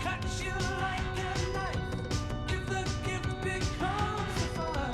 Cut you like a knife if the gift becomes a fire.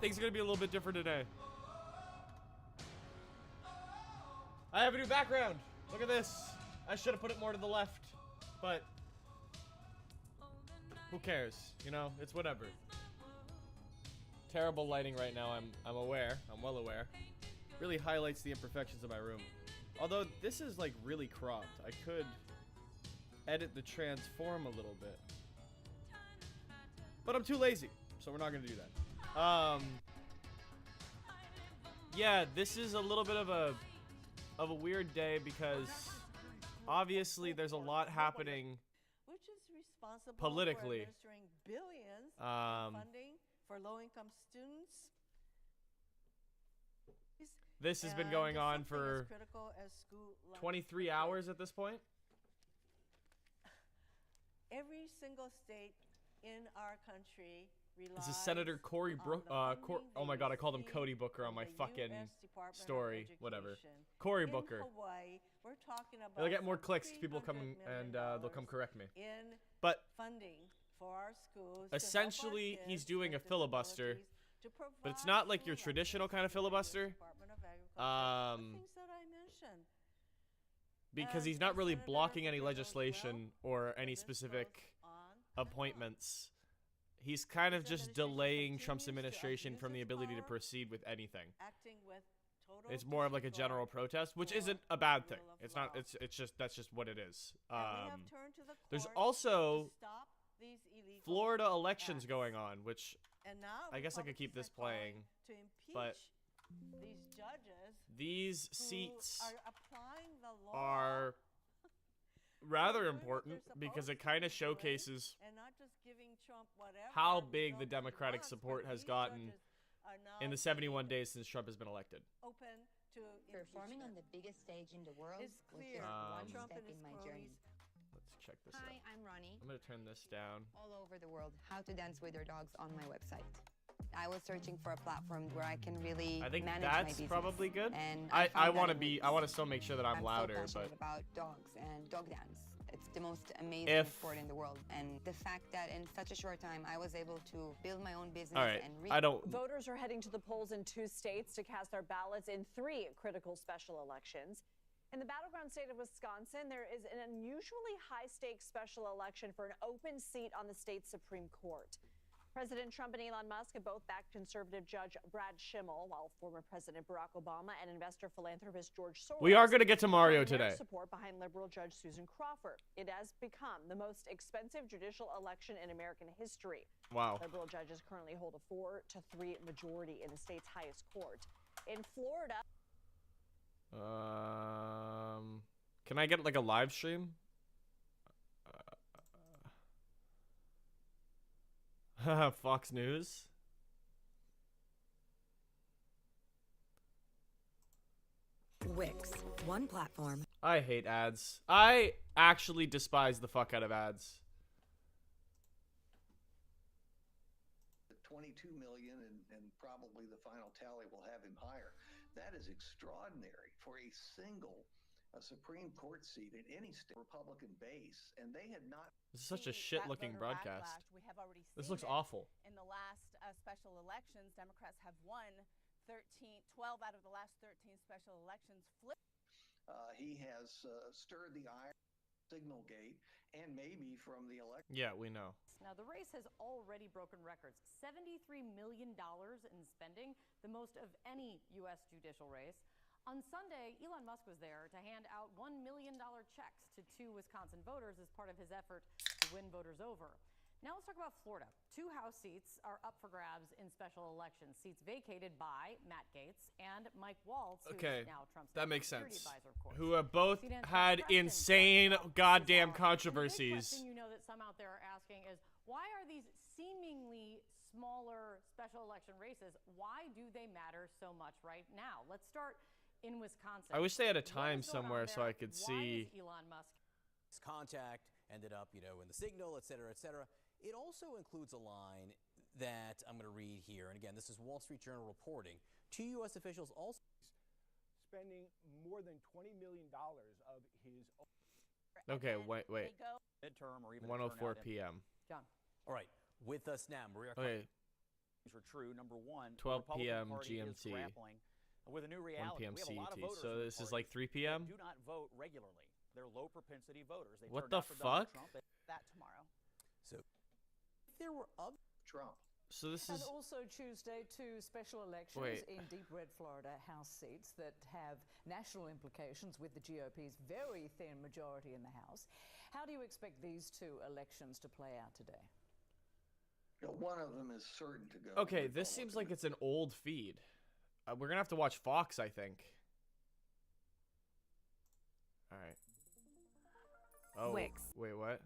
things are gonna be a little bit different today. I have a new background. Look at this. I should have put it more to the left, but who cares? You know, it's whatever. Terrible lighting right now. I'm aware. I'm well aware. Really highlights the imperfections of my room. Although this is like really cropped. I could edit the transform a little bit, but I'm too lazy, so we're not gonna do that. Yeah, this is a little bit of a weird day because obviously there's a lot happening which is responsible politically. for administering billions in funding for low-income students. This has been going on for 23 hours at this point. Every single state in our country relies. This is Senator Cory oh my god, I called him Cody Booker on my fucking story. Whatever. Cory Booker. Hawaii, we're talking about They'll get more clicks. People come and they'll come correct me. But funding for our schools. Essentially, he's doing a filibuster, but it's not like your traditional kind of filibuster. Because he's not really blocking any legislation or any specific appointments. He's kind of just delaying Trump's administration from the ability to proceed with anything. It's more of like a general protest, which isn't a bad thing. It's not. It's just that's just what it is. There's also Florida elections going on, which I guess I could keep this playing, but these seats are rather important because it kind of showcases how big the Democratic support has gotten in the 71 days since Trump has been elected. Performing on the biggest stage in the world was just one step in my journey. Let's check this out. Hi, I'm Ronnie. I'm going to turn this down. All over the world, how to dance with your dogs on my website. I was searching for a platform where I can really I think manage that's my business. probably good. And I want to still make sure that I'm louder, so passionate but about dogs and dog dance. It's the most amazing sport in the world, and the fact that in such a short time I was able to build my own business. All right, and Voters are heading to the polls in 2 states to cast their ballots in 3 critical special elections. In the battleground state of Wisconsin, there is an unusually high-stakes special election for an open seat on the state's Supreme Court. President Trump and Elon Musk have both backed conservative Judge Brad Schimmel, while former President Barack Obama and investor philanthropist George Soros. We are going to get to Mario today. Support behind liberal Judge Susan Crawford. It has become the most expensive judicial election in American history. Wow. Liberal judges currently hold a 4-3 majority in the state's highest court. In Florida. Can I get like a live stream? Fox News. Wix, one platform. I hate ads. I actually despise the fuck out of ads. 22 million, and probably the final tally will have him higher. That is extraordinary for a single Supreme Court seat in any state Republican base, and they had not. This is such a shit-looking broadcast. This looks awful. In the last special elections, Democrats have won 12 out of the last 13 special elections. He has stirred the iron, Signalgate, and maybe from the election. Yeah, we know. Now, the race has already broken records. $73 million in spending, the most of any U.S. judicial race. On Sunday, Elon Musk was there to hand out $1 million checks to 2 Wisconsin voters as part of his effort to win voters over. Now let's talk about Florida. 2 House seats are up for grabs in special elections. Seats vacated by Matt Gaetz and Mike Waltz, who is now Trump's that makes security sense. advisor, of course. Who have both had insane goddamn controversies. The big question you know that some out there are asking is, why are these seemingly smaller special election races, why do they matter so much right now? Let's start in Wisconsin. I wish they had a time somewhere so I could see. Why is Elon Musk? His contact ended up, in the signal, et cetera, et cetera. It also includes a line that I'm going to read here. And again, this is Wall Street Journal reporting. 2 U.S. officials also spending more than $20 million of his own. Okay, wait. Midterm or even 1:04 p.m. John. All right, with us now, Maria. Okay. Were true. Number one, 12 the Republican p.m. Party is GMT. grappling with a new 1 reality. p.m. We have a lot of CET. voters So in the this is party like 3 p.m. that do not vote regularly. They're low propensity voters. They What turned the out for Donald fuck? Trump. That tomorrow. So if there were other Trump. So this And is also Tuesday, 2 special elections Wait. in deep red Florida House seats that have national implications with the GOP's very thin majority in the House. How do you expect these two elections to play out today? One of them is certain to go. okay. This seems like it's an old feed. We're gonna have to watch Fox, I think. All right. Oh, Wix. wait, what?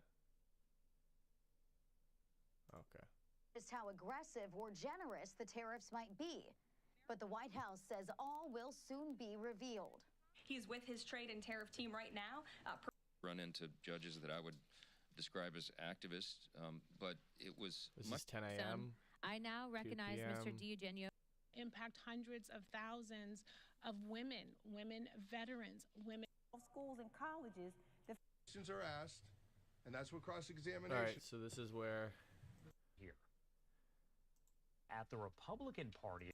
Okay. Just how aggressive or generous the tariffs might be. But the White House says all will soon be revealed. He's with his trade and tariff team right now. Run into judges that I would describe as activists, but it was This much is 10 a.m. I now recognize Mr. 2 DiEugenio. Impact hundreds of thousands of women veterans, women. Schools and colleges. The questions are asked, and that's what cross-examination. All right, so this is where here at the Republican Party.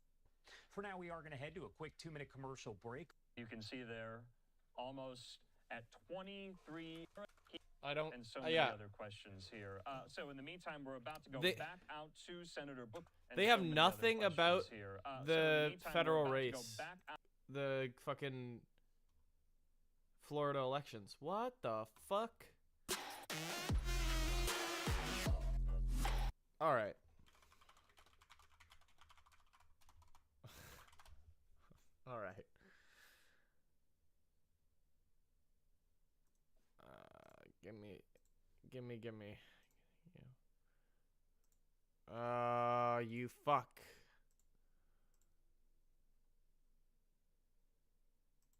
For now, we are going to head to a quick 2-minute commercial break. You can see there almost at 23. I don't. And so many yeah. other questions here. So in the meantime, we're about to go They- back out to Senator Book. and They so have many other nothing questions about here. So in the meantime, we're federal about to go race. back out- The fucking Florida elections. What the fuck? All right. All right. Give me. You fuck.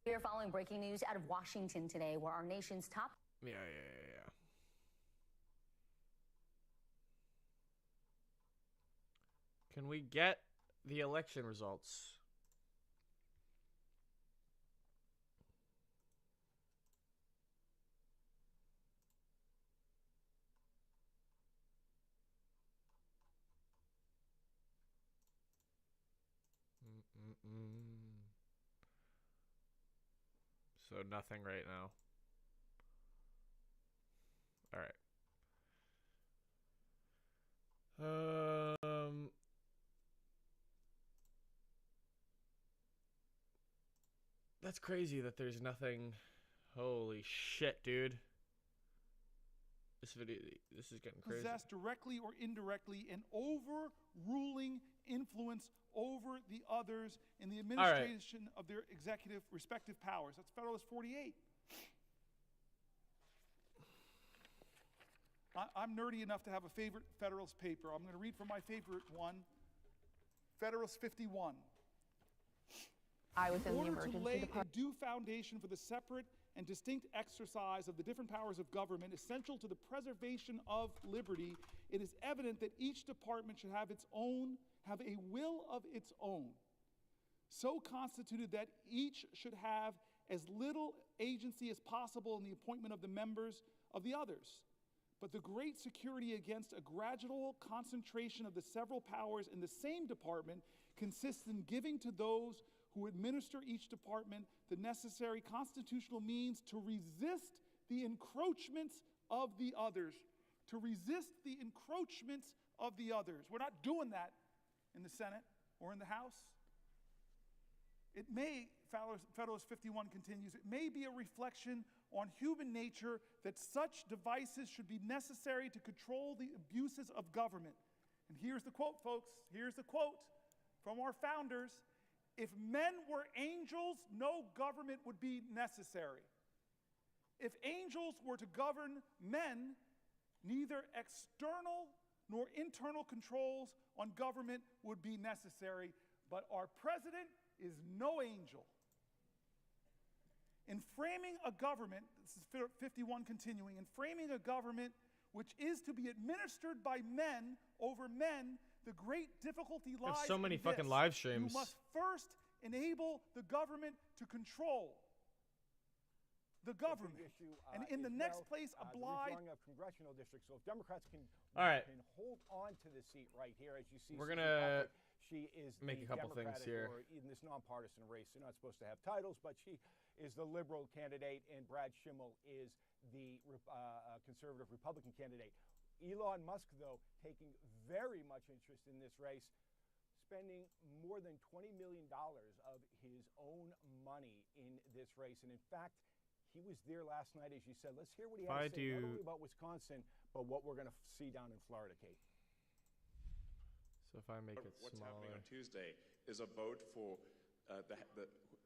We are following breaking news out of Washington today, where our nation's top. Yeah. Can we get the election results? So nothing right now. All right. That's crazy that there's nothing. Holy shit, dude. This is getting crazy. Possess directly or indirectly an overruling influence over the others in the administration of their executive respective powers. That's Federalist 48. I'm nerdy enough to have a favorite Federalist paper. I'm going to read from my favorite one, Federalist 51. In order to lay a due foundation for the separate and distinct exercise of the different powers of government essential to the preservation of liberty, it is evident that each department should have a will of its own, so constituted that each should have as little agency as possible in the appointment of the members of the others. But the great security against a gradual concentration of the several powers in the same department consists in giving to those who administer each department the necessary constitutional means to resist the encroachments of the others. To resist the encroachments of the others. We're not doing that in the Senate or in the House. It may, Federalist 51 continues, it may be a reflection on human nature that such devices should be necessary to control the abuses of government. And here's the quote, folks. Here's the quote from our founders. If men were angels, no government would be necessary. If angels were to govern men, neither external nor internal controls on government would be necessary. But our president is no angel. In framing a government, this is 51 continuing, in framing a government which is to be administered by men over men, the great difficulty lies There's so many in fucking this. live streams. You must first enable the government to control. the government. issue, And in the as next well, place, the oblige. redrawing of congressional districts. So if Democrats can, All right. can hold on to the seat right here, as you see, We're Susan gonna Buffett, she is make the a couple things Democratic, here. or in this nonpartisan race. They're not supposed to have titles, but she is the liberal candidate, and Brad Schimmel is the conservative Republican candidate. Elon Musk, though, taking very much interest in this race, spending more than $20 million of his own money in this race. And in fact, he was there last night, as you said. Let's hear what he had to say, not only about Wisconsin, but what we're going to see down in Florida, Kate. So if I make it What's smaller. happening on Tuesday is a vote for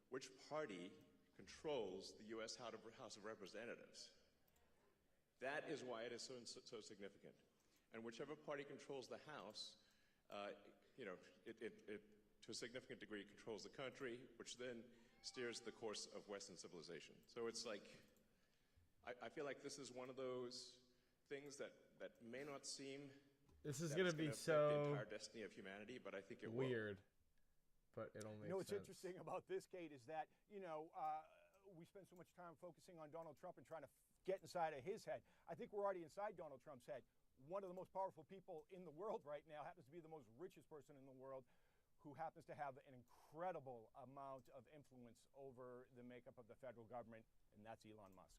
which party controls the U.S. House of Representatives. That is why it is so significant. And whichever party controls the House, it to a significant degree controls the country, which then steers the course of Western civilization. So it's like, I feel like this is one of those things that may not seem This is that gonna it's be affect so the entire destiny of humanity, but I think it weird. But it'll make You know what's sense. interesting about this, Kate, is that, we spend so much time focusing on Donald Trump and trying to get inside of his head. I think we're already inside Donald Trump's head. One of the most powerful people in the world right now happens to be the most richest person in the world, who happens to have an incredible amount of influence over the makeup of the federal government, and that's Elon Musk.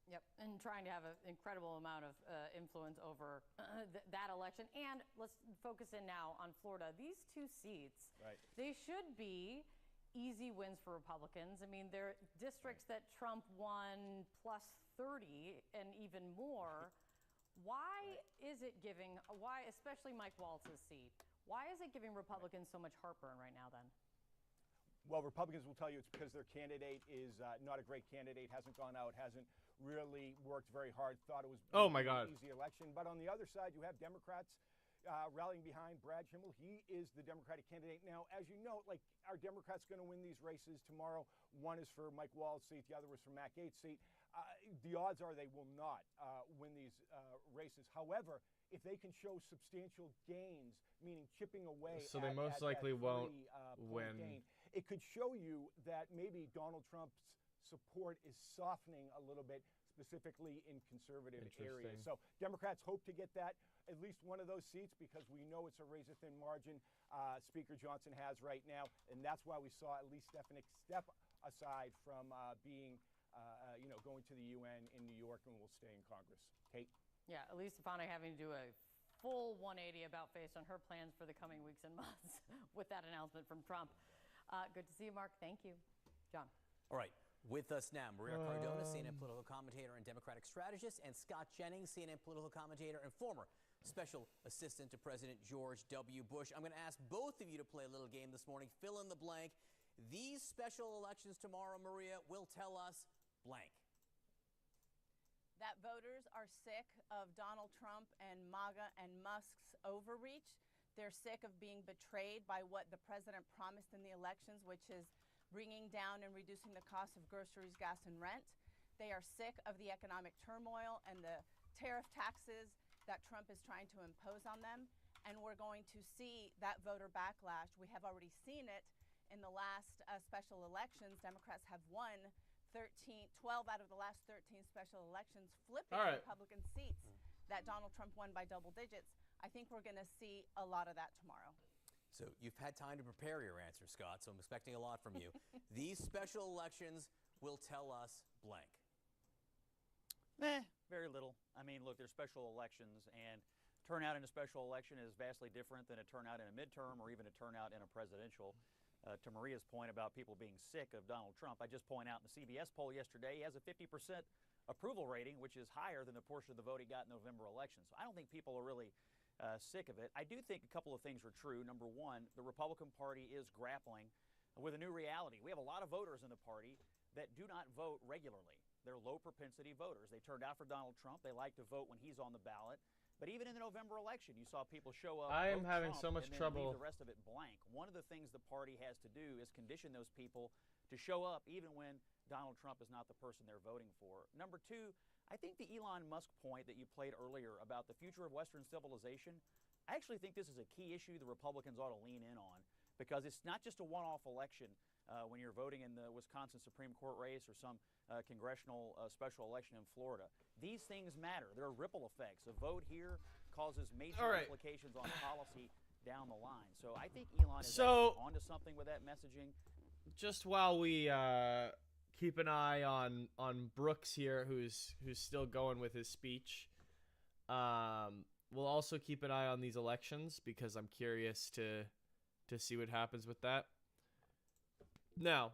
Yep, and trying to have an incredible amount of influence over that election. And let's focus in now on Florida. These two seats, they should be easy wins for Republicans. I mean, they're districts that Trump won plus 30 and even more. Why is it giving, especially Mike Waltz's seat, why is it giving Republicans so much heartburn right now then? Well, Republicans will tell you it's because their candidate is not a great candidate, hasn't gone out, hasn't really worked very hard, thought it was Oh my God. an easy election. But on the other side, you have Democrats rallying behind Brad Schimmel. He is the Democratic candidate. Now, as you know, like, are Democrats going to win these races tomorrow? One is for Mike Waltz's seat, the other was for Matt Gaetz' seat. The odds are they will not win these races. However, if they can show substantial gains, meaning chipping away So they most likely won't win. gain, it could show you that maybe Donald Trump's support is softening a little bit, specifically in conservative areas. So Democrats hope to get that, at least one of those seats, because we know it's a razor-thin margin Speaker Johnson has right now, and that's why we saw at least Stefanik step aside from being, going to the UN in New York, and will stay in Congress. Kate? Yeah, Elise Stefanik having to do a full 180 about face on her plans for the coming weeks and months with that announcement from Trump. Good to see you, Mark. Thank you. John. All right. With us now, Maria Cardona, CNN political commentator and Democratic strategist, and Scott Jennings, CNN political commentator and former special assistant to President George W. Bush. I'm going to ask both of you to play a little game this morning. Fill in the blank. These special elections tomorrow, Maria, will tell us blank. That voters are sick of Donald Trump and MAGA and Musk's overreach. They're sick of being betrayed by what the president promised in the elections, which is bringing down and reducing the cost of groceries, gas, and rent. They are sick of the economic turmoil and the tariff taxes that Trump is trying to impose on them. And we're going to see that voter backlash. We have already seen it in the last special elections. Democrats have won 12 out of the last 13 special elections, flipping Republican seats that Donald Trump won by double digits. I think we're going to see a lot of that tomorrow. So you've had time to prepare your answer, Scott, so I'm expecting a lot from you. These special elections will tell us blank. Very little. I mean, look, they're special elections, and turnout in a special election is vastly different than a turnout in a midterm or even a turnout in a presidential. To Maria's point about people being sick of Donald Trump, I just point out in the CBS poll yesterday, he has a 50% approval rating, which is higher than the portion of the vote he got in the November election. So I don't think people are really sick of it. I do think a couple of things are true. Number one, the Republican Party is grappling with a new reality. We have a lot of voters in the party that do not vote regularly. They're low propensity voters. They turned out for Donald Trump. They like to vote when he's on the ballot. But even in the November election, you saw people show up. I am having Trump, so much and then trouble. leave the rest of it blank. One of the things the party has to do is condition those people to show up even when Donald Trump is not the person they're voting for. Number two, I think the Elon Musk point that you played earlier about the future of Western civilization, I actually think this is a key issue the Republicans ought to lean in on, because it's not just a one-off election. when you're voting in the Wisconsin Supreme Court race or some congressional special election in Florida. These things matter. There are ripple effects. A vote here causes major implications on policy down the line. So I think Elon is actually onto something with that messaging. Just while we keep an eye on Brooks here, who's still going with his speech, we'll also keep an eye on these elections because I'm curious to see what happens with that. Now,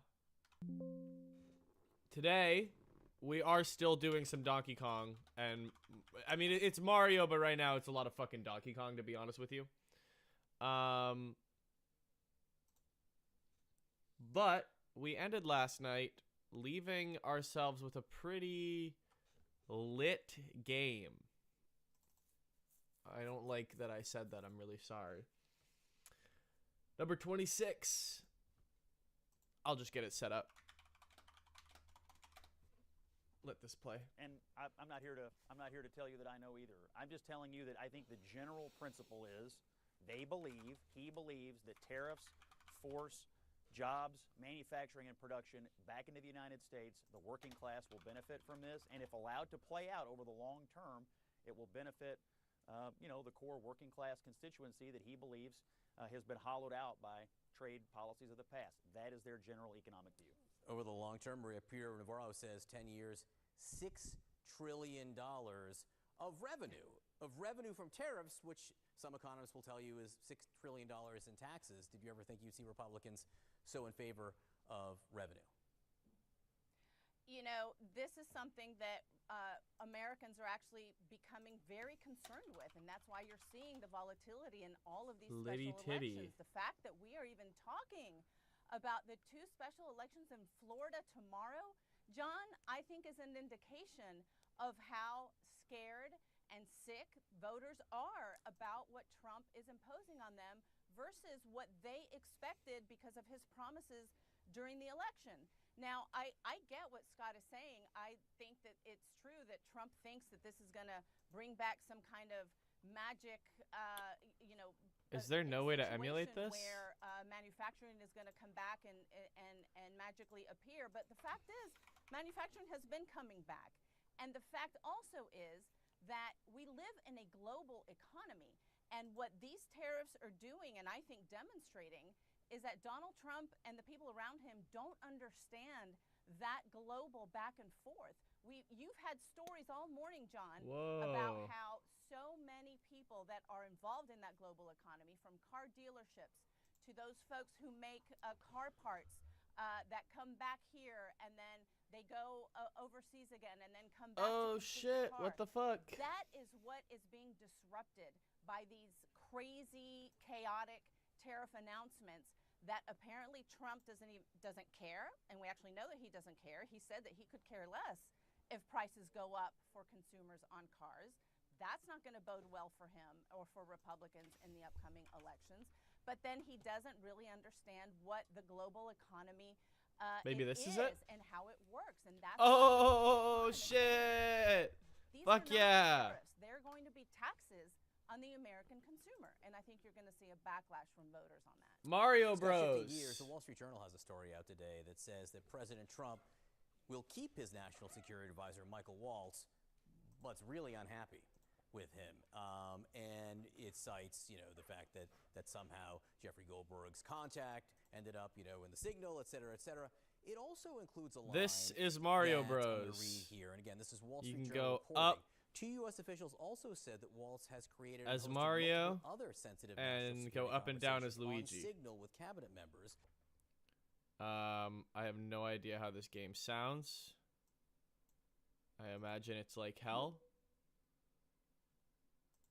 today we are still doing some Donkey Kong, and I mean it's Mario, but right now it's a lot of fucking Donkey Kong, to be honest with you. But we ended last night leaving ourselves with a pretty lit game. I don't like that I said that. I'm really sorry. Number 26. I'll just get it set up. Let this play. And I'm not here to tell you that I know either. I'm just telling you that I think the general principle is he believes that tariffs force jobs, manufacturing, and production back into the United States. The working class will benefit from this, and if allowed to play out over the long term, it will benefit, the core working class constituency that he believes has been hollowed out by trade policies of the past. That is their general economic view. Over the long term, Maria Pierre Navarro says 10 years, $6 trillion of revenue from tariffs, which some economists will tell you is $6 trillion in taxes. Did you ever think you'd see Republicans so in favor of revenue? You know, this is something that Americans are actually becoming very concerned with, and that's why you're seeing the volatility in all of these special elections. The fact that we are even talking about the 2 special elections in Florida tomorrow, John, I think is an indication of how scared and sick voters are about what Trump is imposing on them versus what they expected because of his promises during the election. Now, I get what Scott is saying. I think that it's true that Trump thinks that this is going to bring back some kind of magic, Is there no way to emulate this? Where manufacturing is going to come back and magically appear. But the fact is, manufacturing has been coming back. And the fact also is that we live in a global economy. And what these tariffs are doing, and I think demonstrating, is that Donald Trump and the people around him don't understand that global back and forth. You've had stories all morning, John, about how so many people that are involved in that global economy, from car dealerships to those folks who make car parts that come back here and then they go overseas again and then come back to shit, what the fuck? That is what is being disrupted by these crazy, chaotic tariff announcements that apparently Trump doesn't care, and we actually know that he doesn't care. He said that he could care less if prices go up for consumers on cars. That's not going to bode well for him or for Republicans in the upcoming elections. But then he doesn't really understand what the global economy Maybe this is it? And how it works. And that's shit! These Fuck are not yeah! tariffs. They're going to be taxes on the American consumer, and I think you're going to see a backlash from voters on that. Mario Bros. Years, the Wall Street Journal has a story out today that says that President Trump will keep his national security advisor, Michael Waltz, but's really unhappy with him. And it cites, the fact that somehow Jeffrey Goldberg's contact ended up, in the signal, et cetera, et cetera. It also includes a line. This is Mario I'm Bros. gonna read here, and again, this is Wall Street You can Journal go reporting. up 2 U.S. officials also said that Waltz has created a as host of Mario multiple other sensitive and national go security up and down as conversations Luigi. on Signal with cabinet members. I have no idea how this game sounds. I imagine it's like hell.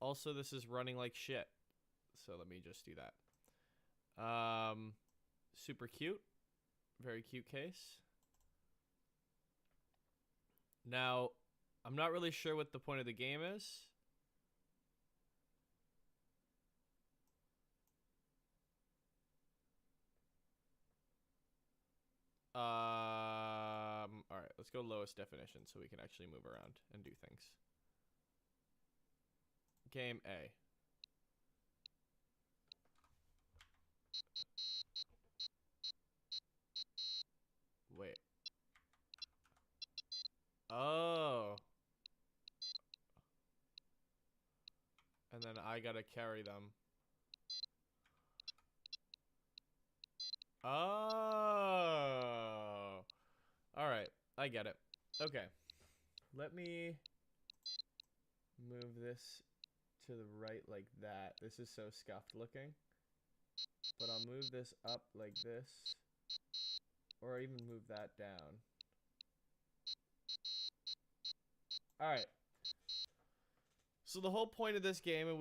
Also, this is running like shit. So let me just do that. Super cute. Very cute case. Now, I'm not really sure what the point of the game is. All right, let's go lowest definition so we can actually move around and do things. Game A. Oh. And then I gotta carry them. Oh. Alright. I get it. Okay. Let me move this to the right like that. This is so scuffed looking. But I'll move this up like this. Or even move that down. Alright. So the whole point of this game, and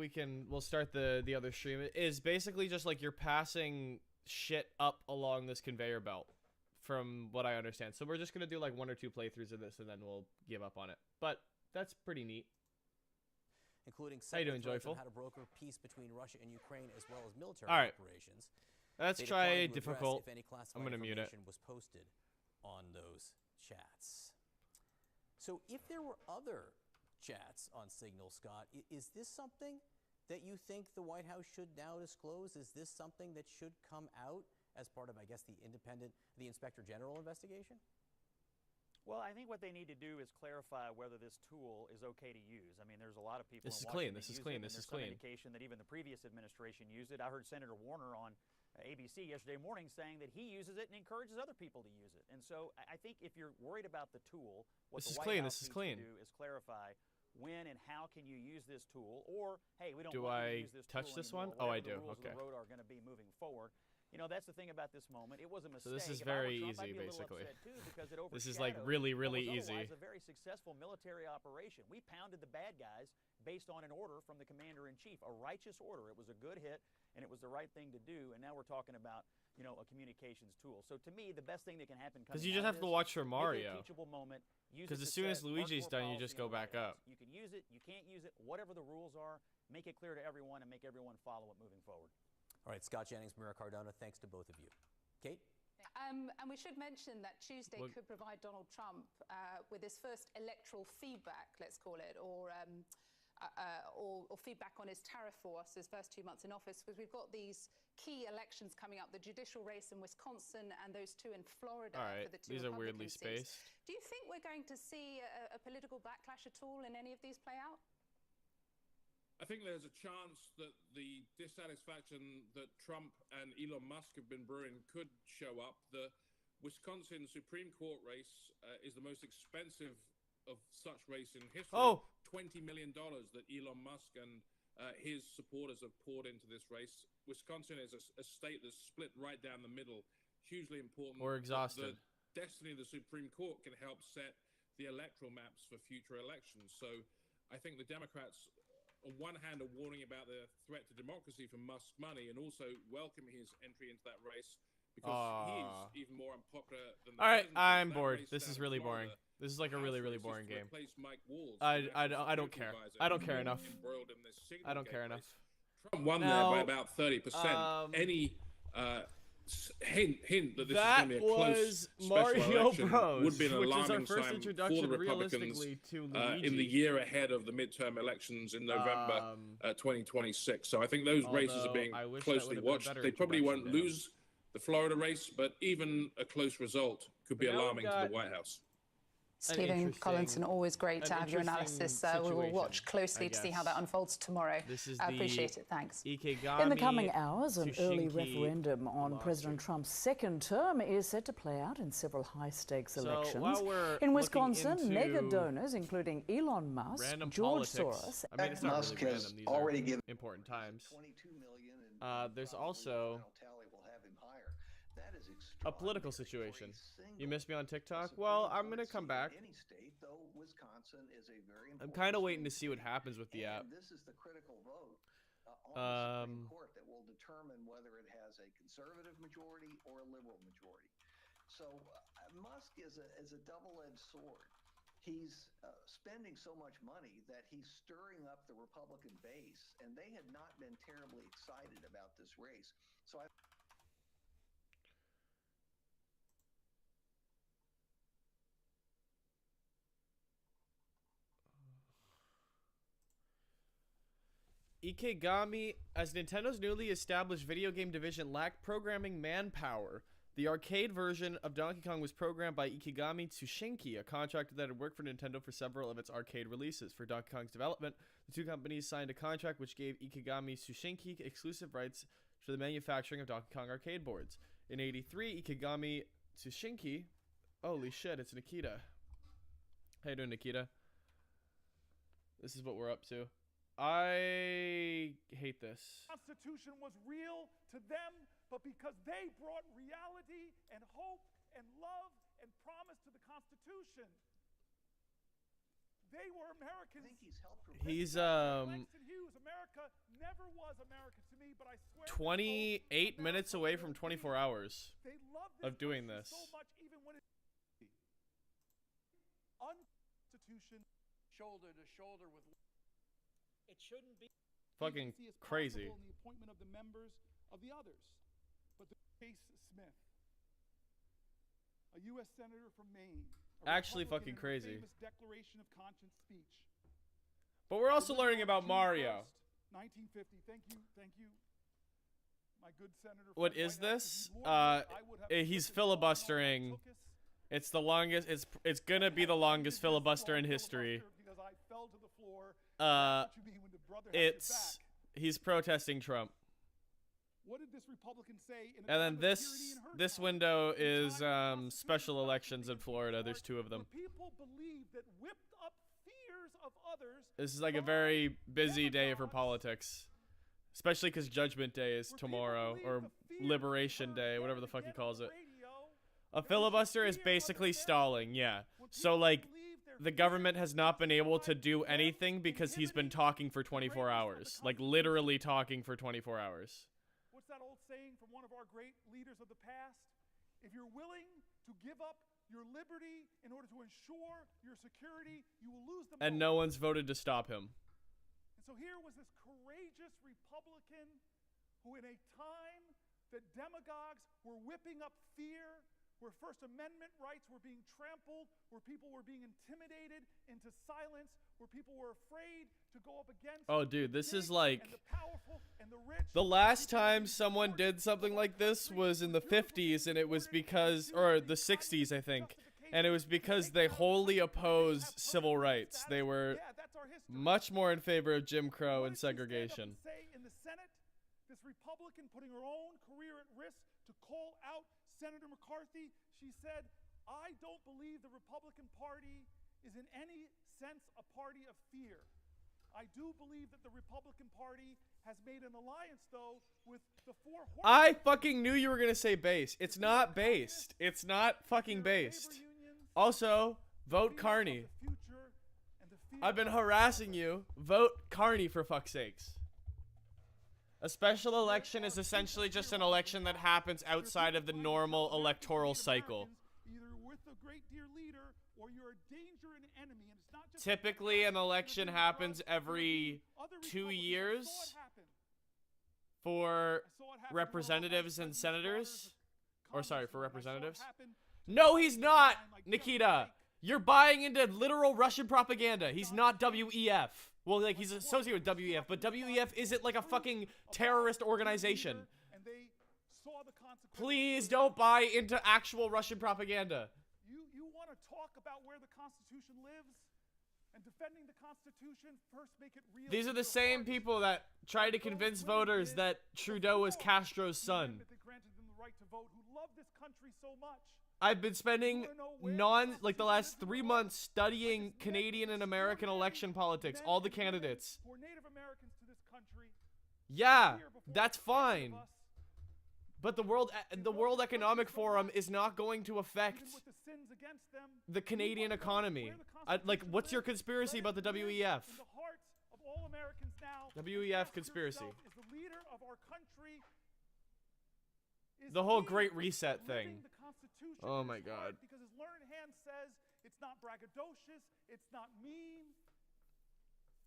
we'll start the other stream, is basically just like you're passing shit up along this conveyor belt, from what I understand. So we're just gonna do like 1 or 2 playthroughs of this, and then we'll give up on it. But that's pretty neat. Including how you doing, Joyful? How to broker peace between Russia and Ukraine, as well as military All right. operations. Let's They try declined to address difficult. if any classified I'm gonna mute it. information was posted on those chats. So if there were other chats on Signal, Scott, is this something that you think the White House should now disclose? Is this something that should come out as part of, I guess, the Inspector General investigation? Well, I think what they need to do is clarify whether this tool is okay to use. I mean, there's a lot of people This in is clean, Washington this is use clean, it, this and is there's clean. some indication that even the previous administration used it. I heard Senator Warner on ABC yesterday morning saying that he uses it and encourages other people to use it. And so I think if you're worried about the tool, what This the is White clean, House this is needs clean. to do is clarify when and how can you use this tool, or hey, we don't Do want you I to use this touch tool this one? anymore, Oh, I whatever do. the rules Okay. of the road are going to be moving forward. You know, that's the thing about this moment. It was a mistake. So this is If I were very Trump, I'd easy, be a little basically. upset too, because it This is like overshadowed really, what really was easy. otherwise a very successful military operation. We pounded the bad guys based on an order from the commander-in-chief, a righteous order. It was a good hit, and it was the right thing to do. And now we're talking about, you know, a communications tool. So to me, the best thing that can happen Because coming you just out have of to this, watch for make it a Mario. teachable moment. Use Because it as to soon as set Luigi's hardcore done, you policy just go on the back White up. House. You can use it, you can't use it, whatever the rules are, make it clear to everyone and make everyone follow it moving forward. All right, Scott Jennings, Mira Cardona, thanks to both of you. Kate? And we should mention that Tuesday Well- could provide Donald Trump with his first electoral feedback, let's call it, or feedback on his tariff force, his first 2 months in office, because we've got these key elections coming up, the judicial race in Wisconsin and those 2 in Florida All right, for the 2 these are Republican weirdly seats. spaced. Do you think we're going to see a political backlash at all in any of these play out? I think there's a chance that the dissatisfaction that Trump and Elon Musk have been brewing could show up. The Wisconsin Supreme Court race is the most expensive of such race in history. Oh! $20 million that Elon Musk and his supporters have poured into this race. Wisconsin is a state that's split right down the middle, hugely important. We're exhausted. The destiny of the Supreme Court can help set the electoral maps for future elections. So I think the Democrats, on one hand, are warning about the threat to democracy from Musk's money and also welcoming his entry into that race because he's even more unpopular than the All right, president. I'm That board. race This down is in really Florida, boring. This is like a really, really House boring race is to game. replace Mike Waltz, I the don't National care. Security I don't Advisor, care who's enough. embroiled in this I don't care Signalgate enough. race. Trump won there by about 30%. Any hint that this is going to be a close special Mario election Bros, would be an which is our alarming first sign for introduction the Republicans realistically to in the Luigi. year ahead of the midterm elections in November 2026. So I think those races are Although being I wish that closely would have been a watched. better They probably won't introduction to him. lose the Florida race, but even a close result could be But now we've alarming to got the White House. Stephen Collinson, always great to have your analysis. We will watch closely to see how that unfolds tomorrow. This is I appreciate the it. Thanks. Ikegami In the coming hours, an early Tsushinki referendum on lawsuit. President Trump's second term is set to play out in several high-stakes So, elections. while we're In looking Wisconsin, into mega donors, including Elon Musk, Random George politics. Soros, I mean, it's not Musk really has random. These already are given important times. 22 million, and There's probably also the final tally will have him higher. That is a political extraordinary situation. for a You single missed me on TikTok? Supreme Well, I'm Court gonna come seat back. in any state, though Wisconsin is a very I'm important kind of waiting to swing see what state. happens with the app. And this is the critical vote on the Supreme Court that will determine whether it has a conservative majority or a liberal majority. So Musk is a double-edged sword. He's spending so much money that he's stirring up the Republican base, and they had not been terribly excited about this race. So I Ikegami, as Nintendo's newly established video game division lacked programming manpower, The arcade version of Donkey Kong was programmed by Ikigami Tsushinki, a contractor that had worked for Nintendo for several of its arcade releases. For Donkey Kong's development, the two companies signed a contract which gave Ikigami Tsushinki exclusive rights to the manufacturing of Donkey Kong arcade boards. In '83, Ikigami Tsushinki... Holy shit, it's Nikita. How you doing, Nikita? This is what we're up to. I hate this. Constitution was real to them, but because they brought reality and hope and love and promise to the Constitution, they were Americans. I think he's helped. He's Langston Hughes, America never was America to me, but I swear 28 minutes away from 24 hours of doing this. so much, even when it's unconstitution, shoulder to shoulder with. It shouldn't be Fucking crazy. in the appointment of the members of the others, but the Chase Smith, a U.S. senator from Maine, Actually fucking crazy. famous Declaration of Conscience speech. But we're also learning about Mario. 1950. Thank you, my good senator. What is this? He's filibustering. It's the longest. It's gonna be the longest filibuster in history. Because I fell to the floor. He's protesting Trump. What did this Republican say? And then this window is special elections in Florida. There's two of them. People believe that whipped up fears of others. This is like a very busy day for politics, especially because Judgment Day is tomorrow, or Liberation Day, whatever the fuck he calls it. A filibuster is basically stalling, yeah. So like, the government has not been able to do anything because he's been talking for 24 hours, like literally talking for 24 hours. What's that old saying from one of our great leaders of the past? If you're willing to give up your liberty in order to ensure your security, you will lose them. And no one's voted to stop him. And so here was this courageous Republican who, in a time that demagogues were whipping up fear, where First Amendment rights were being trampled, where people were being intimidated into silence, where people were afraid to go up against. Oh, dude, this is like and the powerful and the rich. the last time someone did something like this was in the 50s, and it was because, or the 60s, I think, and it was because they wholly opposed civil rights. They were much more in favor of Jim Crow and segregation. Say in the Senate, this Republican putting her own career at risk to call out Senator McCarthy, she said, I don't believe the Republican Party is in any sense a party of fear. I do believe that the Republican Party has made an alliance, though, with the four horsemen. I fucking knew you were gonna say base. It's not based. It's not fucking based. Also, vote Carney. I've been harassing you. Vote Carney, for fuck's sakes. A special election is essentially just an election that happens outside of the normal electoral cycle. Either with a great dear leader or you're a danger and enemy, and it's not just Typically, an election happens every 2 years for representatives and senators. Or sorry, for representatives. No, he's not, Nikita. You're buying into literal Russian propaganda. He's not WEF. Well, like, he's associated with WEF, but WEF isn't like a fucking terrorist organization. Please don't buy into actual Russian propaganda. You want to talk about where the Constitution lives? And defending the Constitution, first make it real. These are the same people that try to convince voters that Trudeau is Castro's son. That granted them the right to vote, who love this country so much. I've been spending the last 3 months studying Canadian and American election politics, all the candidates. For Native Americans to this country. Yeah, that's fine. But the World Economic Forum is not going to affect the Canadian economy. Like, what's your conspiracy about the WEF? WEF conspiracy. The whole Great Reset thing. Oh my God. Because his learned hand says it's not braggadocious, it's not mean.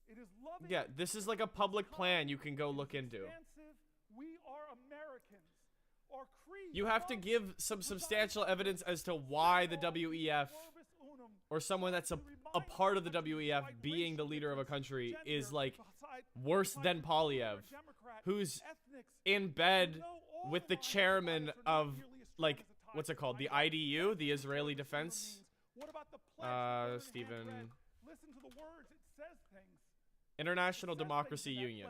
It is loving. Yeah, this is like a public plan you can go look into. We are Americans. Our creed. You have to give some substantial evidence as to why the WEF, or someone that's a part of the WEF being the leader of a country, is like worse than Polyev, who's in bed with the chairman of like what's it called? The IDU, the Israeli Defense. What about the pledge? Stephen. Listen to the words. It says things. International Democracy Union.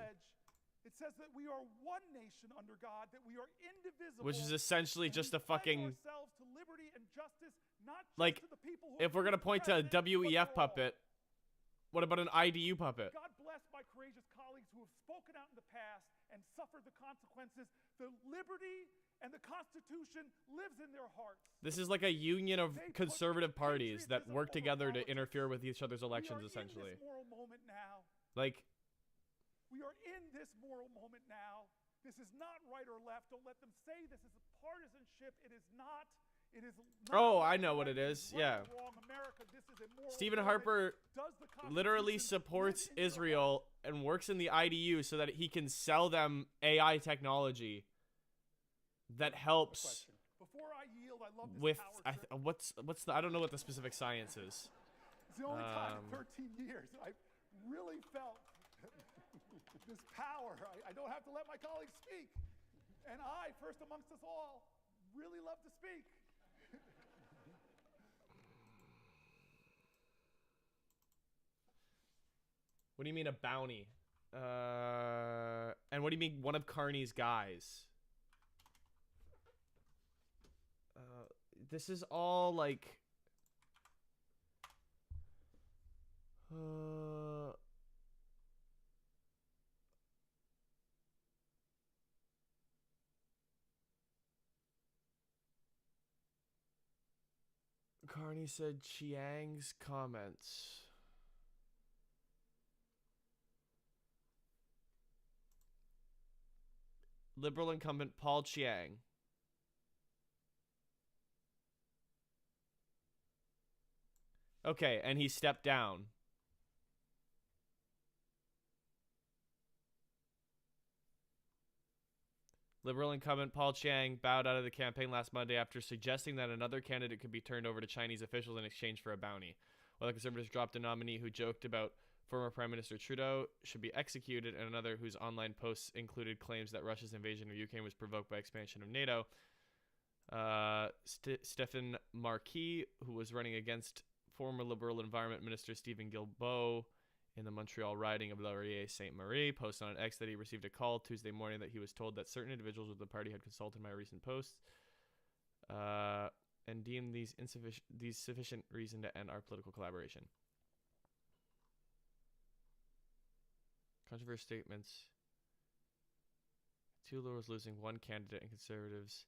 It says that we are one nation under God, that we are indivisible. Which is essentially just a fucking, ourselves to liberty and justice, not just like, to the people who if we're gonna point to a WEF puppet, what about an IDU puppet? God bless my courageous colleagues who have spoken out in the past and suffered the consequences. The liberty and the Constitution lives in their hearts. This is like a union of conservative parties that work together to interfere with each other's elections, essentially. We are in this moral moment now. Like, we are in this moral moment now. This is not right or left. Don't let them say this is a partisanship. It is not. It is not. oh, I know what it is. Right Yeah. or wrong. America, this is a moral Stephen moment. Harper Does the Constitution literally supports Israel and works in the IDU so that he can sell them AI technology that helps Before I yield, I love this with power trip. what's the, I don't know what the specific science is. It's the only time in 13 years that I really felt this power. I don't have to let my colleagues speak. And I, first amongst us all, really love to speak. What do you mean a bounty? And what do you mean one of Carney's guys? This is all like Carney said Chiang's comments. Liberal incumbent Paul Chiang. Okay, and he stepped down. Liberal incumbent Paul Chiang bowed out of the campaign last Monday after suggesting that another candidate could be turned over to Chinese officials in exchange for a bounty. While the Conservatives dropped a nominee who joked about former Prime Minister Trudeau should be executed, and another whose online posts included claims that Russia's invasion of Ukraine was provoked by expansion of NATO. Stephen Marquis, who was running against former Liberal Environment Minister Stephen Guilbeault in the Montreal riding of Laurier-Sainte-Marie, posted on X that he received a call Tuesday morning that he was told that certain individuals with the party had consulted my recent posts and deemed these sufficient reason to end our political collaboration. Controversial statements. Two Liberals losing one candidate and Conservatives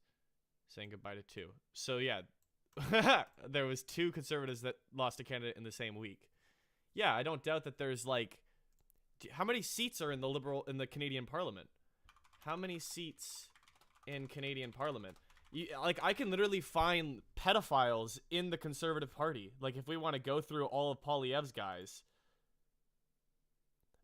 saying goodbye to two. So yeah, there was two Conservatives that lost a candidate in the same week. Yeah, I don't doubt that there's like, how many seats are in the Canadian Parliament? How many seats in Canadian Parliament? Like, I can literally find pedophiles in the Conservative Party. Like, if we want to go through all of Poilievre's guys.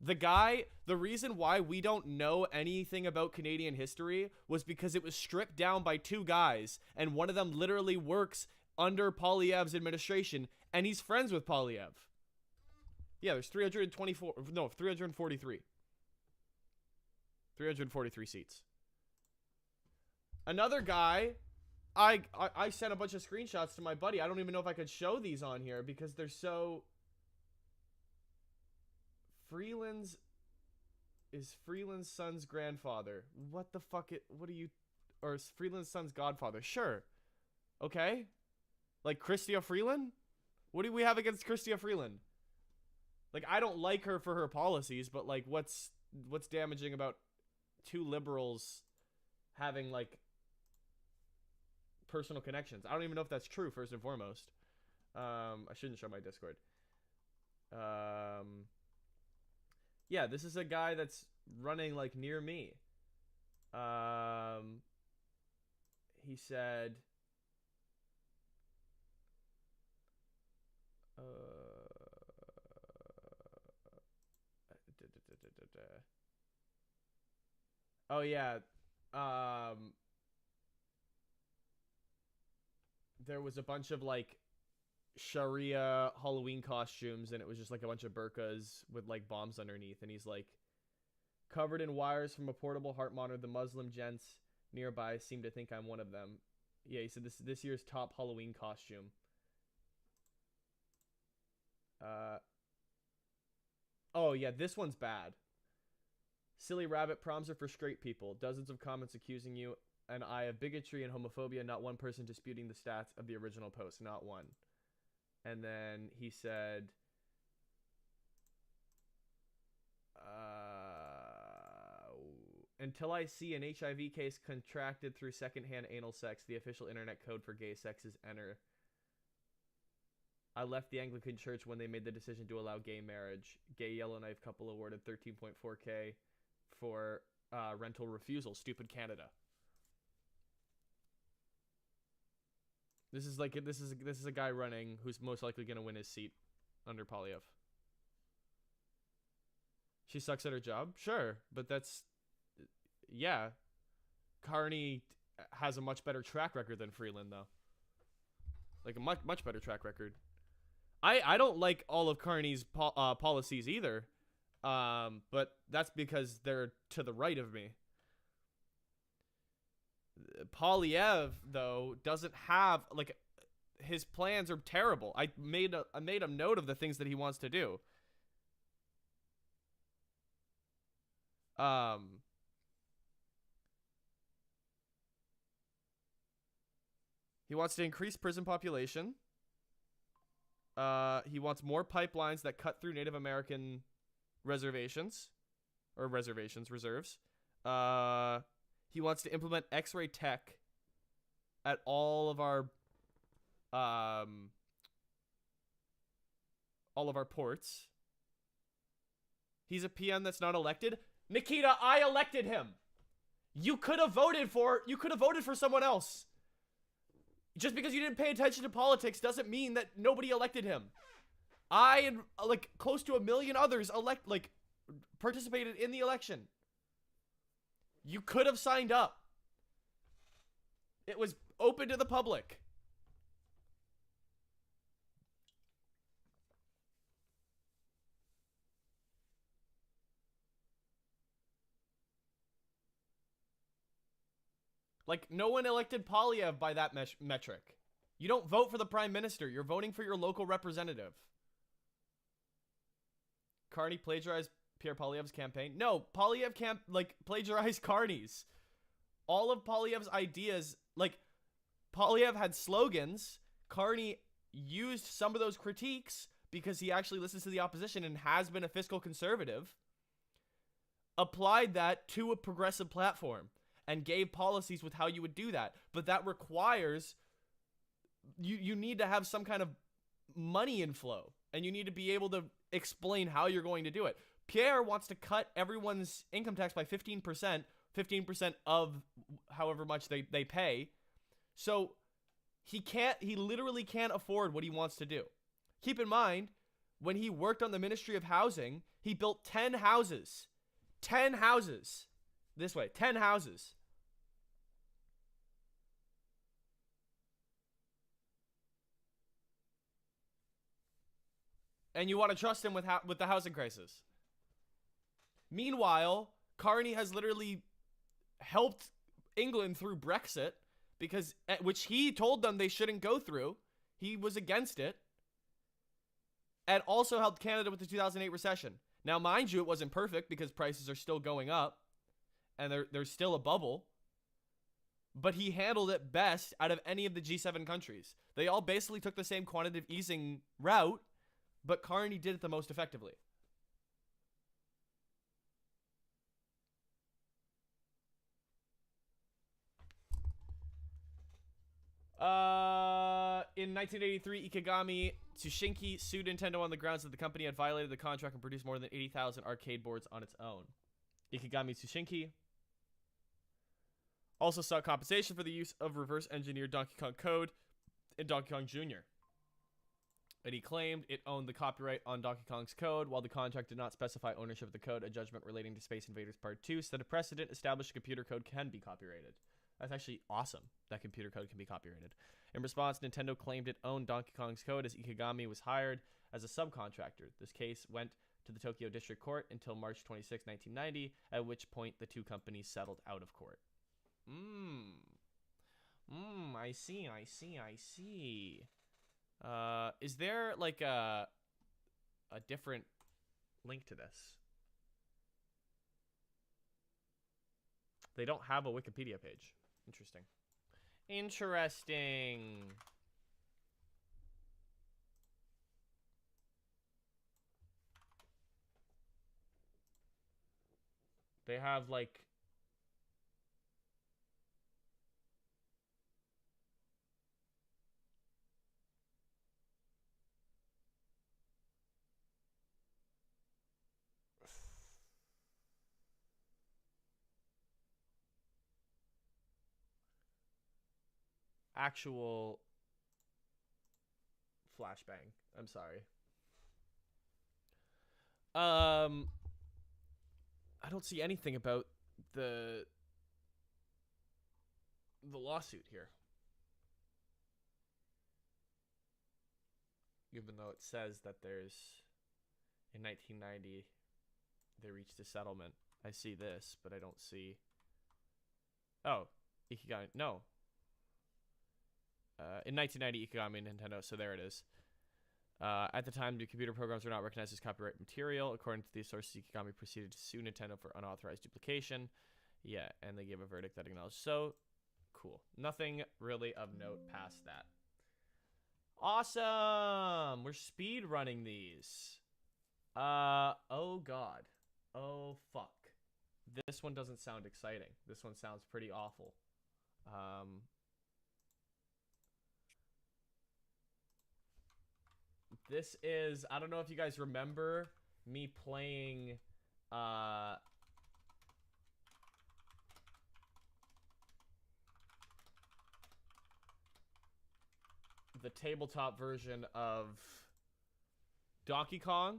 The reason why we don't know anything about Canadian history was because it was stripped down by two guys, and one of them literally works under Poilievre's administration, and he's friends with Poilievre. Yeah, there's 343. 343 seats. Another guy, I sent a bunch of screenshots to my buddy. I don't even know if I could show these on here because they're so... Freeland's son's grandfather. What the fuck or is Freeland's son's godfather? Sure. Okay. Like Chrystia Freeland? What do we have against Chrystia Freeland? Like, I don't like her for her policies, but like what's damaging about two liberals having like personal connections? I don't even know if that's true, first and foremost. I shouldn't show my Discord. Yeah, this is a guy that's running like near me. He said oh yeah, there was a bunch of like Sharia Halloween costumes, and it was just like a bunch of burqas with like bombs underneath, and he's like, covered in wires from a portable heart monitor. The Muslim gents nearby seem to think I'm one of them. Yeah, he said this year's top Halloween costume. Oh yeah, this one's bad. Silly rabbit, proms are for straight people. Dozens of comments accusing you and I of bigotry and homophobia. Not one person disputing the stats of the original post. Not one. And then he said, until I see an HIV case contracted through secondhand anal sex, the official internet code for gay sex is enter. I left the Anglican Church when they made the decision to allow gay marriage. Gay Yellowknife couple awarded $13.4K for rental refusal. Stupid Canada. This is a guy running who's most likely going to win his seat under Polyev. She sucks at her job? Sure, but that's... Yeah. Carney has a much better track record than Freeland, though. Like, a much better track record. I don't like all of Carney's policies either, but that's because they're to the right of me. Polyev, though, doesn't have, like, his plans are terrible. I made a note of the things that he wants to do. He wants to increase prison population. He wants more pipelines that cut through Native American reserves. He wants to implement X-ray tech at all of our ports. He's a PM that's not elected. Nikita, I elected him. You could have voted for someone else. Just because you didn't pay attention to politics doesn't mean that nobody elected him. I and like close to 1 million others participated in the election. You could have signed up. It was open to the public. Like, no one elected Polyev by that metric. You don't vote for the prime minister. You're voting for your local representative. Carney plagiarized Pierre Poilievre's campaign. No, Polyev plagiarized Carney's. All of Poilievre's ideas, like, Polyev had slogans. Carney used some of those critiques because he actually listens to the opposition and has been a fiscal conservative. Applied that to a progressive platform and gave policies with how you would do that. But that requires, you need to have some kind of money inflow. And you need to be able to explain how you're going to do it. Pierre wants to cut everyone's income tax by 15%, 15% of however much they pay. So he literally can't afford what he wants to do. Keep in mind, when he worked on the Ministry of Housing, he built 10 houses. 10 houses. This way, 10 houses. And you want to trust him with the housing crisis. Meanwhile, Carney has literally helped England through Brexit, which he told them they shouldn't go through. He was against it. And also helped Canada with the 2008 recession. Now, mind you, it wasn't perfect because prices are still going up. And there's still a bubble. But he handled it best out of any of the G7 countries. They all basically took the same quantitative easing route, but Carney did it the most effectively. In 1983, Ikegami Tsushinki sued Nintendo on the grounds that the company had violated the contract and produced more than 80,000 arcade boards on its own. Ikegami Tsushinki also sought compensation for the use of reverse-engineered Donkey Kong code in Donkey Kong Jr. And he claimed it owned the copyright on Donkey Kong's code. While the contract did not specify ownership of the code, a judgment relating to Space Invaders Part 2 set a precedent established computer code can be copyrighted. That's actually awesome that computer code can be copyrighted. In response, Nintendo claimed it owned Donkey Kong's code as Ikegami was hired as a subcontractor. This case went to the Tokyo District Court until March 26, 1990, at which point the two companies settled out of court. I see. Is there like a different link to this? They don't have a Wikipedia page. Interesting. They have like actual flashbang. I'm sorry. I don't see anything about the lawsuit here. Even though it says that there's in 1990 they reached a settlement. I see this, but I don't see. Oh, Ikigami. No. In 1990, Ikigami Nintendo. So there it is. At the time, the computer programs were not recognized as copyright material. According to these sources, Ikigami proceeded to sue Nintendo for unauthorized duplication. Yeah, and they gave a verdict that acknowledged. So, cool. Nothing really of note past that. Awesome! We're speed running these. Oh god. Oh fuck. This one doesn't sound exciting. This one sounds pretty awful. This is, I don't know if you guys remember me playing the tabletop version of Donkey Kong,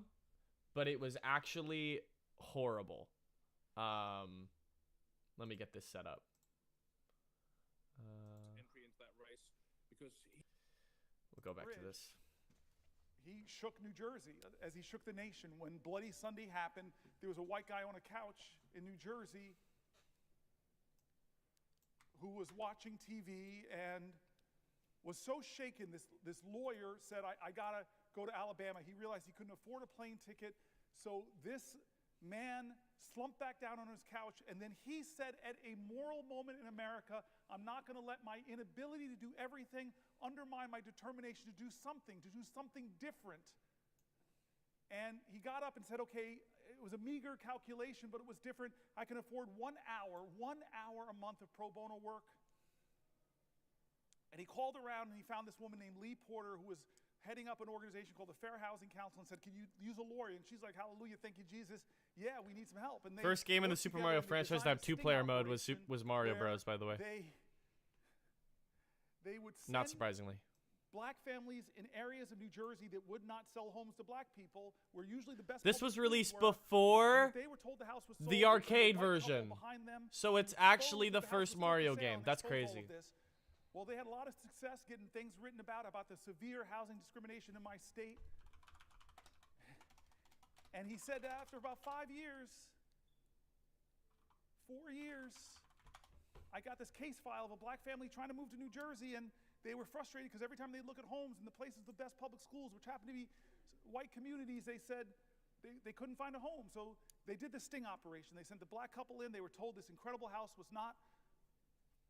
but it was actually horrible. Let me get this set up. Entry into that race because We'll go back to this. He shook New Jersey as he shook the nation. When Bloody Sunday happened, there was a white guy on a couch in New Jersey who was watching TV and was so shaken. This lawyer said, I gotta go to Alabama. He realized he couldn't afford a plane ticket. So this man slumped back down on his couch, and then he said, at a moral moment in America, I'm not gonna let my inability to do everything undermine my determination to do something different. And he got up and said, okay, it was a meager calculation, but it was different. I can afford 1 hour a month of pro bono work. And he called around and he found this woman named Lee Porter who was heading up an organization called the Fair Housing Council and said, can you use a lawyer? And she's like, hallelujah, thank you, Jesus. Yeah, we need some help. And they First game in the Super Mario franchise to have two-player mode was Mario Bros, by the way. They would send not surprisingly. Black families in areas of New Jersey that would not sell homes to black people, where usually the best. This was released before they were told the house was sold, the arcade version, so it's actually the first Mario game. That's crazy. Well, they had a lot of success getting things written about the severe housing discrimination in my state. And he said that after about 4 years, I got this case file of a black family trying to move to New Jersey, and they were frustrated because every time they look at homes in the places with the best public schools, which happen to be white communities, they said they couldn't find a home. So they did the sting operation. They sent the black couple in. They were told this incredible house was not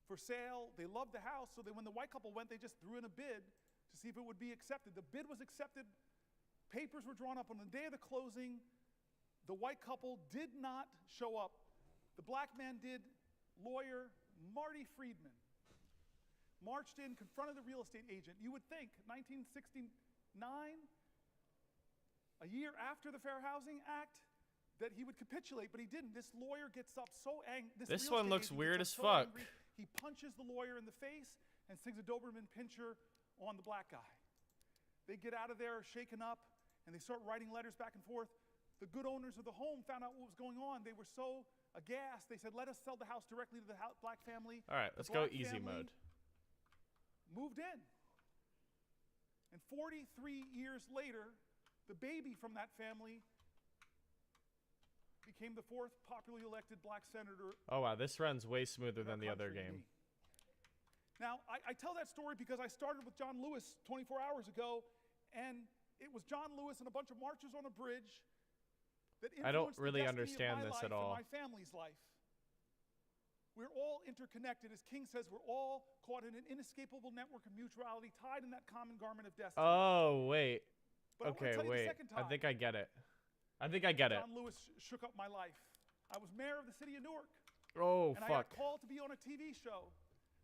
for sale. They loved the house, so when the white couple went, they just threw in a bid to see if it would be accepted. The bid was accepted. Papers were drawn up on the day of the closing. The white couple did not show up. The black man did. Lawyer Marty Friedman marched in, confronted the real estate agent. You would think 1969, a year after the Fair Housing Act, that he would capitulate, but he didn't. This lawyer gets up so angry. This one looks weird as fuck. He punches the lawyer in the face and sings a Doberman Pinscher on the black guy. They get out of there shaken up, and they start writing letters back and forth. The good owners of the home found out what was going on. They were so aghast. They said, let us sell the house directly to the black family. All right, let's go easy mode. Moved in. And 43 years later, the baby from that family became the 4th popularly elected black senator. Oh wow, this runs way smoother than the other game. Now, I tell that story because I started with John Lewis 24 hours ago, and it was John Lewis and a bunch of marchers on a bridge that influenced I don't really the destiny understand of my this life at all. and my family's life. We're all interconnected. As King says, we're all caught in an inescapable network of mutuality, tied in that common garment of destiny. Oh, wait. But Okay, I want to tell you wait. the second time I think I get it. I think I get it. John Lewis shook up my life. I was mayor of the city of Newark. Oh, and fuck. I got called to be on a TV show.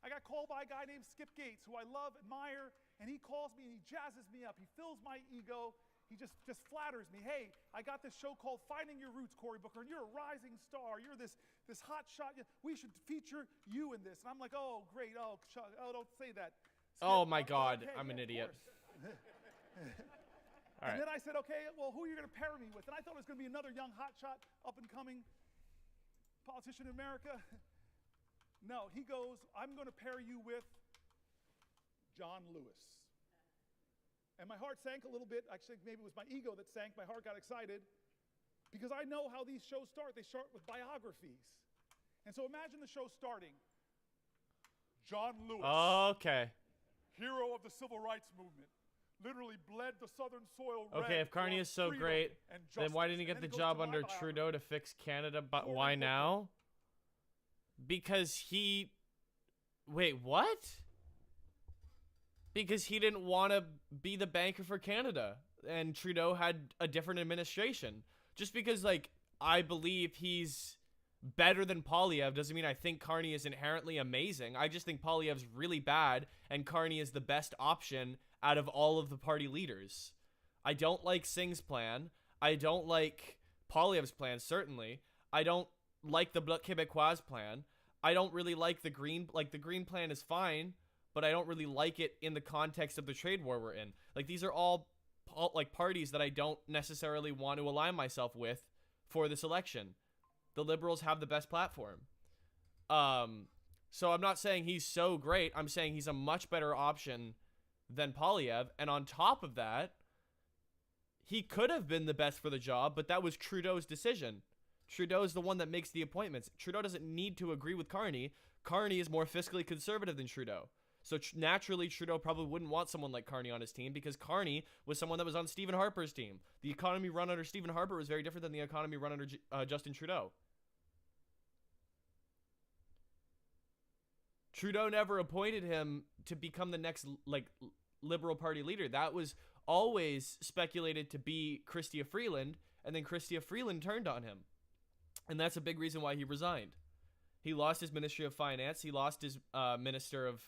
I got called by a guy named Skip Gates, who I love, admire, and he calls me and he jazzes me up. He fills my ego. He just flatters me. Hey, I got this show called Finding Your Roots, Cory Booker, and you're a rising star. You're this hot shot. We should feature you in this. And I'm like, oh, great. Oh, don't say that. Skip, Oh, my God. okay, I'm an idiot. All And right. then I said, okay, well, who are you going to pair me with? And I thought it was going to be another young hotshot, up-and-coming politician in America. No, he goes, I'm going to pair you with John Lewis. And my heart sank a little bit. Actually, maybe it was my ego that sank. My heart got excited because I know how these shows start. They start with biographies. And so imagine the show starting. John Lewis. Okay. Hero of the civil rights movement. Literally bled the southern soil red. Okay, if Carney is so freedom great, and then why justice. didn't he And get the then it goes job to my under biography. Trudeau to fix Canada? But Cory why Booker. now? Because he... Wait, what? Because he didn't want to be the banker for Canada, and Trudeau had a different administration. Just because, like, I believe he's better than Poilievre doesn't mean I think Carney is inherently amazing. I just think Poilievre's really bad, and Carney is the best option out of all of the party leaders. I don't like Singh's plan. I don't like Poilievre's plan, certainly. I don't like the Bloc Québécois plan. I don't really like the Green... Like, the Green plan is fine, but I don't really like it in the context of the trade war we're in. Like, these are all, like, parties that I don't necessarily want to align myself with for this election. The Liberals have the best platform. So I'm not saying he's so great. I'm saying he's a much better option than Poilievre. And on top of that, he could have been the best for the job, but that was Trudeau's decision. Trudeau's the one that makes the appointments. Trudeau doesn't need to agree with Carney. Carney is more fiscally conservative than Trudeau. So naturally, Trudeau probably wouldn't want someone like Carney on his team because Carney was someone that was on Stephen Harper's team. The economy run under Stephen Harper was very different than the economy run under Justin Trudeau. Trudeau never appointed him to become the next, like, Liberal Party leader. That was always speculated to be Chrystia Freeland, and then Chrystia Freeland turned on him. And that's a big reason why he resigned. He lost his Ministry of Finance, he lost his Minister of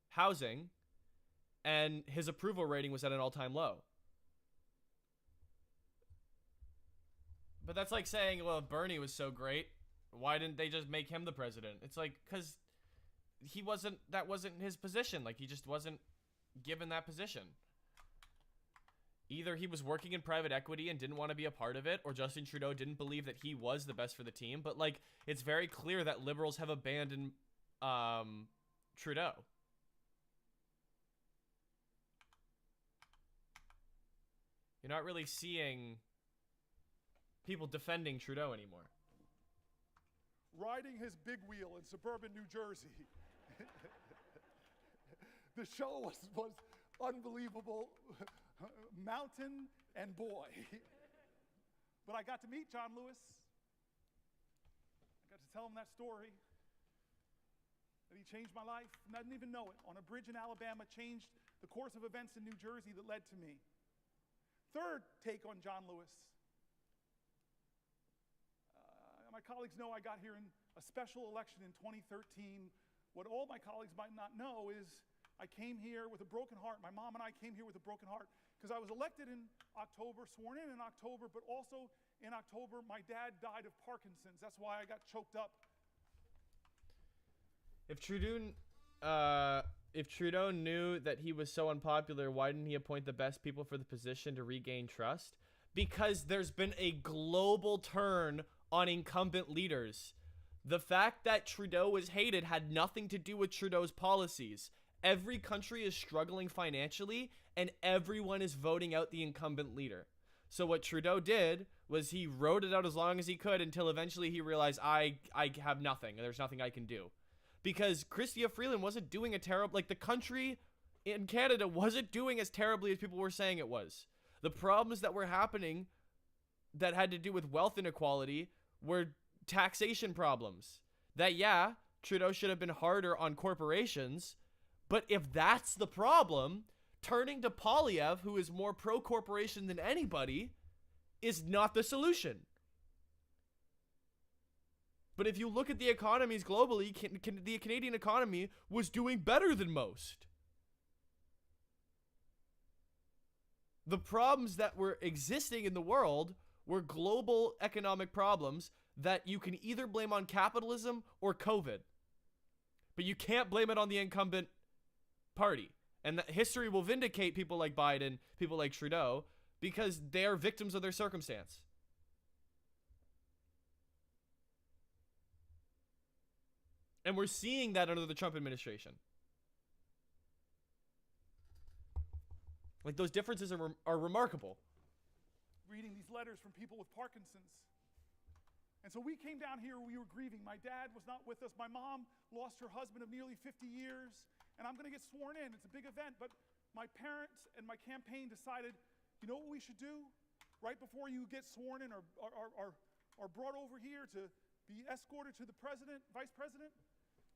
Housing, and his approval rating was at an all-time low. But that's like saying, well, if Bernie was so great, why didn't they just make him the president? It's like, because that wasn't his position. Like, he just wasn't given that position. Either he was working in private equity and didn't want to be a part of it, or Justin Trudeau didn't believe that he was the best for the team. But, like, it's very clear that Liberals have abandoned Trudeau. You're not really seeing people defending Trudeau anymore. Riding his big wheel in suburban New Jersey. The show was unbelievable. Mountain and boy. But I got to meet John Lewis. I got to tell him that story. That he changed my life, and I didn't even know it. On a bridge in Alabama, changed the course of events in New Jersey that led to me. Third take on John Lewis. My colleagues know I got here in a special election in 2013. What all my colleagues might not know is I came here with a broken heart. My mom and I came here with a broken heart because I was elected in October, sworn in October, but also in October, my dad died of Parkinson's. That's why I got choked up. If Trudeau knew that he was so unpopular, why didn't he appoint the best people for the position to regain trust? Because there's been a global turn on incumbent leaders. The fact that Trudeau was hated had nothing to do with Trudeau's policies. Every country is struggling financially, and everyone is voting out the incumbent leader. So what Trudeau did was he rode it out as long as he could until eventually he realized, I have nothing, and there's nothing I can do. because Chrystia Freeland wasn't doing a terrible, like the country in Canada wasn't doing as terribly as people were saying it was. The problems that were happening that had to do with wealth inequality were taxation problems. That, yeah, Trudeau should have been harder on corporations, but if that's the problem, turning to Poilievre, who is more pro-corporation than anybody, is not the solution. But if you look at the economies globally, the Canadian economy was doing better than most. The problems that were existing in the world were global economic problems that you can either blame on capitalism or COVID. But you can't blame it on the incumbent party. And that history will vindicate people like Biden, people like Trudeau, because they are victims of their circumstance. And we're seeing that under the Trump administration. Like, those differences are remarkable. Reading these letters from people with Parkinson's. And so we came down here, we were grieving. My dad was not with us. My mom lost her husband of nearly 50 years. And I'm going to get sworn in. It's a big event. But my parents and my campaign decided, you know what we should do? Right before you get sworn in or brought over here to be escorted to the president, vice president,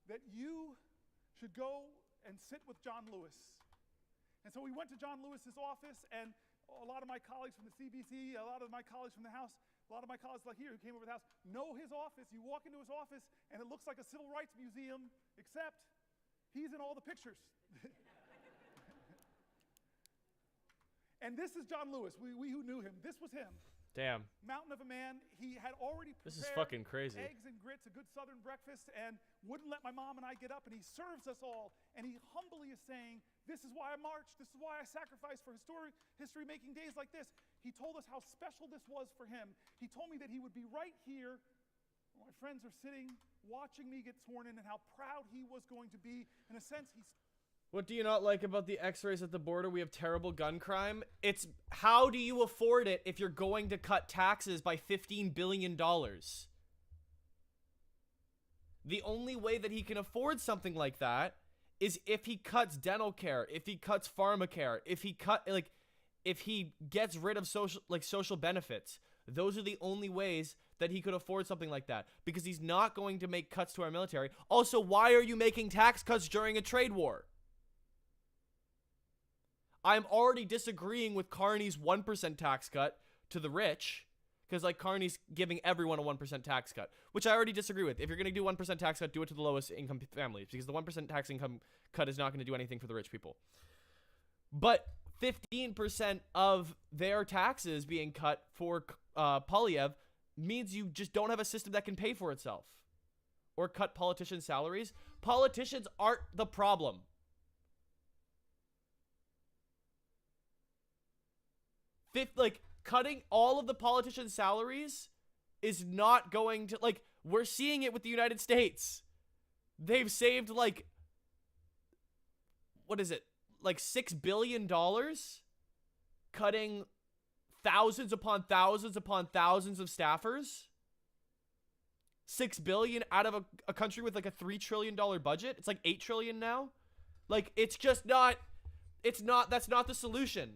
that you should go and sit with John Lewis. And so we went to John Lewis's office, and a lot of my colleagues from the CBC, a lot of my colleagues from the House, a lot of my colleagues like here who came over to the House know his office. You walk into his office, and it looks like a civil rights museum, except he's in all the pictures. And this is John Lewis. We who knew him. This was him. Damn. Mountain of a man. He had already prepared This is fucking crazy. eggs and grits, a good southern breakfast, and wouldn't let my mom and I get up, and he serves us all, and he humbly is saying, this is why I marched, this is why I sacrificed for history-making days like this. He told us how special this was for him. He told me that he would be right here where my friends are sitting, watching me get sworn in, and how proud he was going to be. In a sense, he's... What do you not like about the X-rays at the border? We have terrible gun crime. It's how do you afford it if you're going to cut taxes by $15 billion? The only way that he can afford something like that is if he cuts dental care, if he cuts pharmacare, if he gets rid of social benefits. Those are the only ways that he could afford something like that, because he's not going to make cuts to our military. Also, why are you making tax cuts during a trade war? I'm already disagreeing with Carney's 1% tax cut to the rich, because like Carney's giving everyone a 1% tax cut, which I already disagree with. If you're going to do 1% tax cut, do it to the lowest income families, because the 1% tax income cut is not going to do anything for the rich people. But 15% of their taxes being cut for Poilievre means you just don't have a system that can pay for itself. Or cut politicians' salaries. Politicians aren't the problem. Cutting all of the politicians' salaries is not going to, we're seeing it with the United States. They've saved, what is it? $6 billion? Cutting thousands upon thousands upon thousands of staffers? $6 billion out of a country with, a $3 trillion budget? It's $8 trillion now? It's just not, that's not the solution.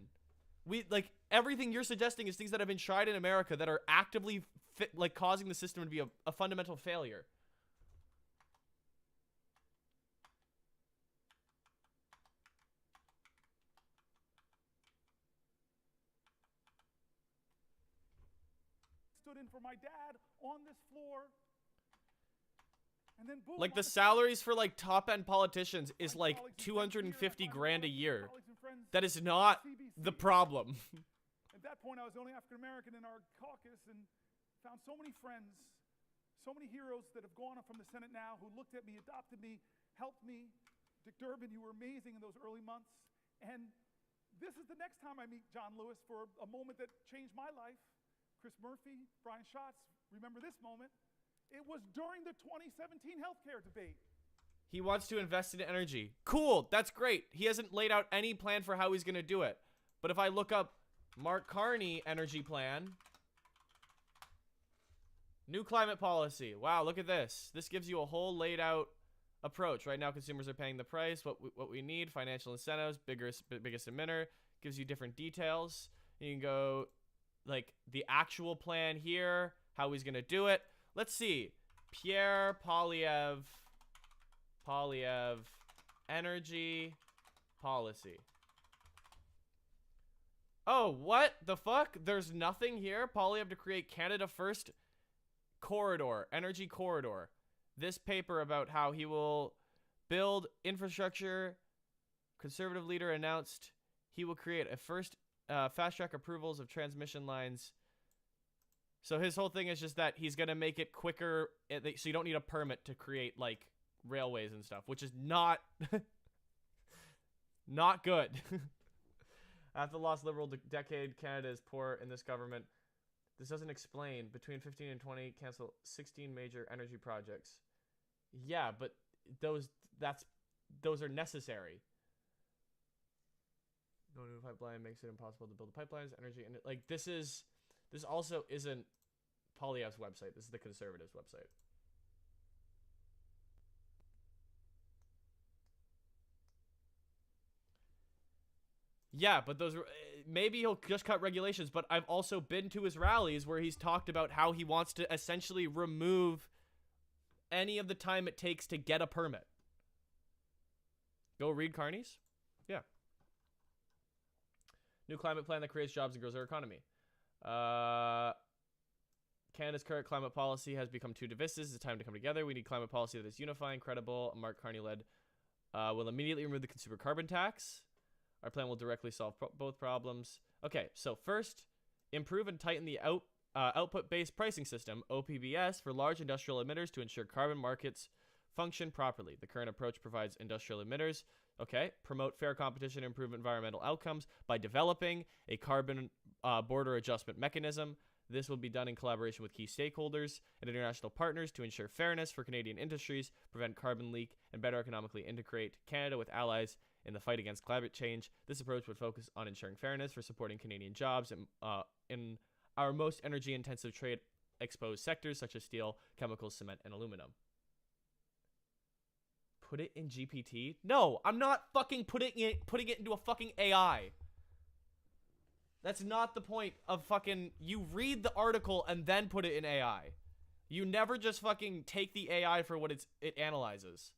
Everything you're suggesting is things that have been tried in America that are actively causing the system to be a fundamental failure. Stood in for my dad on this floor. And then boom, the salaries for top end politicians is $250 grand a year. That is not the problem. At that point, I was the only African American in our caucus, and found so many friends, so many heroes that have gone up from the Senate now, who looked at me, adopted me, helped me. Dick Durbin, you were amazing in those early months. And this is the next time I meet John Lewis for a moment that changed my life. Chris Murphy, Brian Schatz, remember this moment. It was during the 2017 healthcare debate. He wants to invest in energy. Cool, that's great. He hasn't laid out any plan for how he's going to do it. But if I look up Mark Carney energy plan, new climate policy. Wow, look at this. This gives you a whole laid out approach. Right now, consumers are paying the price. What we need, financial incentives, biggest emitter, gives you different details. You can go, like, the actual plan here, how he's going to do it. Let's see. Pierre Poilievre, energy policy. Oh, what the fuck? There's nothing here? Poilievre to create Canada First corridor, energy corridor. This paper about how he will build infrastructure. Conservative leader announced he will create a first fast-track approvals of transmission lines. So his whole thing is just that he's going to make it quicker, so you don't need a permit to create, like, railways and stuff, which is not not good. After the last Liberal decade, Canada is poor in this government. This doesn't explain. Between 15 and 20, cancel 16 major energy projects. Yeah, but those are necessary. No new pipeline makes it impossible to build pipelines, energy, and like this also isn't Poilievre's website. This is the Conservatives' website. Yeah, but those maybe he'll just cut regulations, but I've also been to his rallies where he's talked about how he wants to essentially remove any of the time it takes to get a permit. Go read Carney's? Yeah. New climate plan that creates jobs and grows our economy. Canada's current climate policy has become too divisive. It's time to come together. We need climate policy that is unifying, credible. Mark Carney-led will immediately remove the consumer carbon tax. Our plan will directly solve both problems. Okay, so first, improve and tighten the output-based pricing system, OPBS, for large industrial emitters to ensure carbon markets function properly. The current approach provides industrial emitters, promote fair competition and improve environmental outcomes by developing a carbon border adjustment mechanism. This will be done in collaboration with key stakeholders and international partners to ensure fairness for Canadian industries, prevent carbon leak, and better economically integrate Canada with allies in the fight against climate change. This approach would focus on ensuring fairness for supporting Canadian jobs in our most energy-intensive trade-exposed sectors such as steel, chemicals, cement, and aluminum. Put it in GPT? No, I'm not fucking putting it into a fucking AI. That's not the point of fucking... You read the article and then put it in AI. You never just fucking take the AI for what it analyzes.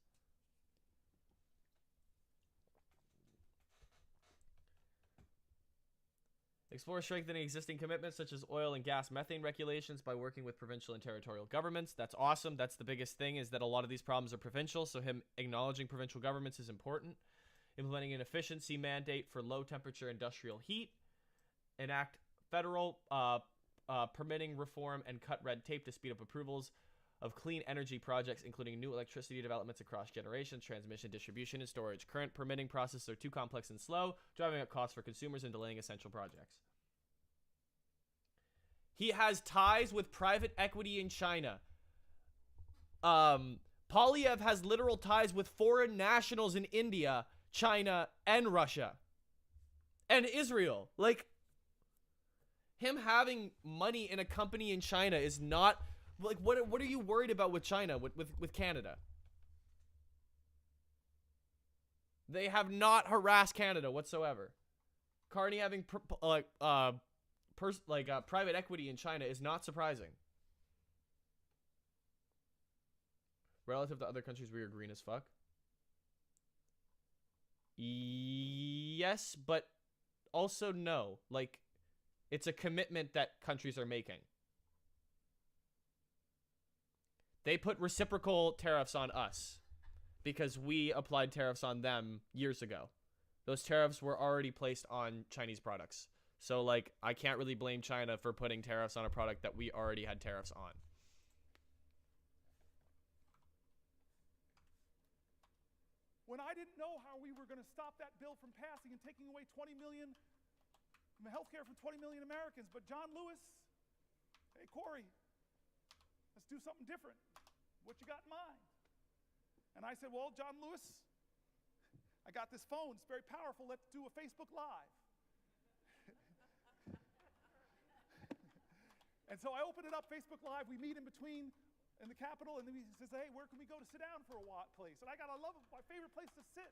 Explore strengthening existing commitments such as oil and gas methane regulations by working with provincial and territorial governments. That's awesome. That's the biggest thing, is that a lot of these problems are provincial, so him acknowledging provincial governments is important. Implementing an efficiency mandate for low temperature industrial heat. Enact federal permitting reform and cut red tape to speed up approvals of clean energy projects, including new electricity developments across generations, transmission, distribution, and storage. Current permitting processes are too complex and slow, driving up costs for consumers and delaying essential projects. He has ties with private equity in China. Poilievre has literal ties with foreign nationals in India, China, and Russia. And Israel. Like, him having money in a company in China is not... Like, what are you worried about with China, with Canada? They have not harassed Canada whatsoever. Carney having private equity in China is not surprising. Relative to other countries, we are green as fuck. Yes, but also no. Like, it's a commitment that countries are making. They put reciprocal tariffs on us because we applied tariffs on them years ago. Those tariffs were already placed on Chinese products. So, like, I can't really blame China for putting tariffs on a product that we already had tariffs on. When I didn't know how we were going to stop that bill from passing and taking away 20 million from healthcare from 20 million Americans, but John Lewis, hey, Corey, let's do something different. What you got in mind? And I said, well, John Lewis, I got this phone. It's very powerful. Let's do a Facebook Live. And so I opened it up, Facebook Live. We meet in between in the Capitol, and then he says, hey, where can we go to sit down for a place? And I love my favorite place to sit.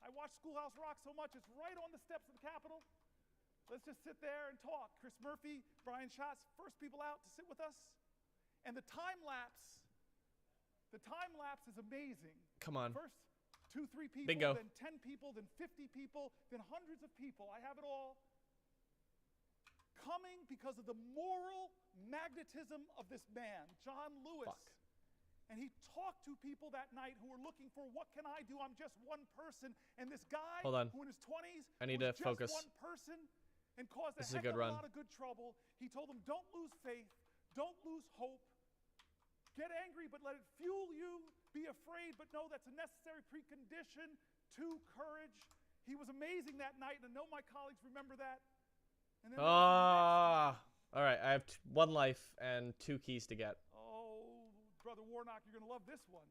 I watch Schoolhouse Rock so much, it's right on the steps of the Capitol. Let's just sit there and talk. Chris Murphy, Brian Schatz, first people out to sit with us. And the time lapse is amazing. Come on. First 2-3 people, Bingo. then 10 people, then 50 people, then hundreds of people. I have it all. Coming because of the moral magnetism of this man, John Lewis. Fuck. And he talked to people that night who were looking for, what can I do? I'm just one person. And this guy Hold on. who in his 20s I need was to focus. just one person and caused This is a a heck good of run. a lot of good trouble. He told them, don't lose faith. Don't lose hope. Get angry, but let it fuel you. Be afraid, but know that's a necessary precondition to courage. He was amazing that night, and I know my colleagues remember that. And then All right, I have 1 life and 2 keys to get. oh, Brother Warnock, you're going to love this one.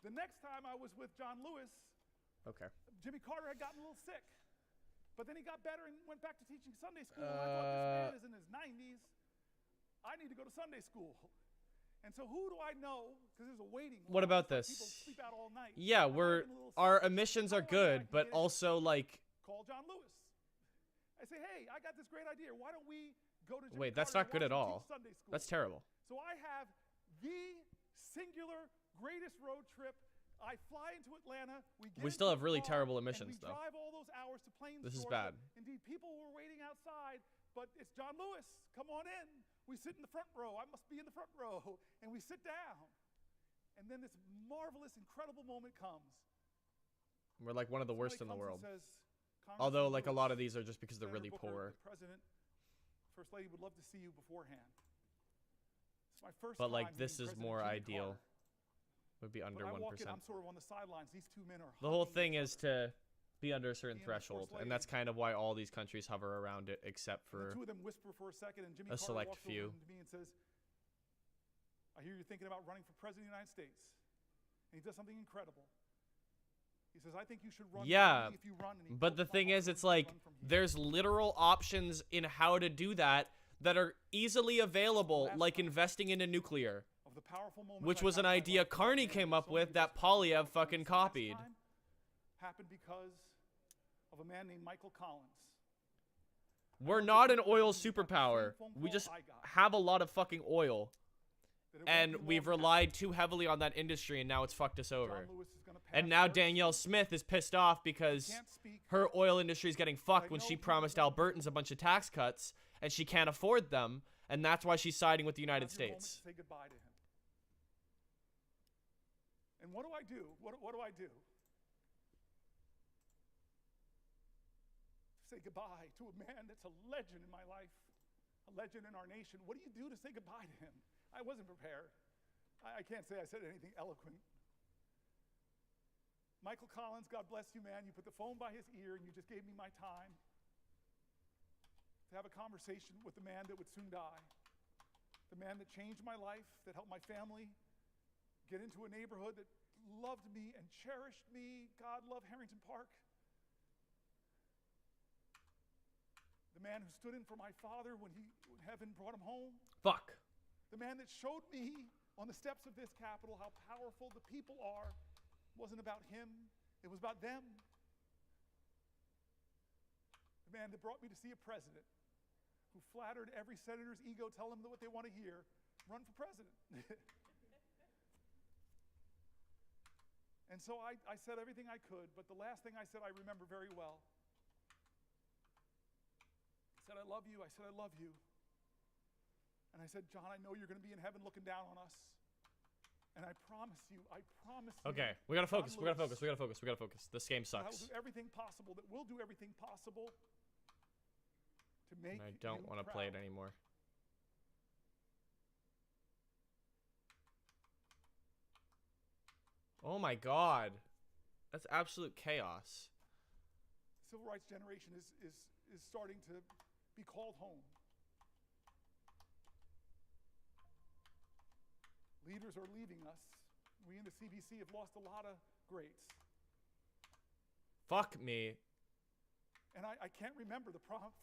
The next time I was with John Lewis, Okay. Jimmy Carter had gotten a little sick. But then he got better and went back to teaching Sunday school. And I thought, this man is in his 90s. I need to go to Sunday school. And so who do I know? Because there's a waiting line. What about People this? sleep out all night. Yeah, our emissions are good, but also like. Call John Lewis. I say, hey, I got this great idea. Why don't we go to Jimmy Wait, that's Carter not good and at watch him all. teach Sunday school? That's terrible. So I have the singular greatest road trip. I fly into Atlanta. We still have really terrible emissions, we though. drive all those hours to Plains, This is Georgia. bad. Indeed, people were waiting outside, but it's John Lewis. Come on in. We sit in the front row. I must be in the front row. And we sit down. And then this marvelous, incredible moment comes. We're like one of the worst in the Somebody world. comes and says, Although, like, a Lewis, lot of these are just because they're Senator really Booker, poor. The President, First Lady would love to see you beforehand. It's my first But, time like, this meeting is President more Jimmy ideal. Carter. Would be under But I 1%. walk in, I'm sort of on the sidelines. These two men are The whole hugging thing each is other. to be under a certain He and the First threshold, Lady. and that's kind of why all these countries hover around it, except And the for two of them whisper for a second, and Jimmy a Carter select walks few. over to me and says, I hear you're thinking about running for President of the United States. And he does something incredible. He says, I think you should run Yeah, if you run. And he but the pulls my thing arm is, and it's says, like "Run from here." there's literal options in how to do that are easily available, like investing into nuclear, Of the powerful moments which I've was had an in my idea life, Carney and came so up many with that people Polyev this fucking last copied. time happened because of a man named Michael Collins. We're not an oil superpower. We just have a lot of fucking oil. And we've relied too heavily on that industry, and now it's fucked us over. And now Danielle Smith is pissed off because her oil industry is getting fucked when she promised Albertans a bunch of tax cuts, and she can't afford them, and that's why she's siding with the United States. Say goodbye to him. And what do I do? What do I do? Say goodbye to a man that's a legend in my life, a legend in our nation. What do you do to say goodbye to him? I wasn't prepared. I can't say I said anything eloquent. Michael Collins, God bless you, man. You put the phone by his ear and you just gave me my time to have a conversation with the man that would soon die. The man that changed my life, that helped my family get into a neighborhood that loved me and cherished me. God love Harrington Park. The man who stood in for my father when heaven brought him home. Fuck. The man that showed me on the steps of this Capitol how powerful the people are. It wasn't about him, it was about them. The man that brought me to see a president who flattered every senator's ego, tell them what they want to hear, run for president. And so I said everything I could, but the last thing I said I remember very well. I said, I love you. I said, I love you. And I said, John, I know you're going to be in heaven looking down on us. And I promise you. Okay, we gotta focus. We gotta focus. This game I will sucks. do everything possible, that we'll do everything possible to make I don't want to play it anymore. Oh my god. That's absolute chaos. Civil rights generation is starting to be called home. Leaders are leaving us. We in the CBC have lost a lot of greats. Fuck me. And I can't remember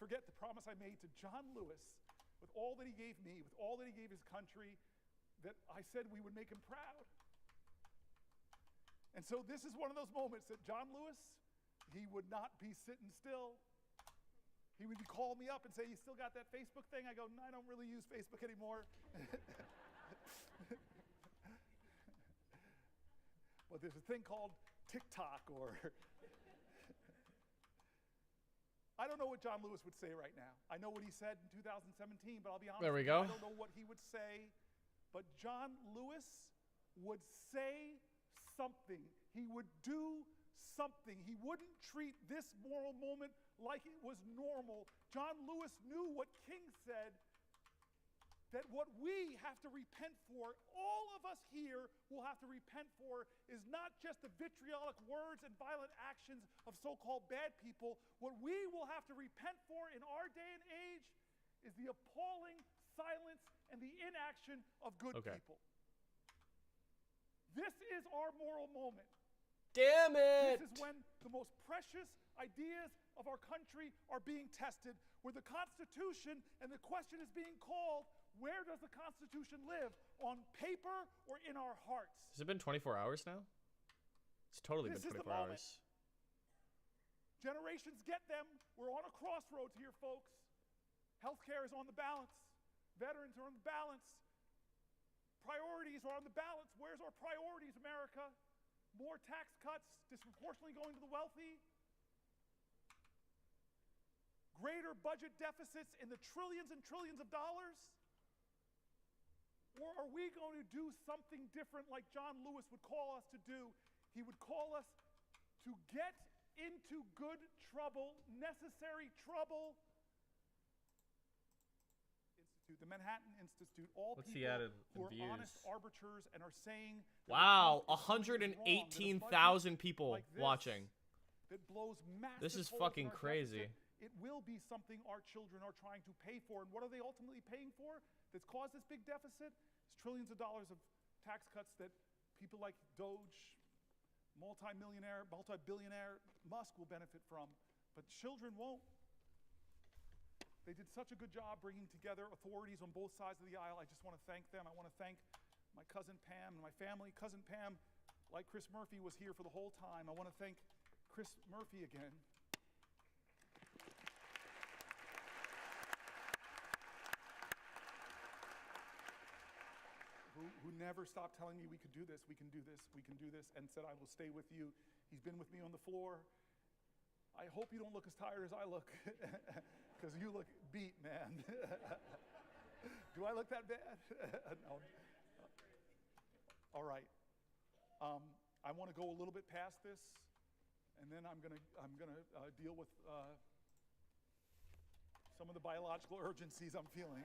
forget the promise I made to John Lewis with all that he gave me, with all that he gave his country, that I said we would make him proud. And so this is one of those moments that John Lewis, he would not be sitting still. He would call me up and say, "You still got that Facebook thing?" I go, "No, I don't really use Facebook anymore." But there's a thing called TikTok or... I don't know what John Lewis would say right now. I know what he said in 2017, but I'll be honest There we with you, go. I don't know what he would say. But John Lewis would say something. He would do something. He wouldn't treat this moral moment like it was normal. John Lewis knew what King said, that what we have to repent for, all of us here will have to repent for, is not just the vitriolic words and violent actions of so-called bad people. What we will have to repent for in our day and age is the appalling silence and the inaction of good people. This is our moral moment. Damn it! This is when the most precious ideas of our country are being tested, where the Constitution and the question is being called, where does the Constitution live? On paper or in our hearts? Has it been 24 hours now? It's totally This been is the 24 moment. hours. Generations get them. We're on a crossroads here, folks. Healthcare is on the balance. Veterans are on the balance. Priorities are on the balance. Where's our priorities, America? More tax cuts, disproportionately going to the wealthy? Greater budget deficits in the trillions and trillions of dollars? Or are we going to do something different like John Lewis would call us to do? He would call us to get into good trouble, necessary trouble. The Manhattan Institute, all What's people the added who are views? honest arbiters and are saying that Wow, Trump is doing wrong, that a 118,000 budget people like this watching. That blows massive This is holes in fucking our crazy. deficit, it will be something our children are trying to pay for. And what are they ultimately paying for that's caused this big deficit? It's trillions of dollars of tax cuts that people like Doge, multi-billionaire Musk will benefit from, but children won't. They did such a good job bringing together authorities on both sides of the aisle. I just want to thank them. I want to thank my cousin Pam and my family. Cousin Pam, like Chris Murphy, was here for the whole time. I want to thank Chris Murphy again. Who never stopped telling me we could do this, we can do this, we can do this, and said, "I will stay with you." He's been with me on the floor. I hope you don't look as tired as I look, because you look beat, man. Do I look that bad? No. All right. I want to go a little bit past this, and then I'm gonna deal with some of the biological urgencies I'm feeling.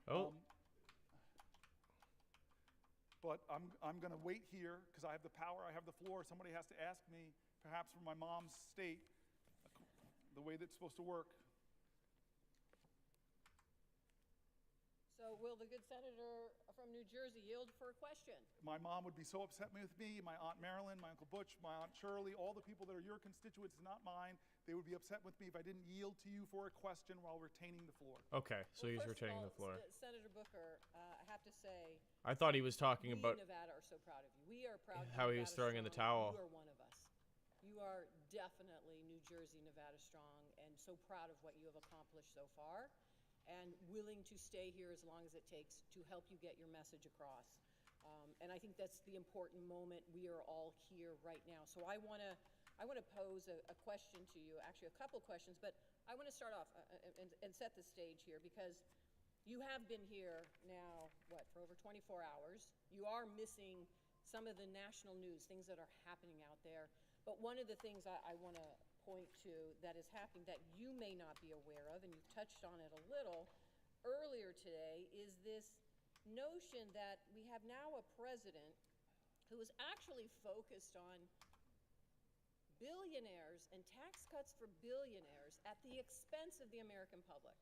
Oh. But I'm going to wait here because I have the power, I have the floor. Somebody has to ask me, perhaps from my mom's state, the way that's supposed to work. So will the good senator from New Jersey yield for a question? My mom would be so upset with me, my Aunt Marilyn, my Uncle Butch, my Aunt Shirley, all the people that are your constituents, not mine, they would be upset with me if I didn't yield to you for a question while retaining the floor. Okay, so he's retaining the floor. Senator Booker, I have to say, I thought he was talking we about in Nevada are so proud of you. We are proud of how you, he was Nevada throwing in the strong. towel. You are one of us. You are definitely New Jersey, Nevada strong, and so proud of what you have accomplished so far, and willing to stay here as long as it takes to help you get your message across. And I think that's the important moment. We are all here right now. So I want to pose a question to you, actually a couple questions, but I want to start off and set the stage here, because you have been here now, for over 24 hours. You are missing some of the national news, things that are happening out there. But one of the things I want to point to that is happening that you may not be aware of, and you've touched on it a little earlier today, is this notion that we have now a president who is actually focused on billionaires and tax cuts for billionaires at the expense of the American public.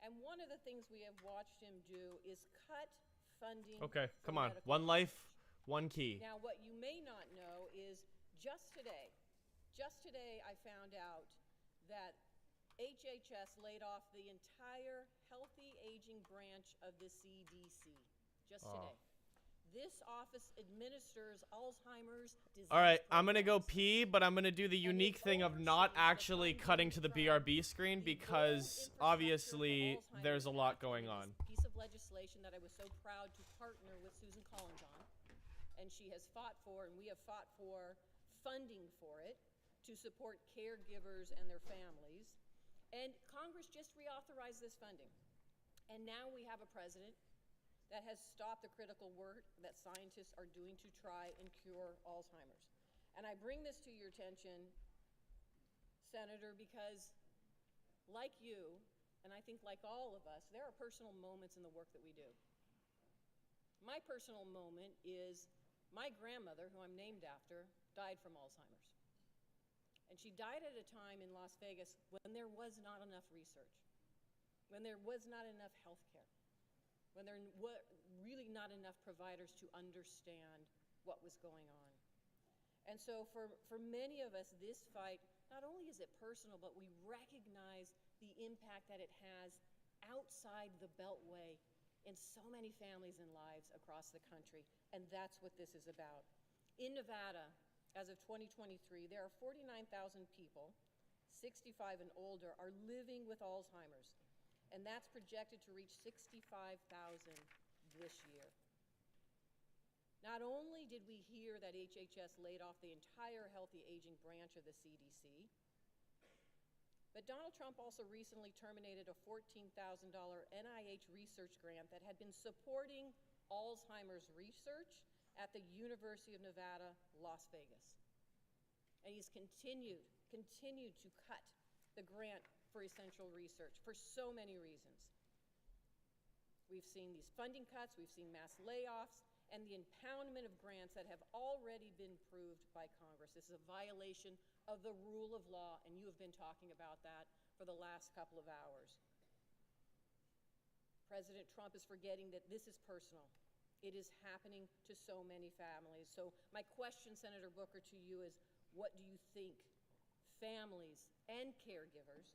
And one of the things we have watched him do is cut funding. Okay, for come on. medical One life, one key. Now, what you may not know is just today I found out that HHS laid off the entire healthy aging branch of the CDC just today. This office administers Alzheimer's disease. All right, I'm going to go pee, but I'm going to do the unique thing of not actually cutting to the BRB screen because obviously there's a lot going on. Piece of legislation that I was so proud to partner with Susan Collins on, and she has fought for, and we have fought for funding for it to support caregivers and their families. And Congress just reauthorized this funding. And now we have a president that has stopped the critical work that scientists are doing to try and cure Alzheimer's. And I bring this to your attention, Senator, because like you, and I think like all of us, there are personal moments in the work that we do. My personal moment is my grandmother, who I'm named after, died from Alzheimer's. And she died at a time in Las Vegas when there was not enough research, when there was not enough health care, when there were really not enough providers to understand what was going on. And so for many of us, this fight, not only is it personal, but we recognize the impact that it has outside the Beltway in so many families and lives across the country. And that's what this is about. In Nevada, as of 2023, there are 49,000 people, 65 and older, are living with Alzheimer's. And that's projected to reach 65,000 this year. Not only did we hear that HHS laid off the entire healthy aging branch of the CDC, but Donald Trump also recently terminated a $14,000 NIH research grant that had been supporting Alzheimer's research at the University of Nevada, Las Vegas. And he's continued to cut the grant for essential research for so many reasons. We've seen these funding cuts, we've seen mass layoffs, and the impoundment of grants that have already been approved by Congress. This is a violation of the rule of law, and you have been talking about that for the last couple of hours. President Trump is forgetting that this is personal. It is happening to so many families. So my question, Senator Booker, to you is, what do you think families and caregivers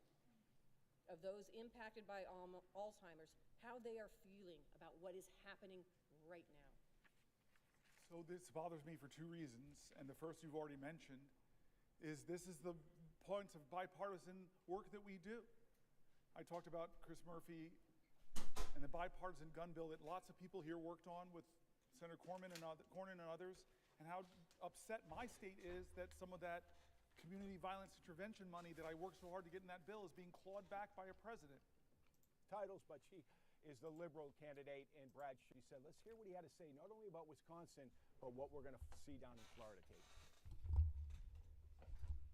of those impacted by Alzheimer's, how they are feeling about what is happening right now? So this bothers me for two reasons, and the first you've already mentioned is this is the point of bipartisan work that we do. I talked about Chris Murphy and the bipartisan gun bill that lots of people here worked on with Senator Cornyn and others, and how upset my state is that some of that community violence intervention money that I worked so hard to get in that bill is being clawed back by a president. Titles, but she is the liberal candidate, and Brad, she said, let's hear what he had to say, not only about Wisconsin, but what we're going to see down in Florida, Kate.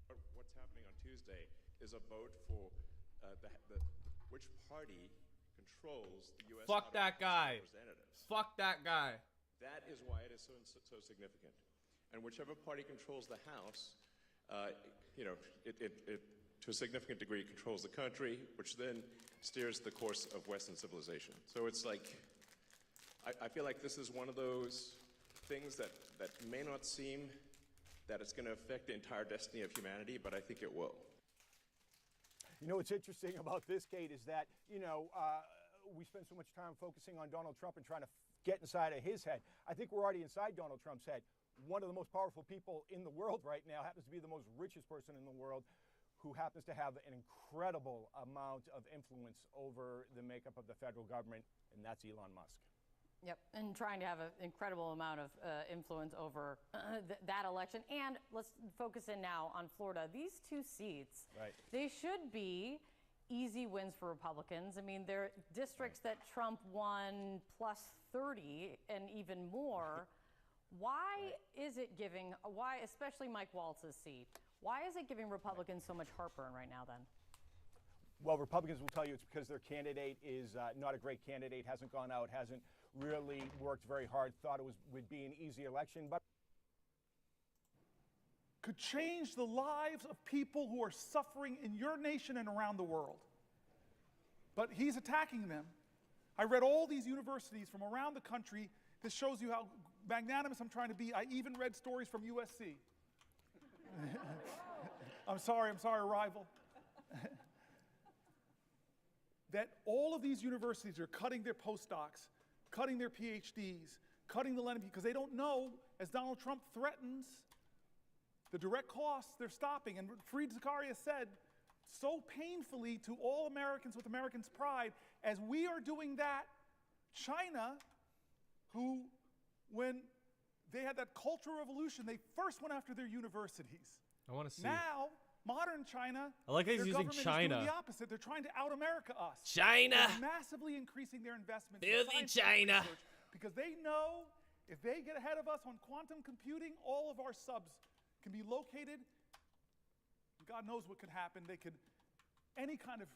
What's happening on Tuesday is a vote for which party controls the U.S. Fuck that guy. Representatives. Fuck that guy. That is why it is so significant. And whichever party controls the House, it to a significant degree controls the country, which then steers the course of Western civilization. So it's like, I feel like this is one of those things that may not seem that it's going to affect the entire destiny of humanity, but I think it will. You know what's interesting about this, Kate, is that, we spend so much time focusing on Donald Trump and trying to get inside of his head. I think we're already inside Donald Trump's head. One of the most powerful people in the world right now happens to be the most richest person in the world, who happens to have an incredible amount of influence over the makeup of the federal government, and that's Elon Musk. Yep, and trying to have an incredible amount of influence over that election. And let's focus in now on Florida. These two seats, right, they should be easy wins for Republicans. I mean, they're districts that Trump won plus 30 and even more. Why is it giving, especially Mike Waltz's seat, why is it giving Republicans so much heartburn right now then? Well, Republicans will tell you it's because their candidate is not a great candidate, hasn't gone out, hasn't really worked very hard, thought it would be an easy election, but could change the lives of people who are suffering in your nation and around the world. But he's attacking them. I read all these universities from around the country. This shows you how magnanimous I'm trying to be. I even read stories from USC. I'm sorry, rival. that all of these universities are cutting their postdocs, cutting their PhDs, cutting the lending, because they don't know, as Donald Trump threatens, the direct costs they're stopping. And Fareed Zakaria said so painfully to all Americans with Americans' pride, as we are doing that, China, who, when they had that Cultural Revolution, they first went after their universities. I want to see. Now, modern China, I like how he's their using government China. is doing the opposite. They're trying to out-America us. China! They're massively increasing their investments in Filthy scientific China! research because they know if they get ahead of us on quantum computing, all of our subs can be located. God knows what could happen. They could, any kind of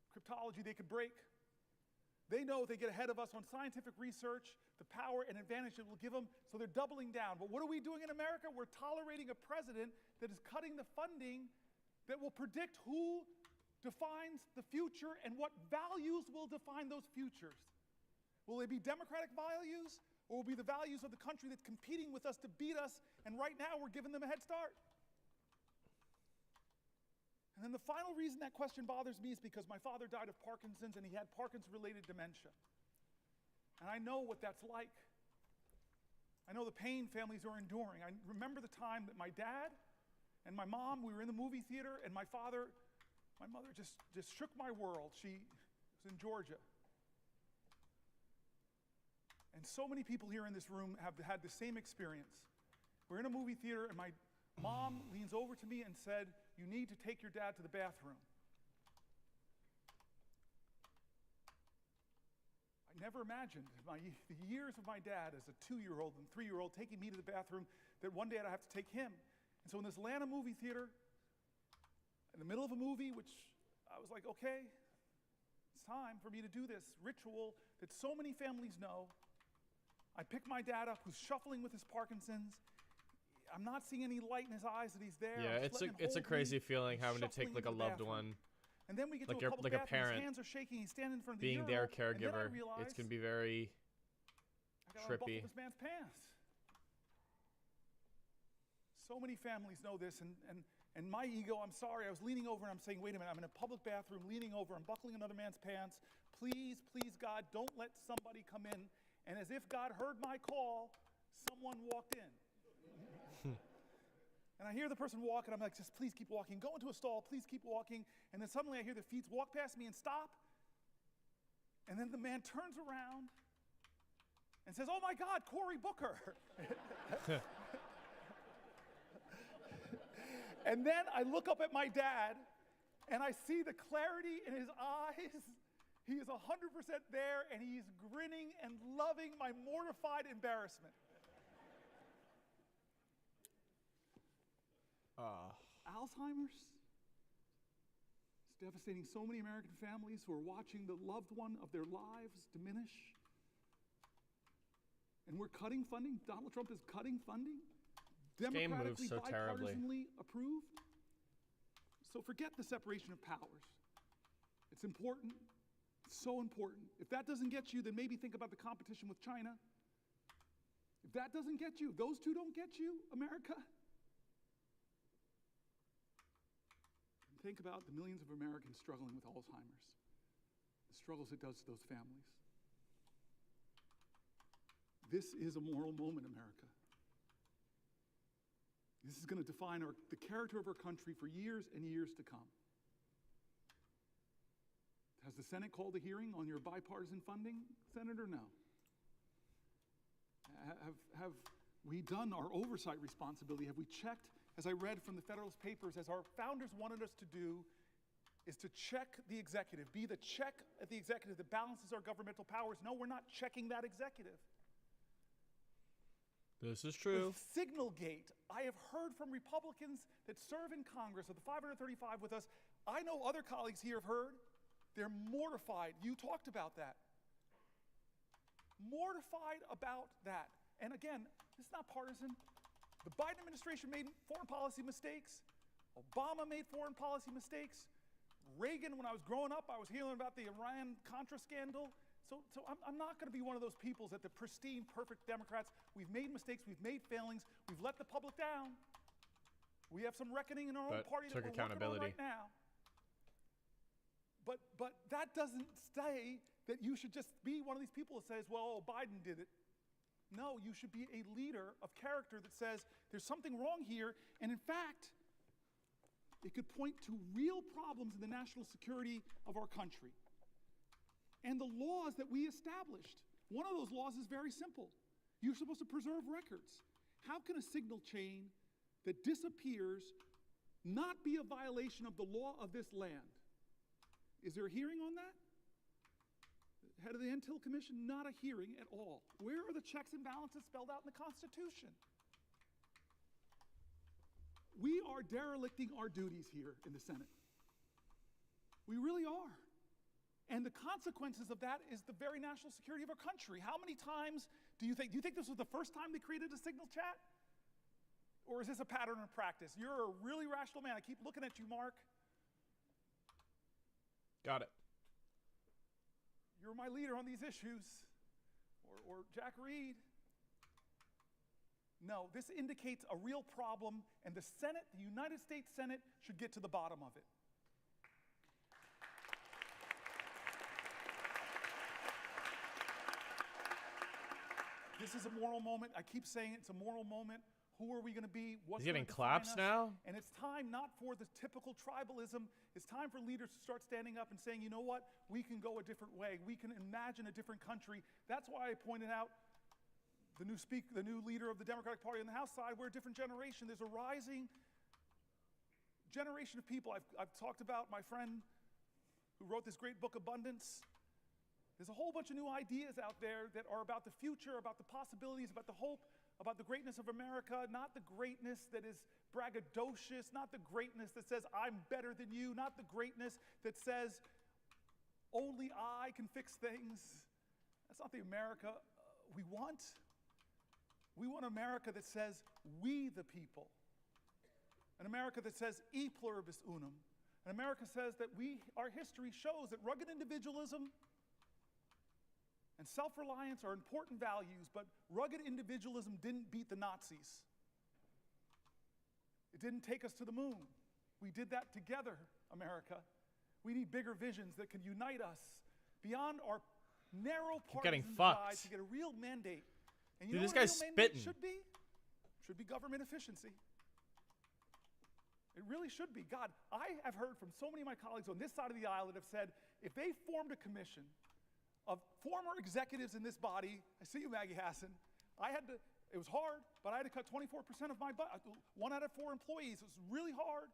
cryptology they could break. They know if they get ahead of us on scientific research, the power and advantage it will give them, so they're doubling down. But what are we doing in America? We're tolerating a president that is cutting the funding that will predict who defines the future and what values will define those futures. Will they be democratic values, or will it be the values of the country that's competing with us to beat us, and right now we're giving them a head start? And then the final reason that question bothers me is because my father died of Parkinson's, and he had Parkinson's-related dementia. And I know what that's like. I know the pain families are enduring. I remember the time that my dad and my mom, we were in the movie theater, and my mother just shook my world. She was in Georgia. And so many people here in this room have had the same experience. We're in a movie theater, and my mom leans over to me and said, "You need to take your dad to the bathroom." I never imagined the years of my dad as a 2-year-old and 3-year-old taking me to the bathroom, that one day I'd have to take him. And so in this Atlanta movie theater, in the middle of a movie, which I was like, okay, it's time for me to do this ritual that so many families know. I pick my dad up, who's shuffling with his Parkinson's. I'm not seeing any light in his eyes that he's there. Yeah, it's a crazy feeling having to take like a loved one, and then we get like to a public a bathroom, parent, his hands are shaking, he's standing in front of the being urinal, their caregiver. And then I realize It's gonna be very I gotta trippy. unbuckle this man's pants. So many families know this, and my ego, I'm sorry, I was leaning over and I'm saying, wait a minute, I'm in a public bathroom, leaning over, I'm buckling another man's pants. Please, please, God, don't let somebody come in. And as if God heard my call, someone walked in. And I hear the person walk, and I'm like, just please keep walking. Go into a stall, please keep walking. And then suddenly I hear the feet walk past me and stop. And then the man turns around and says, "Oh my God, Cory Booker." And then I look up at my dad, and I see the clarity in his eyes. He is 100% there, and he's grinning and loving my mortified embarrassment. Alzheimer's is devastating so many American families who are watching the loved one of their lives diminish. And we're cutting funding. Donald Trump is cutting funding. Democratically, so terribly. bipartisanly approved. So forget the separation of powers. It's important. It's so important. If that doesn't get you, then maybe think about the competition with China. If that doesn't get you, if those two don't get you, America, think about the millions of Americans struggling with Alzheimer's, the struggles it does to those families. This is a moral moment, America. This is going to define the character of our country for years and years to come. Has the Senate called a hearing on your bipartisan funding, Senator? No. Have we done our oversight responsibility? Have we checked? As I read from the Federalist Papers, as our founders wanted us to do, is to check the executive, be the check at the executive that balances our governmental powers. No, we're not checking that executive. This is true. With Signalgate, I have heard from Republicans that serve in Congress of the 535 with us. I know other colleagues here have heard. They're mortified. You talked about that. Mortified about that. And again, it's not partisan. The Biden administration made foreign policy mistakes. Obama made foreign policy mistakes. Reagan, when I was growing up, I was hearing about the Iran-Contra scandal. So I'm not going to be one of those peoples that the pristine, perfect Democrats. We've made mistakes. We've made failings. We've let the public down. We have some reckoning in our own party that we're working on right now. But that doesn't say that you should just be one of these people that says, well, Biden did it. No, you should be a leader of character that says there's something wrong here, and in fact, it could point to real problems in the national security of our country. And the laws that we established, one of those laws is very simple. You're supposed to preserve records. How can a signal chain that disappears not be a violation of the law of this land? Is there a hearing on that? Head of the Intel Commission, not a hearing at all. Where are the checks and balances spelled out in the Constitution? We are derelicting our duties here in the Senate. We really are. And the consequences of that is the very national security of our country. How many times do you think this was the first time they created a signal chat? Or is this a pattern of practice? You're a really rational man. I keep looking at you, Mark. Got it. You're my leader on these issues. Or Jack Reed. No, this indicates a real problem, and the Senate, the United States Senate, should get to the bottom of it. This is a moral moment. I keep saying it's a moral moment. Who are we going to be? What's He's getting gonna define claps us? now? And it's time not for the typical tribalism. It's time for leaders to start standing up and saying, you know what? We can go a different way. We can imagine a different country. That's why I pointed out the new leader of the Democratic Party on the House side. We're a different generation. There's a rising generation of people. I've talked about my friend who wrote this great book, Abundance. There's a whole bunch of new ideas out there that are about the future, about the possibilities, about the hope, about the greatness of America, not the greatness that is braggadocious, not the greatness that says, I'm better than you, not the greatness that says, only I can fix things. That's not the America we want. We want an America that says, we the people. An America that says, e pluribus unum. An America says that our history shows that rugged individualism and self-reliance are important values, but rugged individualism didn't beat the Nazis. It didn't take us to the moon. We did that together, America. We need bigger visions that can unite us beyond our narrow partisan divides to get a real mandate. And you know Dude, this what guy's a real mandate spitting. should be? Should be government efficiency. It really should be. God, I have heard from so many of my colleagues on this side of the aisle that have said, if they formed a commission of former executives in this body, I see you, Maggie Hassan, it was hard, but I had to cut 24% of my budget, 1 out of 4 employees. It was really hard,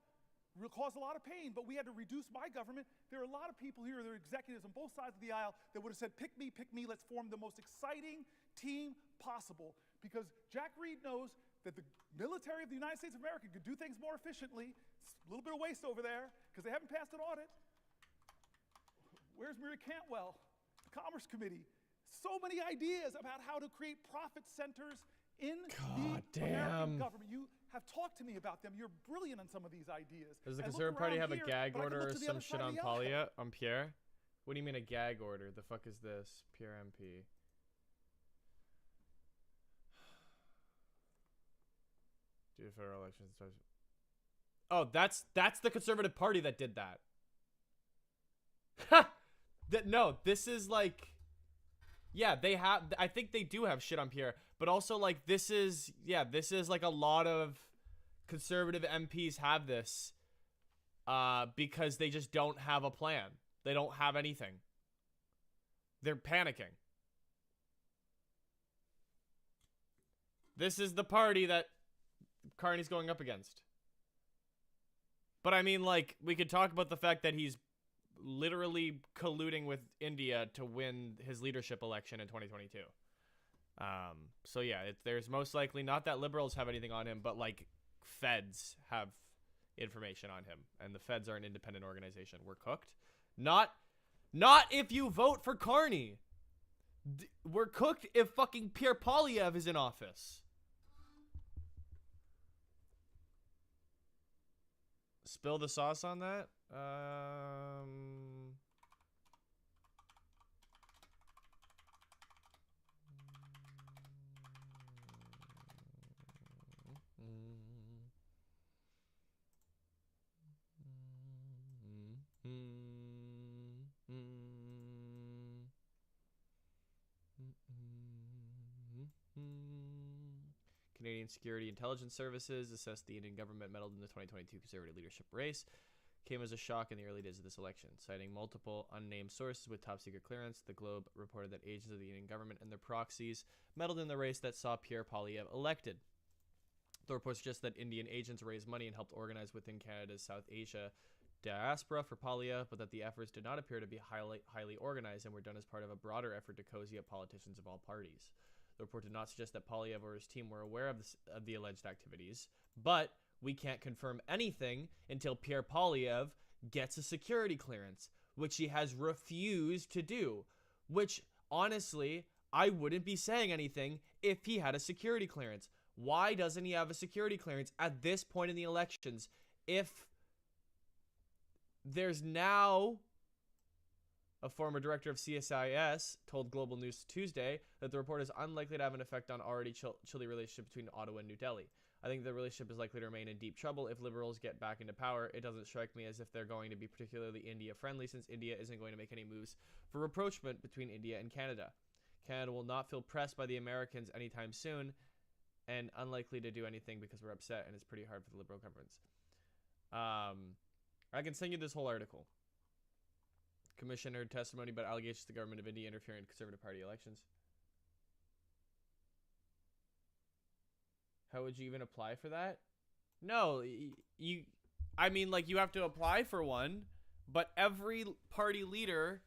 caused a lot of pain, but we had to reduce my government. There are a lot of people here that are executives on both sides of the aisle that would have said, pick me, let's form the most exciting team possible. Because Jack Reed knows that the military of the United States of America could do things more efficiently. It's a little bit of waste over there, because they haven't passed an audit. Where's Mary Cantwell? Commerce Committee. So many ideas about how to create profit centers in the American government. You have talked to me about them. You're brilliant on some of these ideas. Does the And Conservative look Party around have a here, gag but I can order look or to the some other shit side on of the aisle. on Pierre? What do you mean a gag order? The fuck is this? Pierre MP. Due to federal elections. Oh, that's the Conservative Party that did that. No, this is like, yeah, they have, I think they do have shit on Pierre, but also like this is like a lot of conservative MPs have this because they just don't have a plan. They don't have anything. They're panicking. This is the party that Carney's going up against. But I mean, like, we could talk about the fact that he's literally colluding with India to win his leadership election in 2022. So yeah, there's most likely not that liberals have anything on him, but like feds have information on him, and the feds are an independent organization. We're cooked. Not if you vote for Carney. We're cooked if fucking Pierre Poilievre is in office. Spill the sauce on that. Canadian Security Intelligence Services assessed the Indian government meddled in the 2022 Conservative leadership race. Came as a shock in the early days of this election. Citing multiple unnamed sources with top-secret clearance, the Globe reported that agents of the Indian government and their proxies meddled in the race that saw Pierre Poilievre elected. The report suggests that Indian agents raised money and helped organize within Canada's South Asia diaspora for Poilievre, but that the efforts did not appear to be highly organized and were done as part of a broader effort to cozy up politicians of all parties. The report did not suggest that Poilievre or his team were aware of the alleged activities, but we can't confirm anything until Pierre Poilievre gets a security clearance, which he has refused to do, which, honestly, I wouldn't be saying anything if he had a security clearance. Why doesn't he have a security clearance at this point in the elections if there's now a former director of CSIS told Global News Tuesday that the report is unlikely to have an effect on already chilly relationship between Ottawa and New Delhi. I think the relationship is likely to remain in deep trouble if Liberals get back into power. It doesn't strike me as if they're going to be particularly India-friendly, since India isn't going to make any moves for rapprochement between India and Canada. Canada will not feel pressed by the Americans anytime soon, and unlikely to do anything because we're upset, and it's pretty hard for the Liberal governments. I can send you this whole article. Commission heard testimony about allegations the government of India interfering in Conservative Party elections. How would you even apply for that? No, you have to apply for one, but every party leader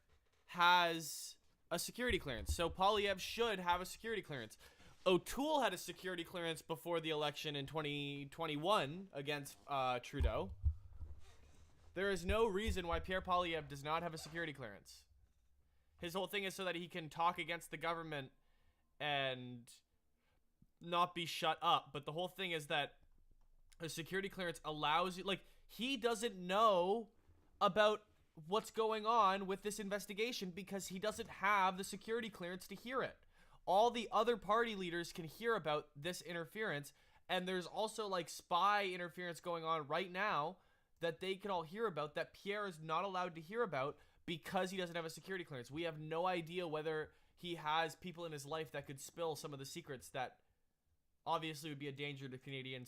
has a security clearance. So Poilievre should have a security clearance. O'Toole had a security clearance before the election in 2021 against Trudeau. There is no reason why Pierre Poilievre does not have a security clearance. His whole thing is so that he can talk against the government and not be shut up. But the whole thing is that a security clearance allows you, like, he doesn't know about what's going on with this investigation because he doesn't have the security clearance to hear it. All the other party leaders can hear about this interference, and there's also like spy interference going on right now that they can all hear about that Pierre is not allowed to hear about because he doesn't have a security clearance. We have no idea whether he has people in his life that could spill some of the secrets that obviously would be a danger to Canadian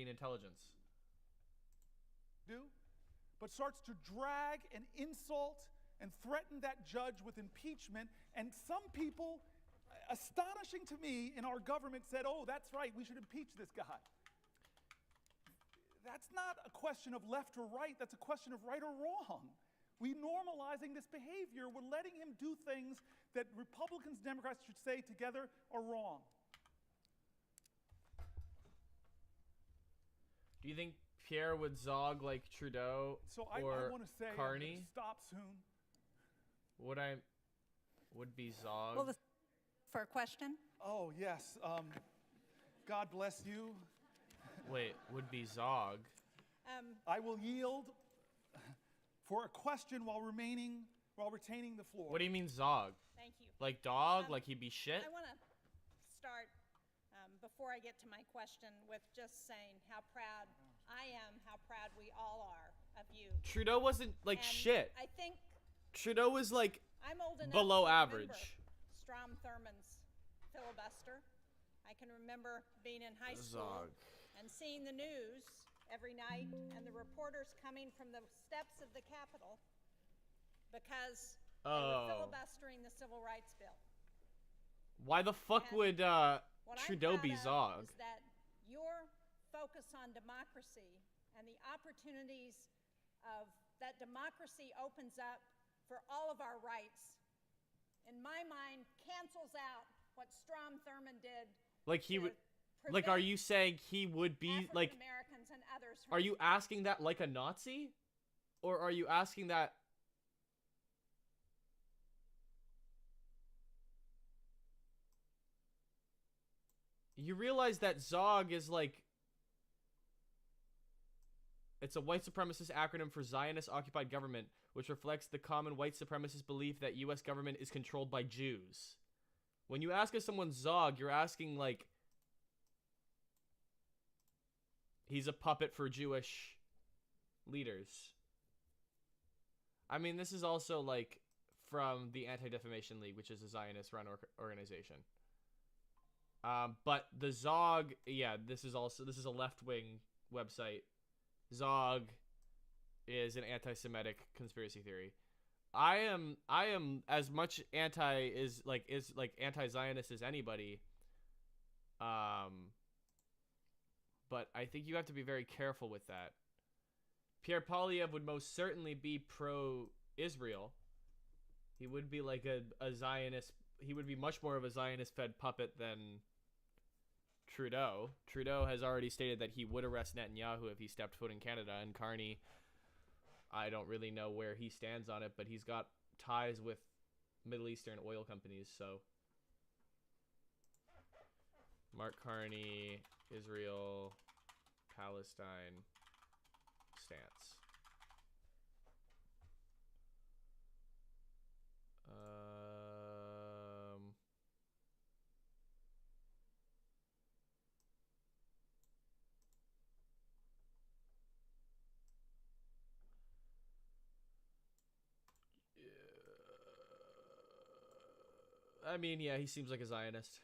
intelligence. But starts to drag and insult and threaten that judge with impeachment. And some people, astonishing to me, in our government said, oh, that's right, we should impeach this guy. That's not a question of left or right. That's a question of right or wrong. We're normalizing this behavior. We're letting him do things that Republicans and Democrats should say together are wrong. Do you think Pierre would zog like Trudeau I want to say Carney? Stop soon. Would be zog? Well, for a question? Oh, yes. God bless you. Wait, would be zog? I will yield for a question while retaining the floor. What do you mean zog? Thank you. Like dog? Like he'd be shit? I want to start, before I get to my question, with just saying how proud I am, how proud we all are of you. Trudeau wasn't like And shit. I think Trudeau was like I'm old enough below to average. remember Strom Thurmond's filibuster. I can remember being in high school and seeing the news every night and the reporters coming from the steps of the Capitol because they were filibustering the Civil Rights Bill. Why the fuck would Trudeau be zog? Is that your focus on democracy and the opportunities of that democracy opens up for all of our rights, in my mind, cancels out what Strom Thurmond did. Like he would. Like, are you saying he would be like? Americans and others. Are you asking that like a Nazi, or are you asking that? You realize that ZOG is like. It's a white supremacist acronym for Zionist Occupied Government, which reflects the common white supremacist belief that U.S. government is controlled by Jews. When you ask if someone's ZOG, you're asking like. He's a puppet for Jewish leaders. I mean, this is also like from the Anti-Defamation League, which is a Zionist-run organization. But the Zog, yeah, this is a left-wing website. Zog is an anti-Semitic conspiracy theory. I am as much anti-Zionist as anybody. But I think you have to be very careful with that. Pierre Poilievre would most certainly be pro-Israel. He would be like a Zionist. He would be much more of a Zionist-fed puppet than Trudeau. Trudeau has already stated that he would arrest Netanyahu if he stepped foot in Canada, and Carney, I don't really know where he stands on it, but he's got ties with Middle Eastern oil companies, so. Mark Carney, Israel, Palestine stance. I mean, yeah, he seems like a Zionist.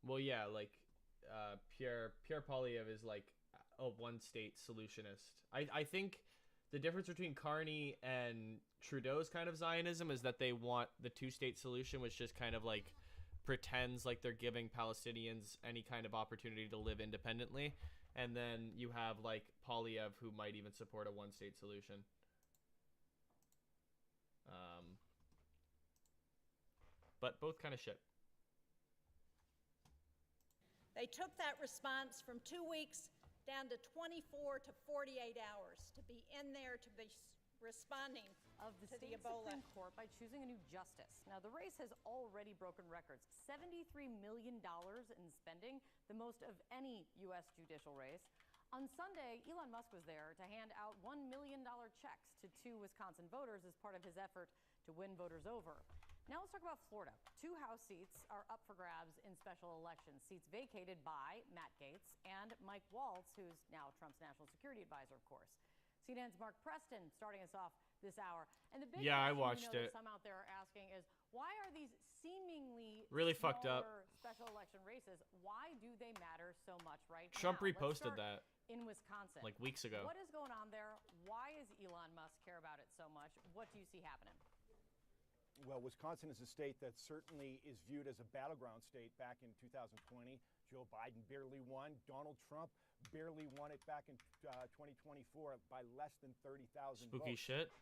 Well, yeah, like Pierre Poilievre is like a one-state solutionist. I think the difference between Carney and Trudeau's kind of Zionism is that they want the two-state solution, which just kind of like pretends like they're giving Palestinians any kind of opportunity to live independently. And then you have like Poilievre, who might even support a one-state solution. But both kind of shit. They took that response from 2 weeks down to 24 to 48 hours to be in there, to be responding of the to state the Ebola. Supreme Court by choosing a new justice. Now, the race has already broken records. $73 million in spending, the most of any U.S. judicial race. On Sunday, Elon Musk was there to hand out $1 million checks to 2 Wisconsin voters as part of his effort to win voters over. Now let's talk about Florida. 2 House seats are up for grabs in special elections, seats vacated by Matt Gaetz and Mike Waltz, who's now Trump's national security advisor, of course. CNN's Mark Preston starting us off this hour. And the big I question, watched it. That some out there are asking is, why are these seemingly really fucked up special election races, why do they matter so much right Trump now? reposted that in Wisconsin, like weeks ago. What is going on there? Why does Elon Musk care about it so much? What do you see happening? Well, Wisconsin is a state that certainly is viewed as a battleground state. Back in 2020, Joe Biden barely won. Donald Trump barely won it back in 2024 by less than 30,000 votes. Spooky shit.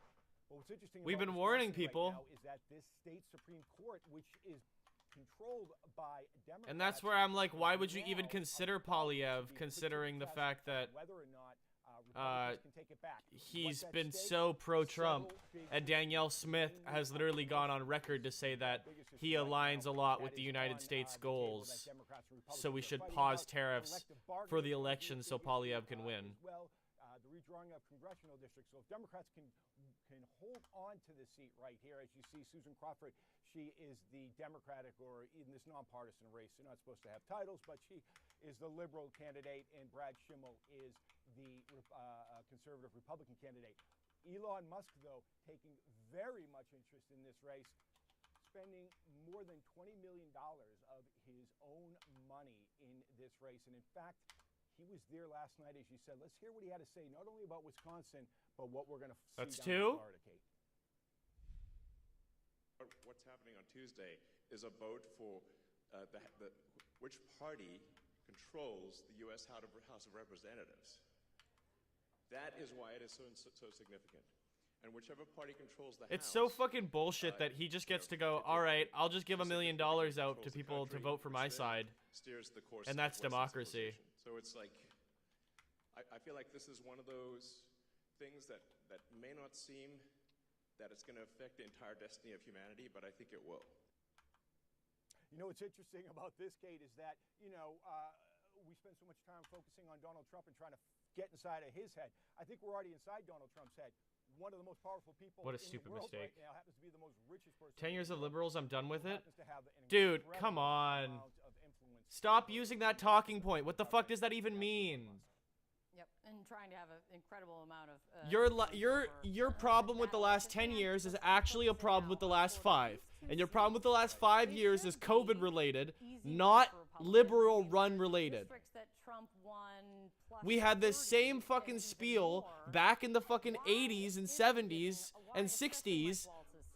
Well, what's interesting We've about been warning Wisconsin people. right now is that this state Supreme Court, which is controlled by Democrats, And that's where I'm like, why would you even consider Poilievre, considering the fact that whether or not Republicans can take it back. he's been so pro-Trump, and Danielle Smith has literally gone on record to say that he aligns a lot with the United States goals, so we should pause tariffs for the election so Poilievre can win. Well, the redrawing of congressional districts. So if Democrats can hold on to the seat right here, as you see Susan Crawford, she is the Democratic, or in this nonpartisan race, they're not supposed to have titles, but she is the liberal candidate, and Brad Schimmel is the conservative Republican candidate. Elon Musk, though, taking very much interest in this race, spending more than $20 million of his own money in this race. And in fact, he was there last night, as you said. Let's hear what he had to say, not only about Wisconsin, but what we're going to see That's down in 2? Florida, Kate. What's happening on Tuesday is a vote for which party controls the U.S. House of Representatives. That is why it is so significant. And whichever party controls the House... It's so fucking bullshit that he just gets to go, all right, I'll just give $1 million out to people to vote for my side. And that's democracy. So it's like, I feel like this is one of those things that may not seem that it's going to affect the entire destiny of humanity, but I think it will. You know what's interesting about this, Kate, is that, we spend so much time focusing on Donald Trump and trying to get inside of his head. I think we're already inside Donald Trump's head. One of the most powerful people what a in stupid the world mistake. right now happens to be the most richest person. 10 years of liberals, I'm done with it. Happens to have an Dude, incredible come on. amount of influence. Stop using that talking point. What the fuck does that even mean? Yep. And trying to have an incredible amount of your problem with the last 10 years is actually a problem with the last 5. And your problem with the last 5 years is COVID related, not liberal run related. We had this same fucking spiel back in the fucking 80s and 70s and 60s.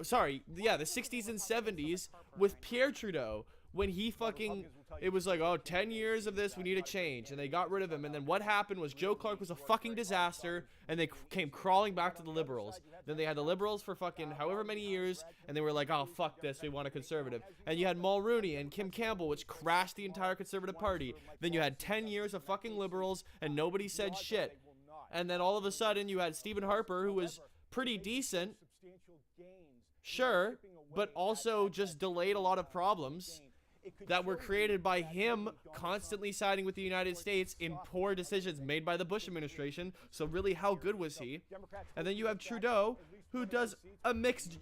Sorry, yeah, the 60s and 70s with Pierre Trudeau when he fucking, it was like, oh, 10 years of this, we need a change, and they got rid of him. And then what happened was Joe Clark was a fucking disaster, and they came crawling back to the Liberals. Then they had the Liberals for fucking however many years, and they were like, oh, fuck this, we want a conservative. And you had Mulrooney and Kim Campbell, which crashed the entire Conservative Party. Then you had 10 years of fucking Liberals, and nobody said shit. And then all of a sudden, you had Stephen Harper, who was pretty decent, sure, but also just delayed a lot of problems that were created by him constantly siding with the United States in poor decisions made by the Bush administration. So really, how good was he? And then you have Trudeau, who does a mixed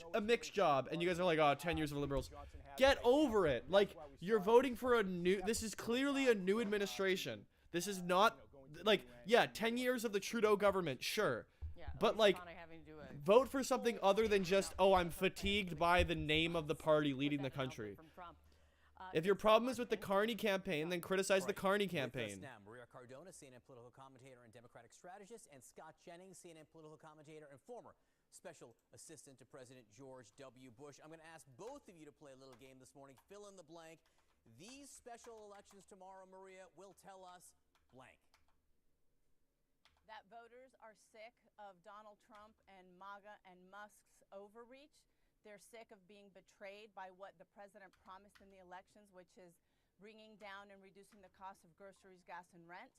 job, and you guys are like, oh, 10 years of Liberals. Get over it. Like, you're voting for a new, this is clearly a new administration. This is not, like, yeah, 10 years of the Trudeau government, sure. But, like, vote for something other than just, oh, I'm fatigued by the name of the party leading the country. If your problem is with the Carney campaign, then criticize the Carney campaign. With us now, Maria Cardona, CNN political commentator and Democratic strategist, and Scott Jennings, CNN political commentator and former special assistant to President George W. Bush. I'm going to ask both of you to play a little game this morning. Fill in the blank. These special elections tomorrow, Maria, will tell us blank. That voters are sick of Donald Trump and MAGA and Musk's overreach. They're sick of being betrayed by what the president promised in the elections, which is bringing down and reducing the cost of groceries, gas, and rent.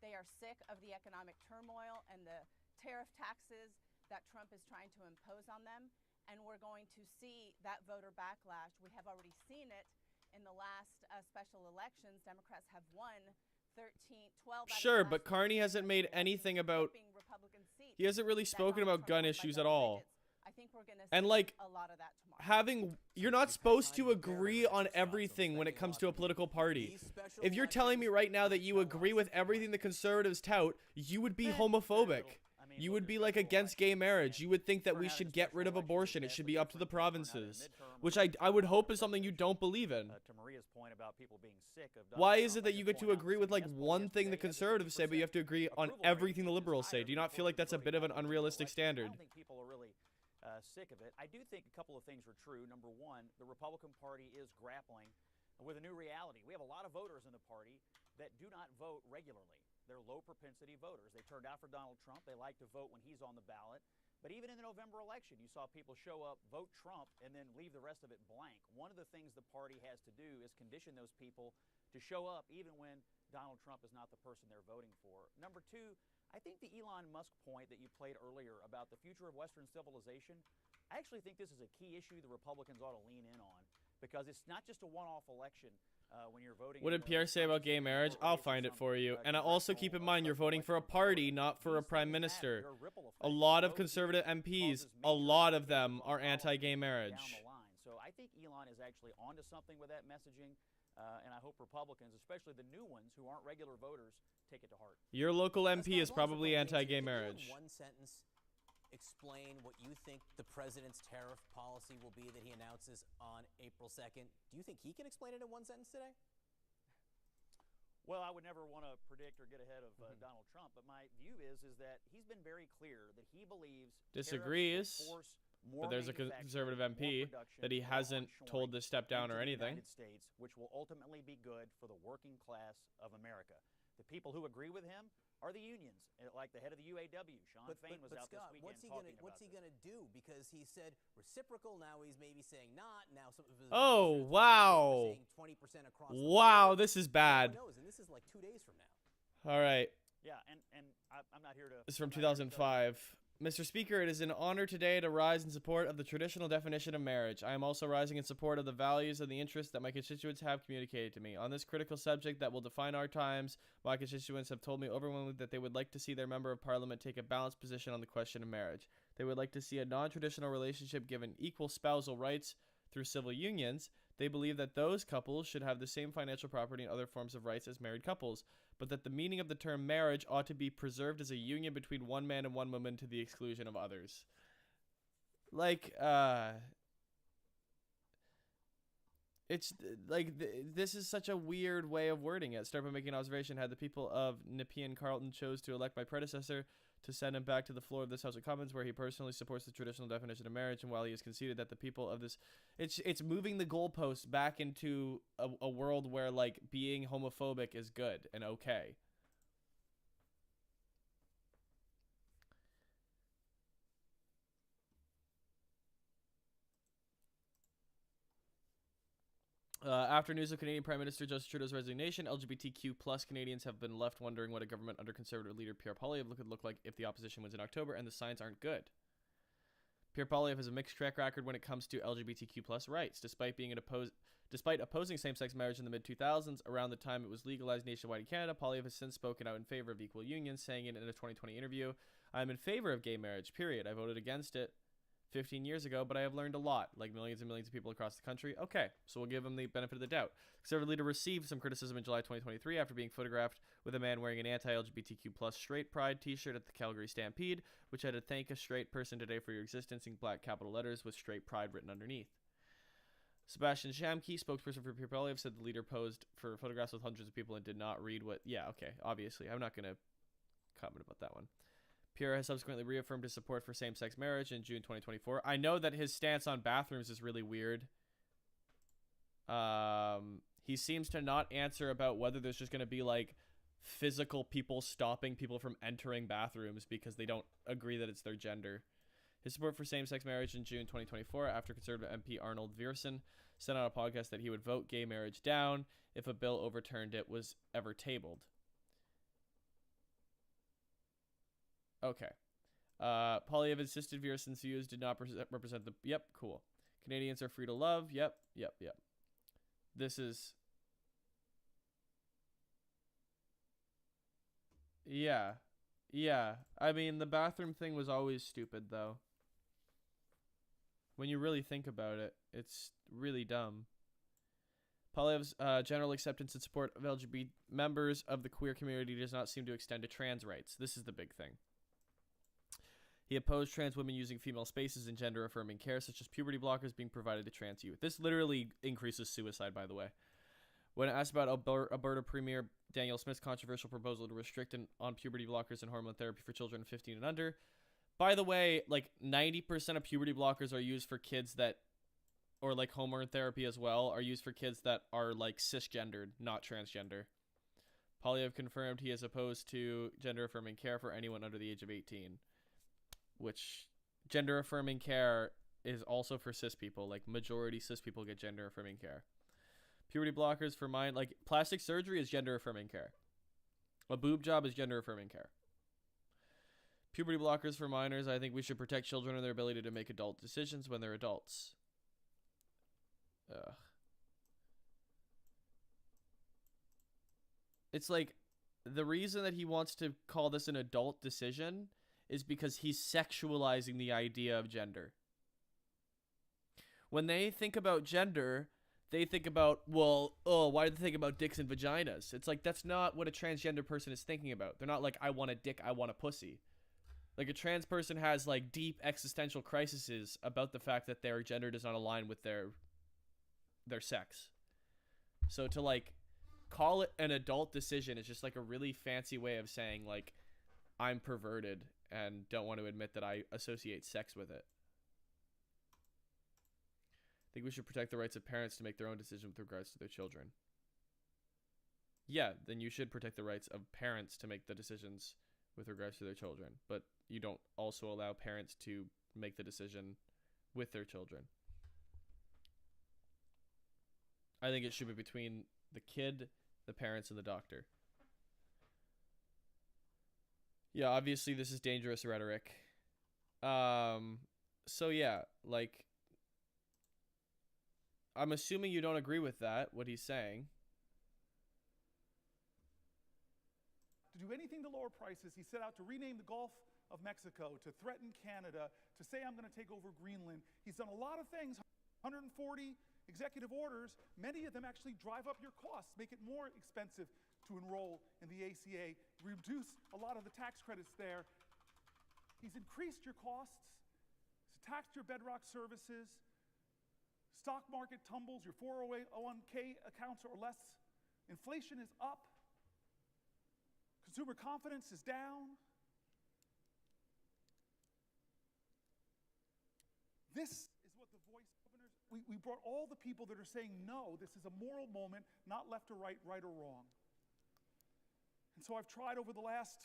They are sick of the economic turmoil and the tariff taxes that Trump is trying to impose on them. And we're going to see that voter backlash. We have already seen it in the last special elections. Democrats have won 12 Sure, but Carney hasn't made anything about, he hasn't really spoken about gun issues at all. I think we're going to see and like a lot of that tomorrow. You're not supposed to agree on everything when it comes to a political party. If you're telling me right now that you agree with everything the conservatives tout, you would be homophobic. You would be like against gay marriage. You would think that we should get rid of abortion. It should be up to the provinces, which I would hope is something you don't believe in. To Maria's point about people being sick of Why is it that you get to agree with like one thing the conservatives say, but you have to agree on everything the liberals say? Do you not feel like that's a bit of an unrealistic standard? I don't think people are really sick of it. I do think a couple of things are true. Number one, the Republican Party is grappling with a new reality. We have a lot of voters in the party that do not vote regularly. They're low propensity voters. They turned out for Donald Trump. They like to vote when he's on the ballot. But even in the November election, you saw people show up, vote Trump, and then leave the rest of it blank. One of the things the party has to do is condition those people to show up even when Donald Trump is not the person they're voting for. Number two, I think the Elon Musk point that you played earlier about the future of Western civilization, I actually think this is a key issue the Republicans ought to lean in on, because it's not just a one-off election when you're voting. What did Pierre say about gay marriage? I'll find it for you. And I also keep in mind you're voting for a party, not for a prime minister. A lot of conservative MPs, a lot of them are anti-gay marriage. So I think Elon is actually onto something with that messaging. And I hope Republicans, especially the new ones who aren't regular voters, take it to heart. Your local MP is probably anti-gay marriage. One sentence, explain what you think the president's tariff policy will be that he announces on April 2nd. Do you think he can explain it in one sentence today? Well, I would never want to predict or get ahead of Donald Trump, but my view is that he's been very clear that he believes disagrees. But there's a conservative MP that he hasn't told to step down or anything. United States, which will ultimately be good for the working class of America. The people who agree with him are the unions, like the head of the UAW. Sean Fain was out Scott, this weekend talking about what's he going to do? Because he said reciprocal, now he's maybe saying not. Now some of his oh, wow. 20% across wow, this is bad. Who knows? And this is like 2 days from now. All right. Yeah, and I'm not here to... This is from 2005. Mr. Speaker, it is an honor today to rise in support of the traditional definition of marriage. I am also rising in support of the values and the interests that my constituents have communicated to me. On this critical subject that will define our times, my constituents have told me overwhelmingly that they would like to see their member of parliament take a balanced position on the question of marriage. They would like to see a non-traditional relationship given equal spousal rights through civil unions. They believe that those couples should have the same financial property and other forms of rights as married couples, but that the meaning of the term marriage ought to be preserved as a union between one man and one woman to the exclusion of others. Like, it's like this is such a weird way of wording it. Start by making an observation. Had the people of Nepean Carleton chose to elect my predecessor to send him back to the floor of this House of Commons, where he personally supports the traditional definition of marriage, and while he has conceded that the people of this, it's moving the goalposts back into a world where like being homophobic is good and okay. After news of Canadian Prime Minister Justin Trudeau's resignation, LGBTQ plus Canadians have been left wondering what a government under Conservative leader Pierre Poilievre could look like if the opposition wins in October, and the signs aren't good. Pierre Poilievre has a mixed track record when it comes to LGBTQ plus rights. Despite opposing same-sex marriage in the mid-2000s, around the time it was legalized nationwide in Canada, Poilievre has since spoken out in favor of equal unions, saying in a 2020 interview, "I am in favor of gay marriage, period. I voted against it 15 years ago, but I have learned a lot, like millions and millions of people across the country." Okay, so we'll give him the benefit of the doubt. Conservative leader received some criticism in July 2023 after being photographed with a man wearing an anti-LGBTQ plus straight pride t-shirt at the Calgary Stampede, which had to thank a straight person today for your existence in black capital letters with straight pride written underneath. Sebastian Shamke, spokesperson for Pierre Poilievre, said the leader posed for photographs with hundreds of people and did not read what... Yeah, okay, obviously. I'm not going to comment about that one. Pierre has subsequently reaffirmed his support for same-sex marriage in June 2024. I know that his stance on bathrooms is really weird. He seems to not answer about whether there's just going to be, like, physical people stopping people from entering bathrooms because they don't agree that it's their gender. His support for same-sex marriage in June 2024 after Conservative MP Arnold Viersen said on a podcast that he would vote gay marriage down if a bill overturned it was ever tabled. Okay. Poilievre insisted Viersen's views did not represent the... Yep, cool. Canadians are free to love. Yep. This is... Yeah. I mean, the bathroom thing was always stupid, though. When you really think about it, it's really dumb. Poilievre's general acceptance and support of LGBT members of the queer community does not seem to extend to trans rights. This is the big thing. He opposed trans women using female spaces in gender-affirming care, such as puberty blockers being provided to trans youth. This literally increases suicide, by the way. When asked about Alberta Premier Danielle Smith's controversial proposal to restrict on puberty blockers and hormone therapy for children 15 and under, by the way, like 90% of puberty blockers are used for kids that, or like hormone therapy as well, are used for kids that are like cisgendered, not transgender. Poilievre confirmed he is opposed to gender-affirming care for anyone under the age of 18. Which gender-affirming care is also for cis people. Like, majority cis people get gender-affirming care. Puberty blockers for mine, like, plastic surgery is gender-affirming care. A boob job is gender-affirming care. Puberty blockers for minors, I think we should protect children and their ability to make adult decisions when they're adults. Ugh. It's like, the reason that he wants to call this an adult decision is because he's sexualizing the idea of gender. When they think about gender, they think about, well, oh, why do they think about dicks and vaginas? It's like, that's not what a transgender person is thinking about. They're not like, I want a dick, I want a pussy. Like, a trans person has, like, deep existential crises about the fact that their gender does not align with their sex. So to, like, call it an adult decision is just, like, a really fancy way of saying, like, I'm perverted and don't want to admit that I associate sex with it. I think we should protect the rights of parents to make their own decision with regards to their children. Yeah, then you should protect the rights of parents to make the decisions with regards to their children. But you don't also allow parents to make the decision with their children. I think it should be between the kid, the parents, and the doctor. Yeah, obviously this is dangerous rhetoric. So yeah, like, I'm assuming you don't agree with that, what he's saying. To do anything to lower prices, he set out to rename the Gulf of Mexico, to threaten Canada, to say I'm going to take over Greenland. He's done a lot of things. 140 executive orders, many of them actually drive up your costs, make it more expensive to enroll in the ACA, reduce a lot of the tax credits there. He's increased your costs, he's taxed your bedrock services, stock market tumbles, your 401k accounts are less, inflation is up, consumer confidence is down. This is what the voice governors, we brought all the people that are saying no, this is a moral moment, not left or right, right or wrong. And so I've tried over the last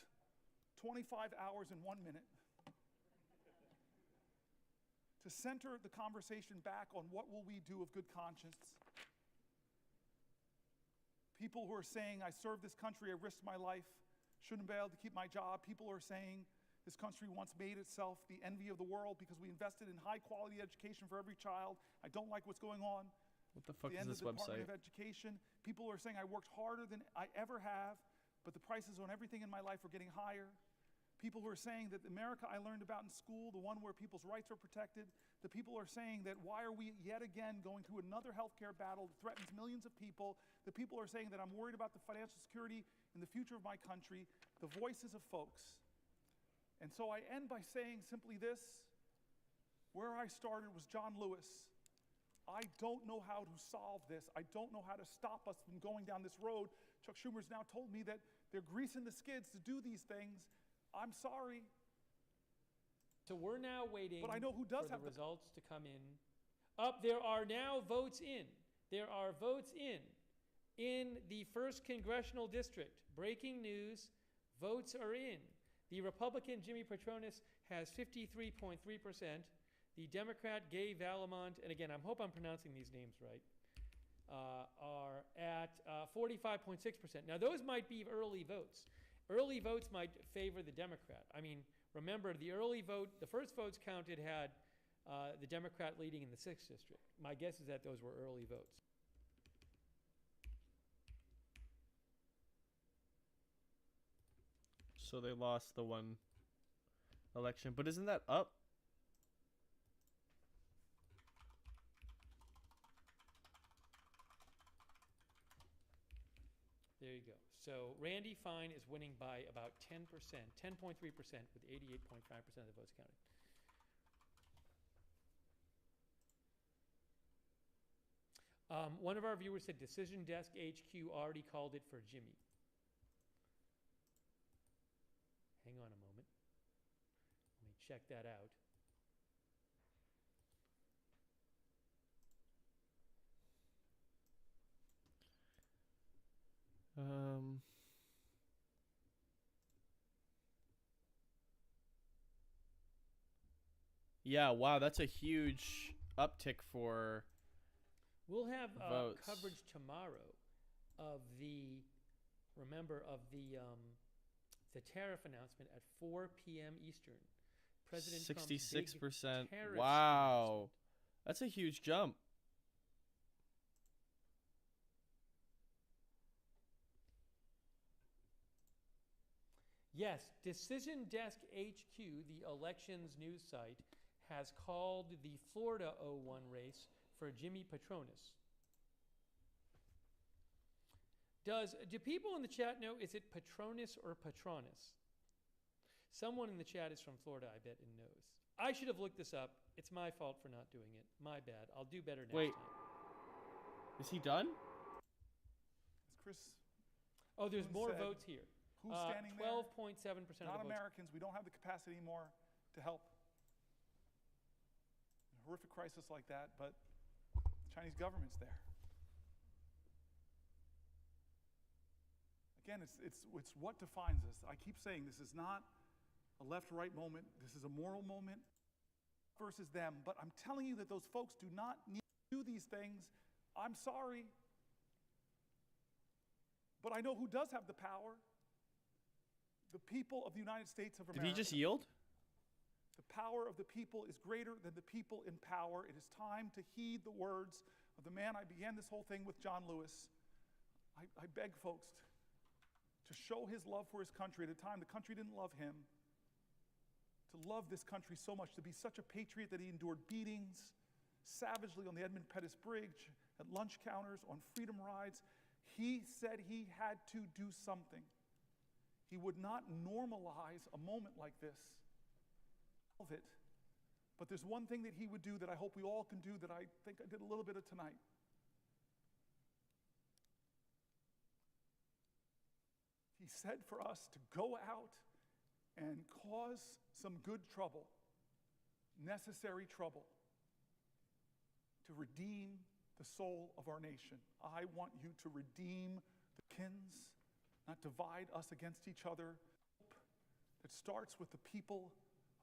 25 hours and 1 minute to center the conversation back on what will we do of good conscience. People who are saying, I served this country, I risked my life, shouldn't be able to keep my job. People are saying, this country once made itself the envy of the world because we invested in high-quality education for every child. I don't like what's going on. What the fuck the is end this of the website? Department of Education. People are saying I worked harder than I ever have, but the prices on everything in my life are getting higher. People who are saying that the America I learned about in school, the one where people's rights are protected, the people are saying that why are we yet again going through another healthcare battle that threatens millions of people? The people are saying that I'm worried about the financial security and the future of my country, the voices of folks. And so I end by saying simply this, where I started was John Lewis. I don't know how to solve this. I don't know how to stop us from going down this road. Chuck Schumer's now told me that they're greasing the skids to do these things. I'm sorry. So we're now waiting but I know who does for have the results to come in. There are now votes in. There are votes in the 1st Congressional District. Breaking news, votes are in. The Republican Jimmy Patronis has 53.3%. The Democrat Gay Valamont, and again, I hope I'm pronouncing these names right, are at 45.6%. Now, those might be early votes. Early votes might favor the Democrat. I mean, remember, the early vote, the first votes counted had the Democrat leading in the 6th district. My guess is that those were early votes. So they lost the one election, but isn't that up? There you go. So Randy Fine is winning by about 10%, 10.3% with 88.5% of the votes counted. One of our viewers said Decision Desk HQ already called it for Jimmy. Hang on a moment. Let me check that out. Yeah, wow, that's a huge uptick for We'll have votes. coverage tomorrow of the, remember, of the tariff announcement at 4 p.m. Eastern. President Trump's big 66%. tariff Wow. That's a huge jump. Yes, Decision Desk HQ, the elections news site, has called the Florida 01 race for Jimmy Patronis. Do people in the chat know, is it Patronis or Patronus? Someone in the chat is from Florida, I bet, and knows. I should have looked this up. It's my fault for not doing it. My bad. I'll do better next Wait. time. Is he done? As Chris Oh, there's more said, votes here. Who's standing 12.7% there? of the Not votes. Americans. We don't have the capacity anymore to help. A horrific crisis like that, but the Chinese government's there. Again, it's what defines us. I keep saying this is not a left-right moment. This is a moral moment versus them. But I'm telling you that those folks do not need to do these things. I'm sorry. But I know who does have the power. The people of the United States of America. Did he just yield? The power of the people is greater than the people in power. It is time to heed the words of the man I began this whole thing with, John Lewis. I beg folks to show his love for his country at a time the country didn't love him, to love this country so much, to be such a patriot that he endured beatings, savagely on the Edmund Pettus Bridge, at lunch counters, on freedom rides. He said he had to do something. He would not normalize a moment like this. Of it. But there's one thing that he would do that I hope we all can do that I think I did a little bit of tonight. He said for us to go out and cause some good trouble, necessary trouble, to redeem the soul of our nation. I want you to redeem the kins, not divide us against each other. It starts with the people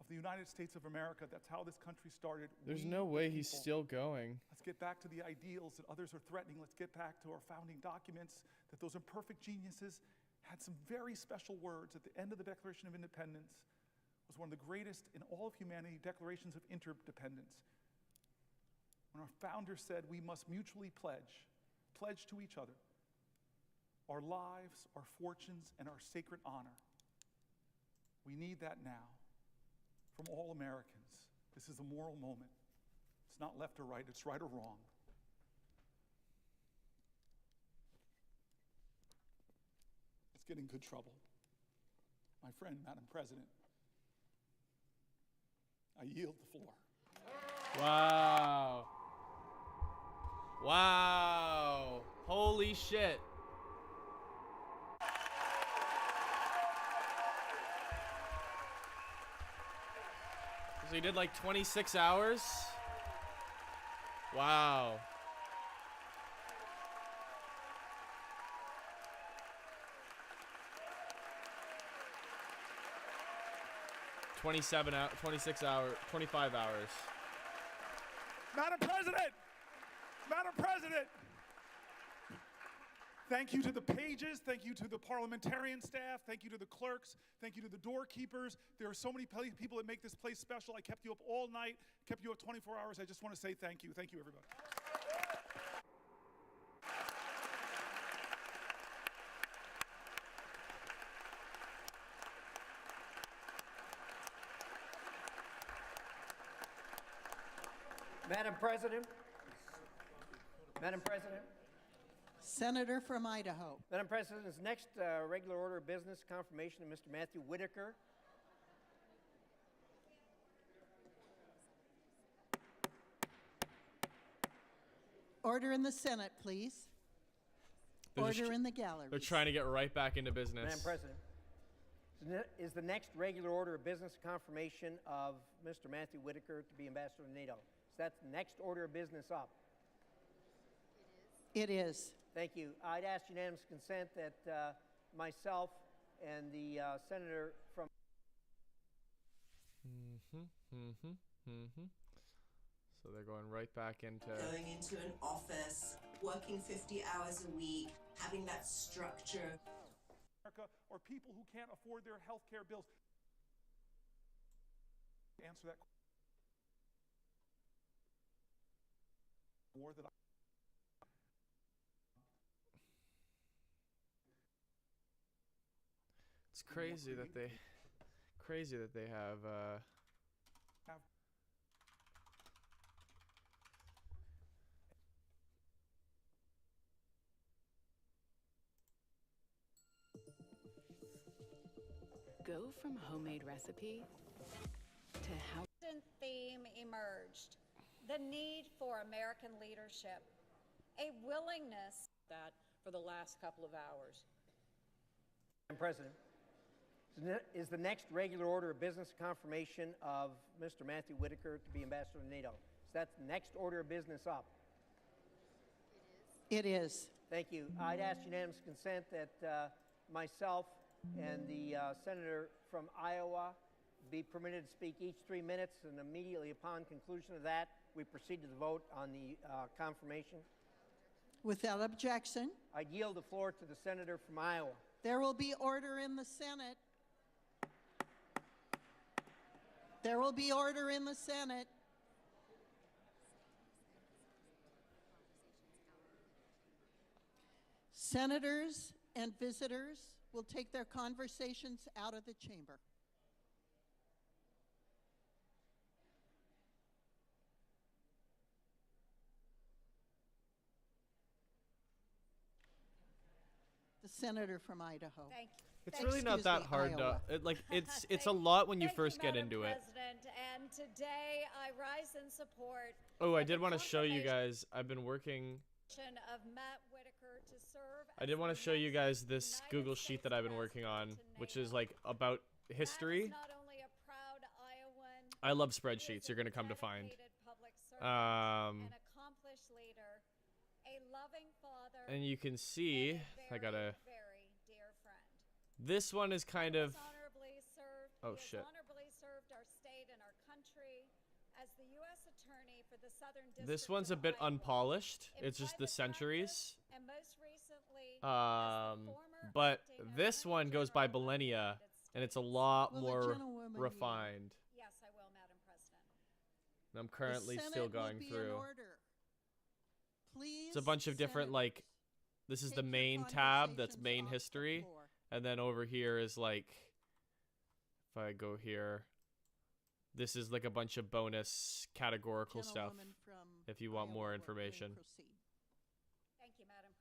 of the United States of America. That's how this country started. There's We, no the way he's people. still going. Let's get back to the ideals that others are threatening. Let's get back to our founding documents, that those imperfect geniuses had some very special words at the end of the Declaration of Independence. It was one of the greatest in all of humanity declarations of interdependence. When our founder said we must mutually pledge to each other, our lives, our fortunes, and our sacred honor. We need that now from all Americans. This is a moral moment. It's not left or right, it's right or wrong. Let's get in good trouble. My friend, Madam President, I yield the floor. Wow. Wow. Holy shit. So he did like 26 hours? Wow. $27 hours, 26 hours, 25 hours. Madam President! Madam President! Thank you to the pages, thank you to the parliamentarian staff, thank you to the clerks, thank you to the doorkeepers. There are so many people that make this place special. I kept you up all night, kept you up 24 hours. I just want to say thank you. Thank you, everybody. Madam President. Madam President. Senator from Idaho. Madam President, this next regular order of business, confirmation of Mr. Matthew Whitaker. Order in the Senate, please. Order in the gallery. They're trying to get right back into business. Madam President, is the next regular order of business confirmation of Mr. Matthew Whitaker to be ambassador to NATO? So that's the next order of business up. It is. Thank you. I'd ask unanimous consent that myself and the senator from... So they're going right back into... Going into an office, working 50 hours a week, having that structure. Or people who can't afford their health care bills. Answer that question. More than It's crazy that they have Go from homemade recipe to how theme emerged: the need for American leadership, a willingness. That for the last couple of hours. Madam President, is the next regular order of business confirmation of Mr. Matthew Whitaker to be ambassador to NATO? So that's the next order of business up. It is. Thank you. I'd ask unanimous consent that myself and the senator from Iowa be permitted to speak each 3 minutes, and immediately upon conclusion of that, we proceed to the vote on the confirmation. Without objection. I yield the floor to the senator from Iowa. There will be order in the Senate. There will be order in the Senate. Senators and visitors will take their conversations out of the chamber. The senator from Idaho. Thank you. It's really not that hard to, it's a lot when you first get into it. President, and today I rise in support Oh, I did want to show you guys. I've been working. of Matt Whitaker to serve. I did want to show you guys this Google sheet that I've been working on, which is like about history. Not only a proud Iowan, I love spreadsheets. You're gonna come to find. public servant, an accomplished leader, a loving father, And you can see, and a I gotta. very dear friend. This one is kind of. Honorably served, Oh he has shit. honorably served our state and our country as the U.S. Attorney for the Southern District. This one's a bit unpolished. It's just the centuries. And most recently, But this one goes by millennia, and it's a lot more refined. Yes, I will, Madam President. And I'm currently still going through. Please, It's a bunch of different, like, this is the main tab that's main history, and then over here is like, if I go here, this is like a bunch of bonus categorical stuff if you want more information. Thank you, Madam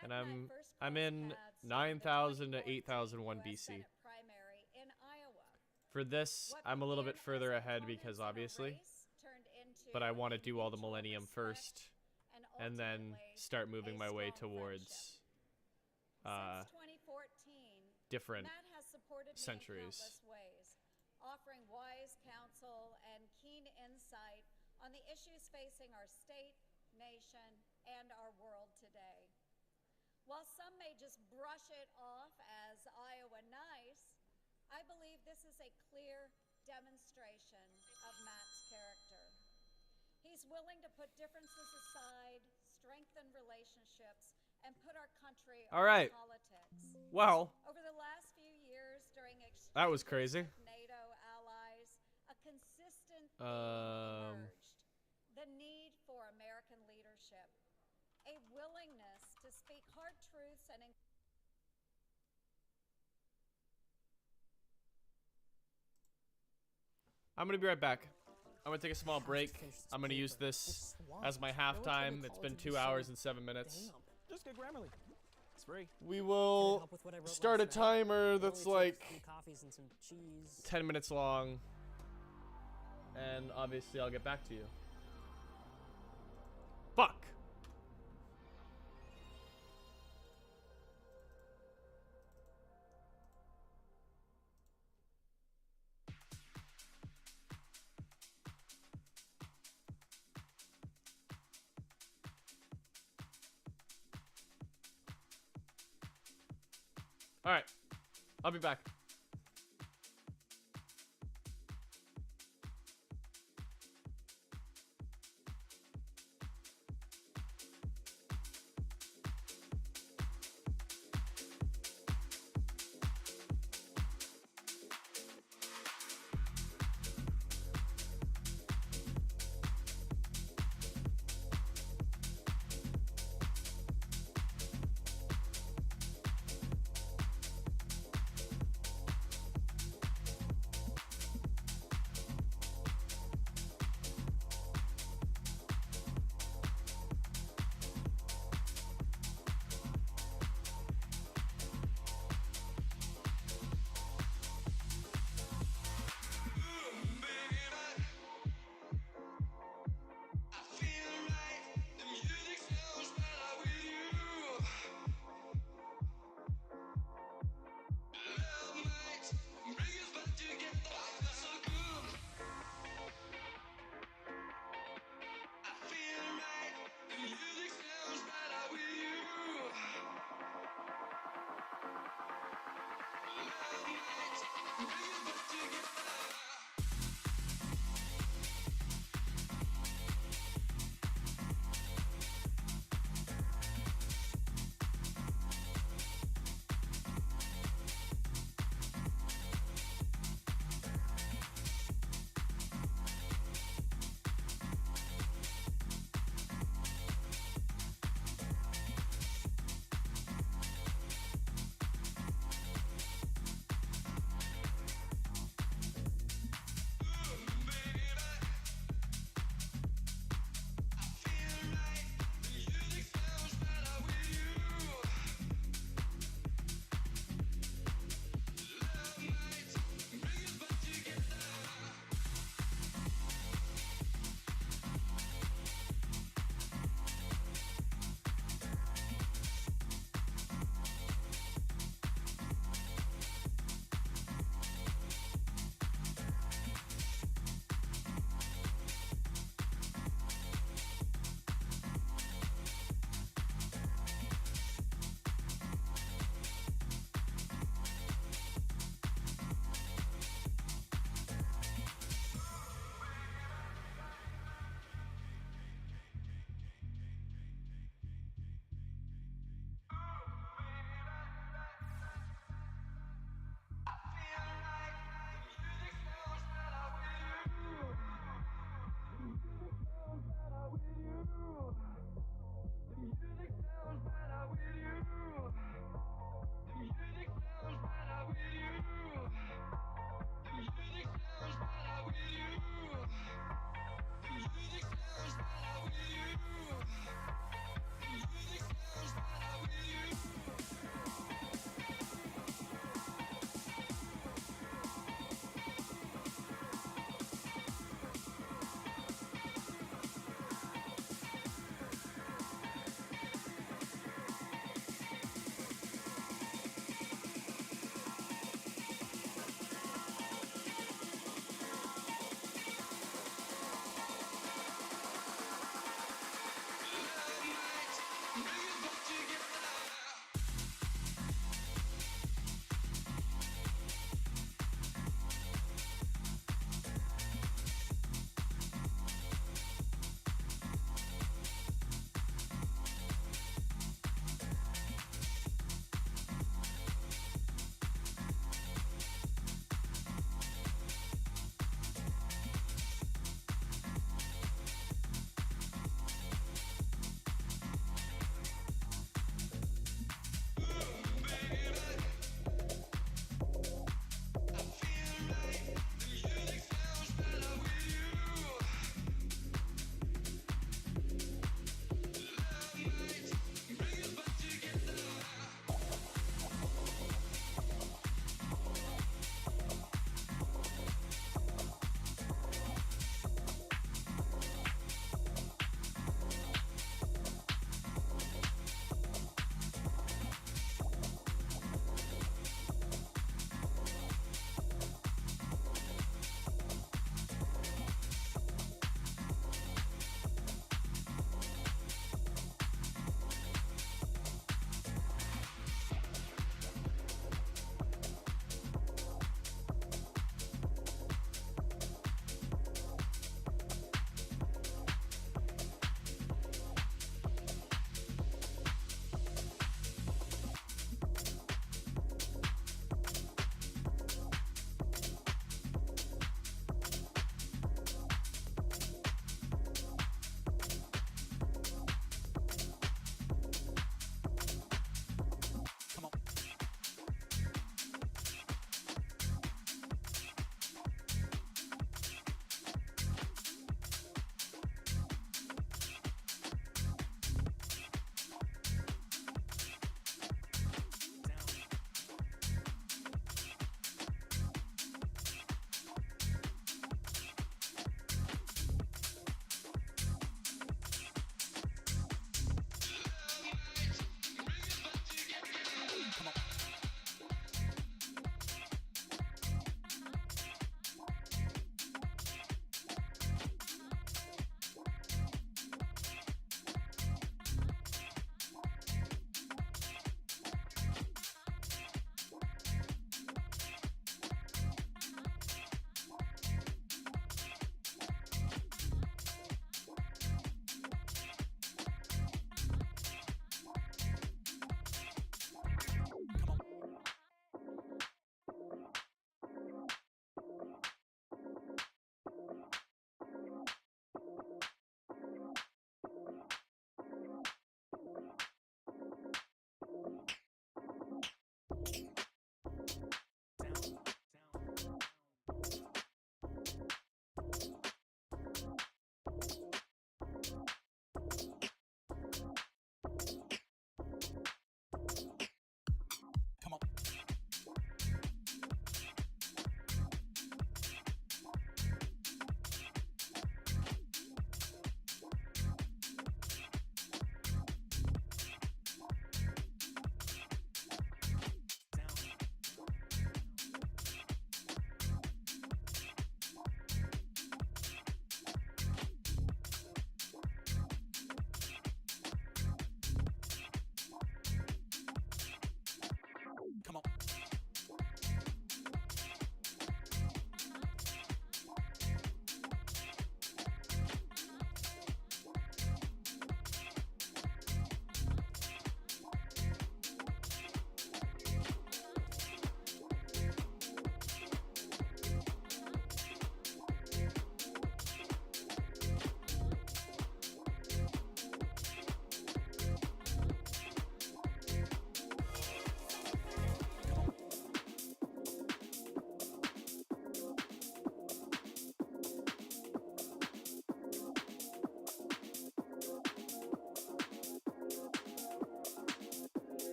President. And I'm in 9,000 to 8,001 BC. Primary in Iowa. For this, I'm a little bit further ahead because obviously, but I want to do all the millennium first, and then start moving my way towards different centuries. Offering wise counsel and keen insight on the issues facing our state, nation, and our world today. While some may just brush it off as Iowa nice, I believe this is a clear demonstration of Matt's character. He's willing to put differences aside, strengthen relationships, and put our country All right. on politics. Well, Over the last few years, during that was crazy. NATO allies, a consistent theme emerged: the need for American leadership, a willingness to speak hard truths and I'm going to be right back. I'm going to take a small break. I'm going to use this as my halftime. It's been 2 hours and 7 minutes. Just get Grammarly. It's free. We will start a timer that's like 10 minutes long. And obviously I'll get back to you. Fuck! Alright, I'll be back.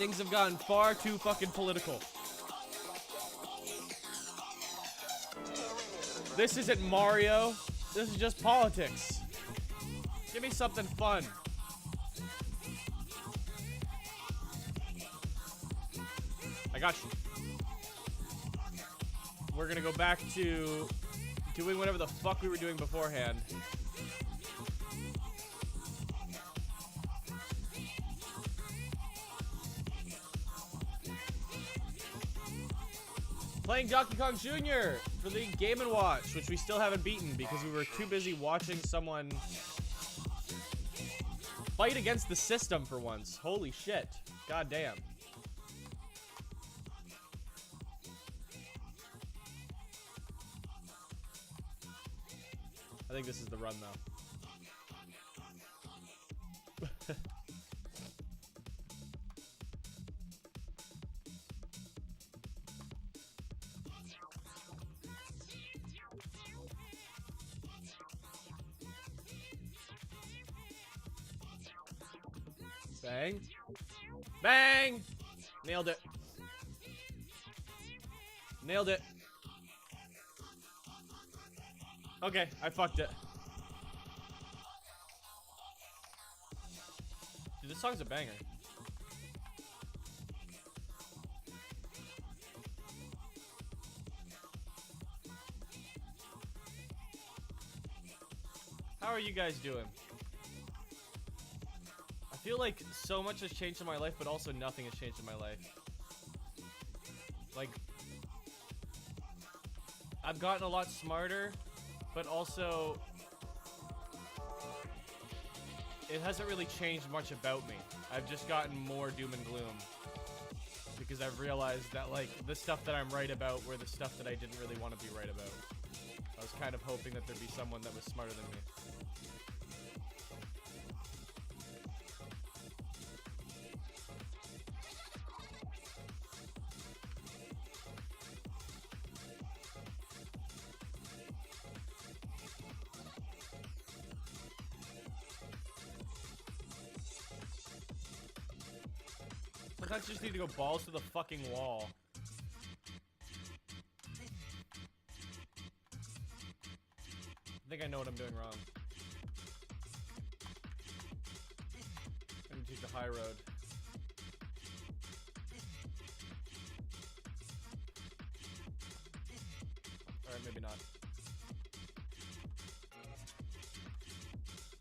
Things have gotten far too fucking political. This isn't Mario. This is just politics. Give me something fun. I got you. We're gonna go back to doing whatever the fuck we were doing beforehand. Playing Donkey Kong Jr. for the Game & Watch, which we still haven't beaten because we were too busy watching someone fight against the system for once. Holy shit. God damn. I think this is the run, though. Bang. Bang! Nailed it. Nailed it. Okay, I fucked it. Dude, this song's a banger. How are you guys doing? I feel like so much has changed in my life, but also nothing has changed in my life. Like, I've gotten a lot smarter, but also it hasn't really changed much about me. I've just gotten more doom and gloom because I've realized that, like, the stuff that I'm right about were the stuff that I didn't really want to be right about. I was kind of hoping that there'd be someone that was smarter than me. Sometimes you just need to go balls to the fucking wall. I think I know what I'm doing wrong. I'm gonna take the high road. Alright, maybe not.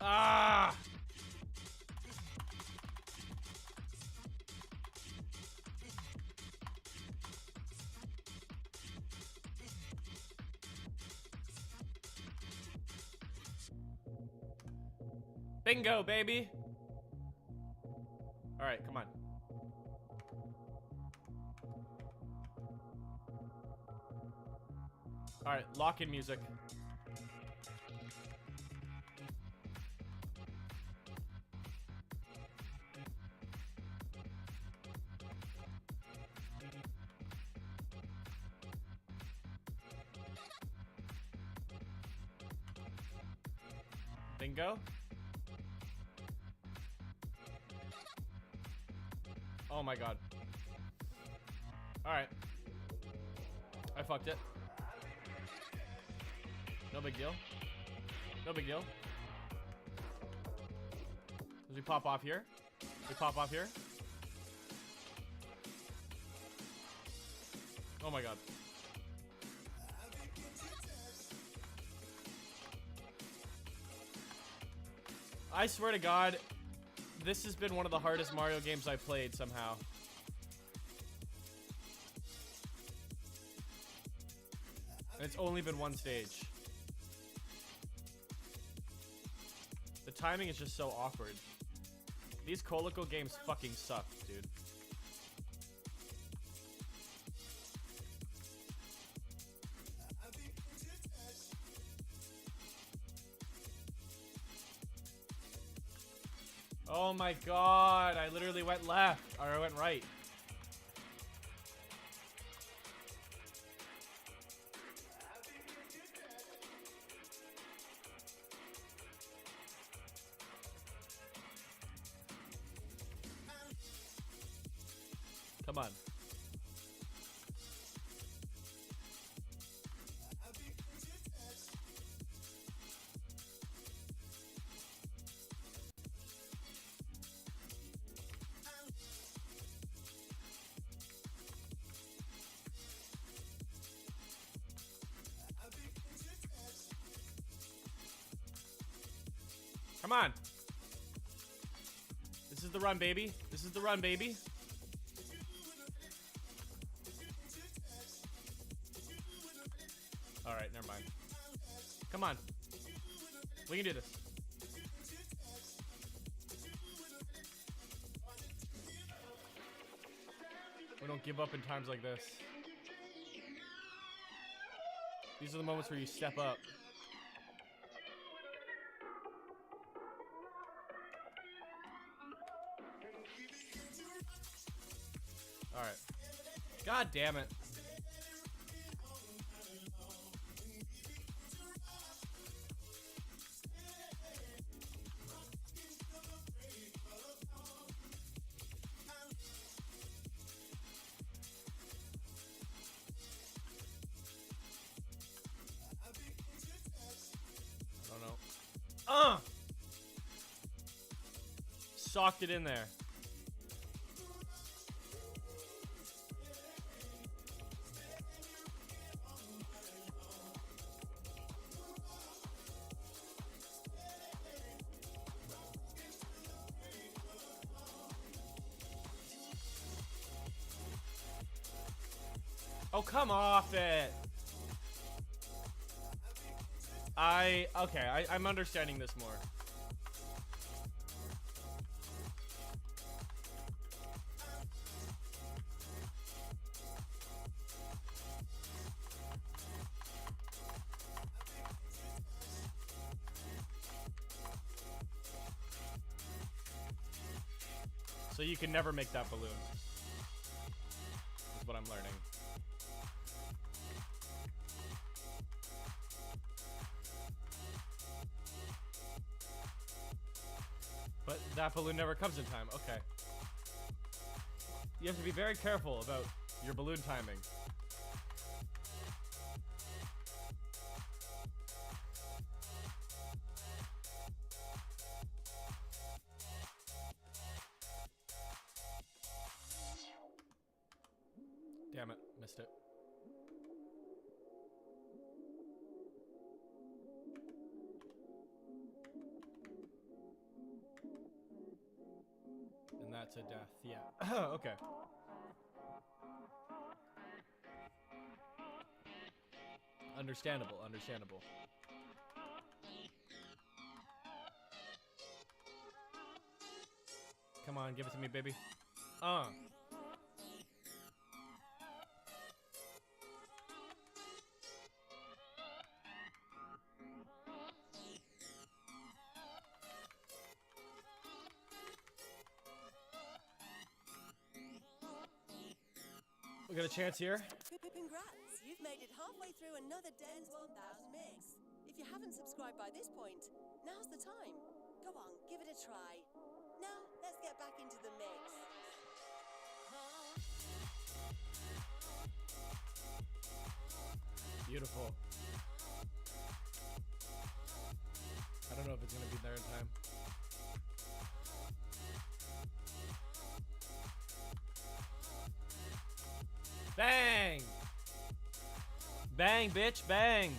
Ah! Bingo, baby! Alright, come on. Alright, lock-in music. Bingo? Oh my god. Alright. I fucked it. No big deal. No big deal. Does we pop off here? We pop off here? Oh my god. I swear to god, this has been one of the hardest Mario games I've played somehow. And it's only been one stage. The timing is just so awkward. These Colico games fucking suck, dude. Oh my god, I literally went left, or I went right. Come on. Come on. This is the run, baby. This is the run, baby. All right, never mind. Come on. We can do this. We don't give up in times like this. These are the moments where you step up. All right. God damn it. I don't know. Socked it in there. Oh, come off it. Okay, I'm understanding this more. So you can never make that balloon. Is what I'm learning. But that balloon never comes in time. Okay. You have to be very careful about your balloon timing. Damn it, missed it. And that's a death, yeah. Okay. Understandable, understandable. Come on, give it to me, baby. We got a chance here. Congrats! You've made it halfway through another Den's 1000 mix. If you haven't subscribed by this point, now's the time. Go on, give it a try. Now, let's get back into the mix. Beautiful. I don't know if it's gonna be there in time. Bang! Bang, bitch, bang!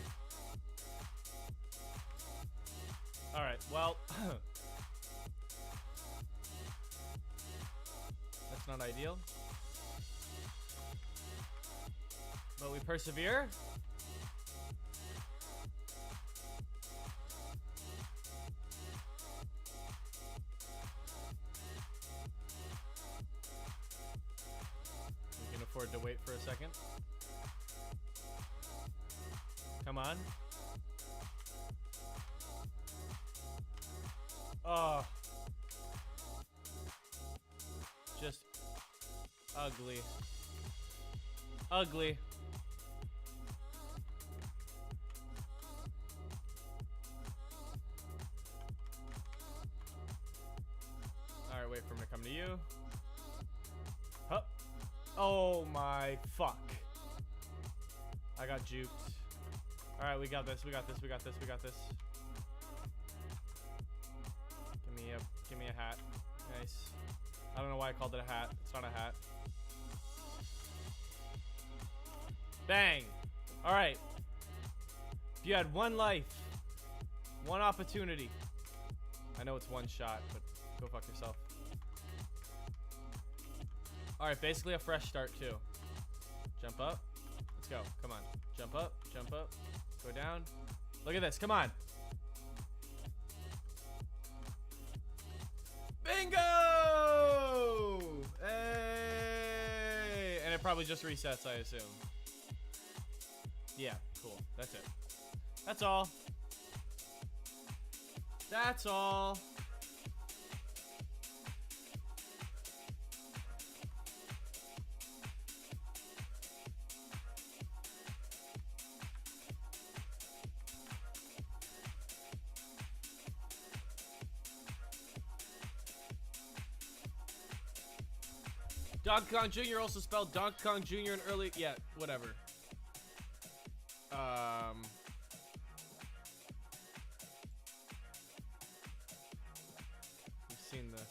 Alright, well... that's not ideal. But we persevere. We can afford to wait for a second. Come on. Oh. Just ugly. Ugly. Alright, wait for him to come to you. Hup. Oh my fuck. I got juked. Alright, we got this, we got this, we got this, we got this. Give me a hat. Nice. I don't know why I called it a hat. It's not a hat. Bang! Alright. If you had one life, one opportunity. I know it's one shot, but go fuck yourself. Alright, basically a fresh start too. Jump up. Let's go. Come on. Jump up. Jump up. Go down. Look at this. Come on. Bingo! Hey! And it probably just resets, I assume. Yeah, cool. That's it. That's all. That's all. Donkey Kong Jr. also spelled Donkey Kong Jr. in early... Yeah, whatever. We've seen this.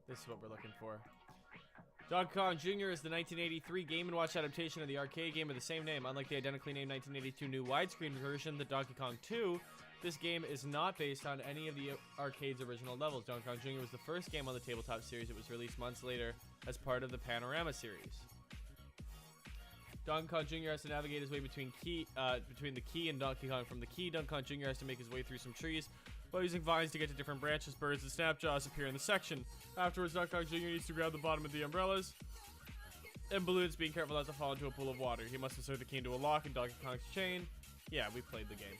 This is what we're looking for. Donkey Kong Jr. is the 1983 Game & Watch adaptation of the arcade game of the same name. Unlike the identically named 1982 new widescreen version, the Donkey Kong 2, this game is not based on any of the arcade's original levels. Donkey Kong Jr. was the first game on the tabletop series. It was released months later as part of the Panorama series. Donkey Kong Jr. has to navigate his way between the key and Donkey Kong. From the key, Donkey Kong Jr. has to make his way through some trees while using vines to get to different branches. Birds and snapjaws appear in the section. Afterwards, Donkey Kong Jr. needs to grab the bottom of the umbrellas and balloons, being careful not to fall into a pool of water. He must insert the key into a lock in Donkey Kong's chain. Yeah, we played the game.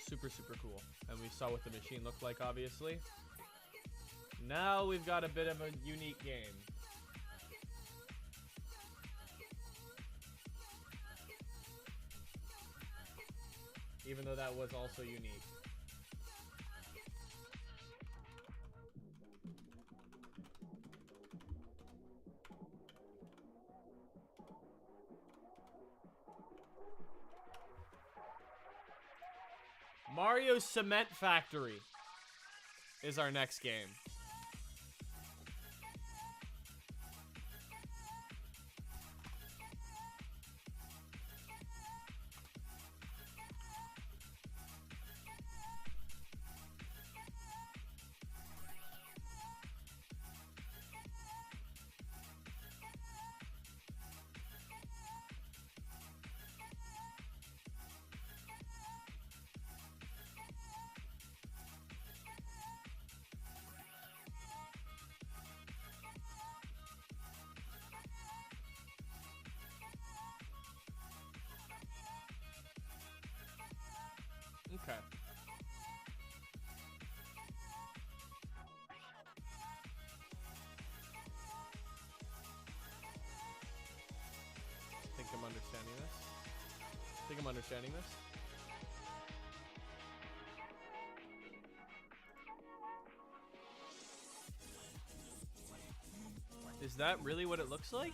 Super, super cool. And we saw what the machine looked like, obviously. Now we've got a bit of a unique game. Even though that was also unique. Mario Cement Factory is our next game. Okay. Think I'm understanding this. Think I'm understanding this. Is that really what it looks like?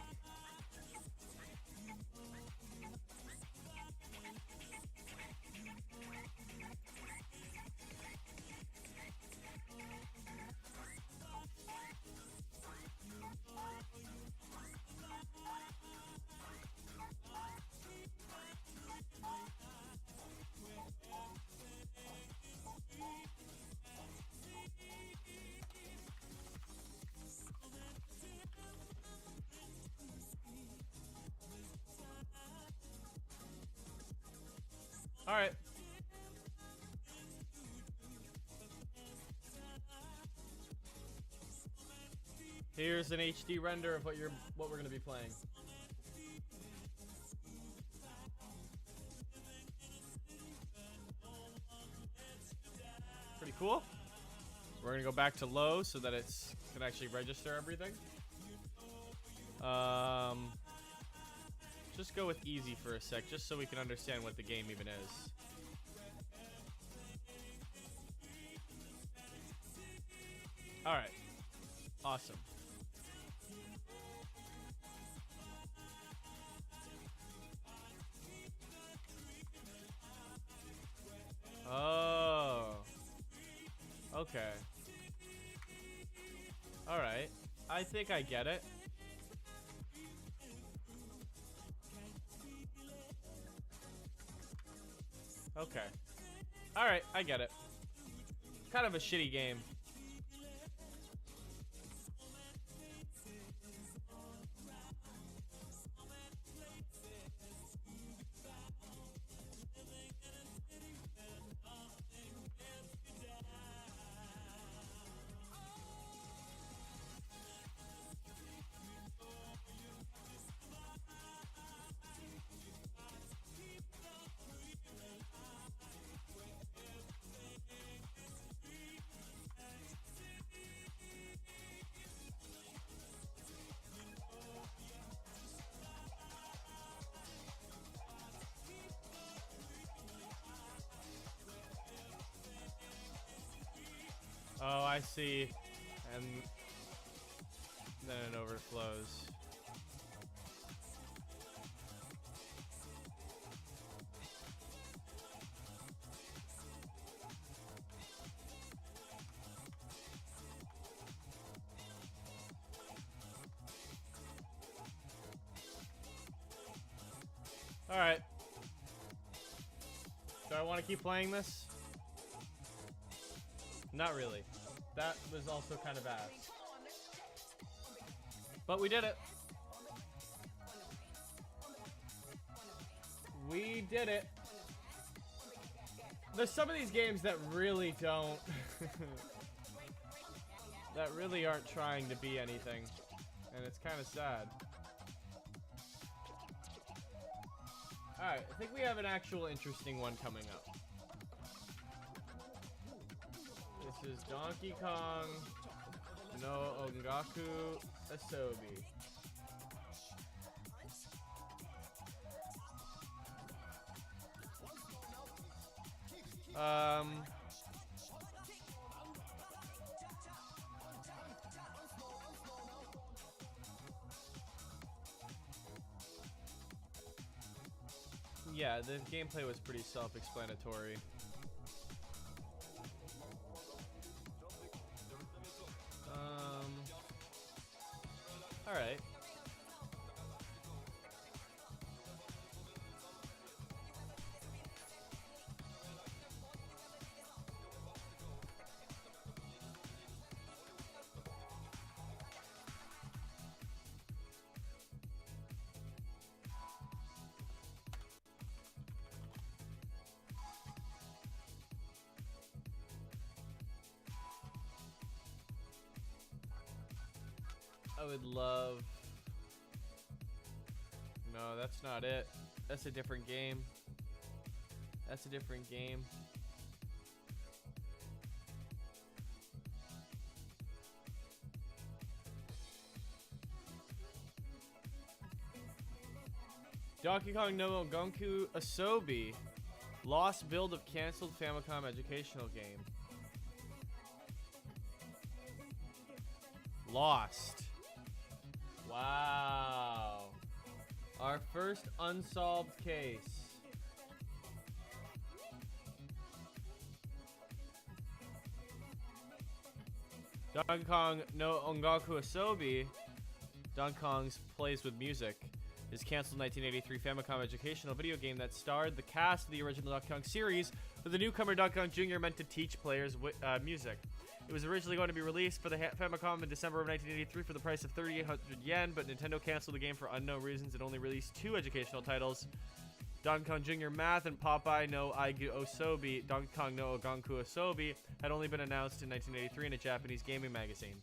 All right. Here's an HD render of what we're going to be playing. Pretty cool. We're going to go back to low so that it can actually register everything. Just go with easy for a sec, just so we can understand what the game even is. All right. Awesome. Oh. Okay. All right. I think I get it. Okay. All right, I get it. Kind of a shitty game. Oh, I see. And then it overflows. All right. Do I want to keep playing this? Not really. That was also kind of ass. But we did it. We did it. There's some of these games that really don't... that really aren't trying to be anything. And it's kind of sad. Alright, I think we have an actual interesting one coming up. This is Donkey Kong no Ongaku Asobi. Yeah, the gameplay was pretty self-explanatory. All right. I would love... No, that's not it. That's a different game. That's a different game. Donkey Kong no Gonku Asobi. Lost build of canceled Famicom educational game. Lost. Wow. Our first unsolved case. Donkey Kong no Ongaku Asobi, Donkey Kong's Plays with Music, is canceled 1983 Famicom educational video game that starred the cast of the original Donkey Kong series, with the newcomer Donkey Kong Jr. meant to teach players music. It was originally going to be released for the Famicom in December of 1983 for the price of 3,800 yen, but Nintendo canceled the game for unknown reasons and only released 2 educational titles, Donkey Kong Jr. Math and Popeye no Aigu Osobi. Donkey Kong no Gonku Asobi had only been announced in 1983 in a Japanese gaming magazine.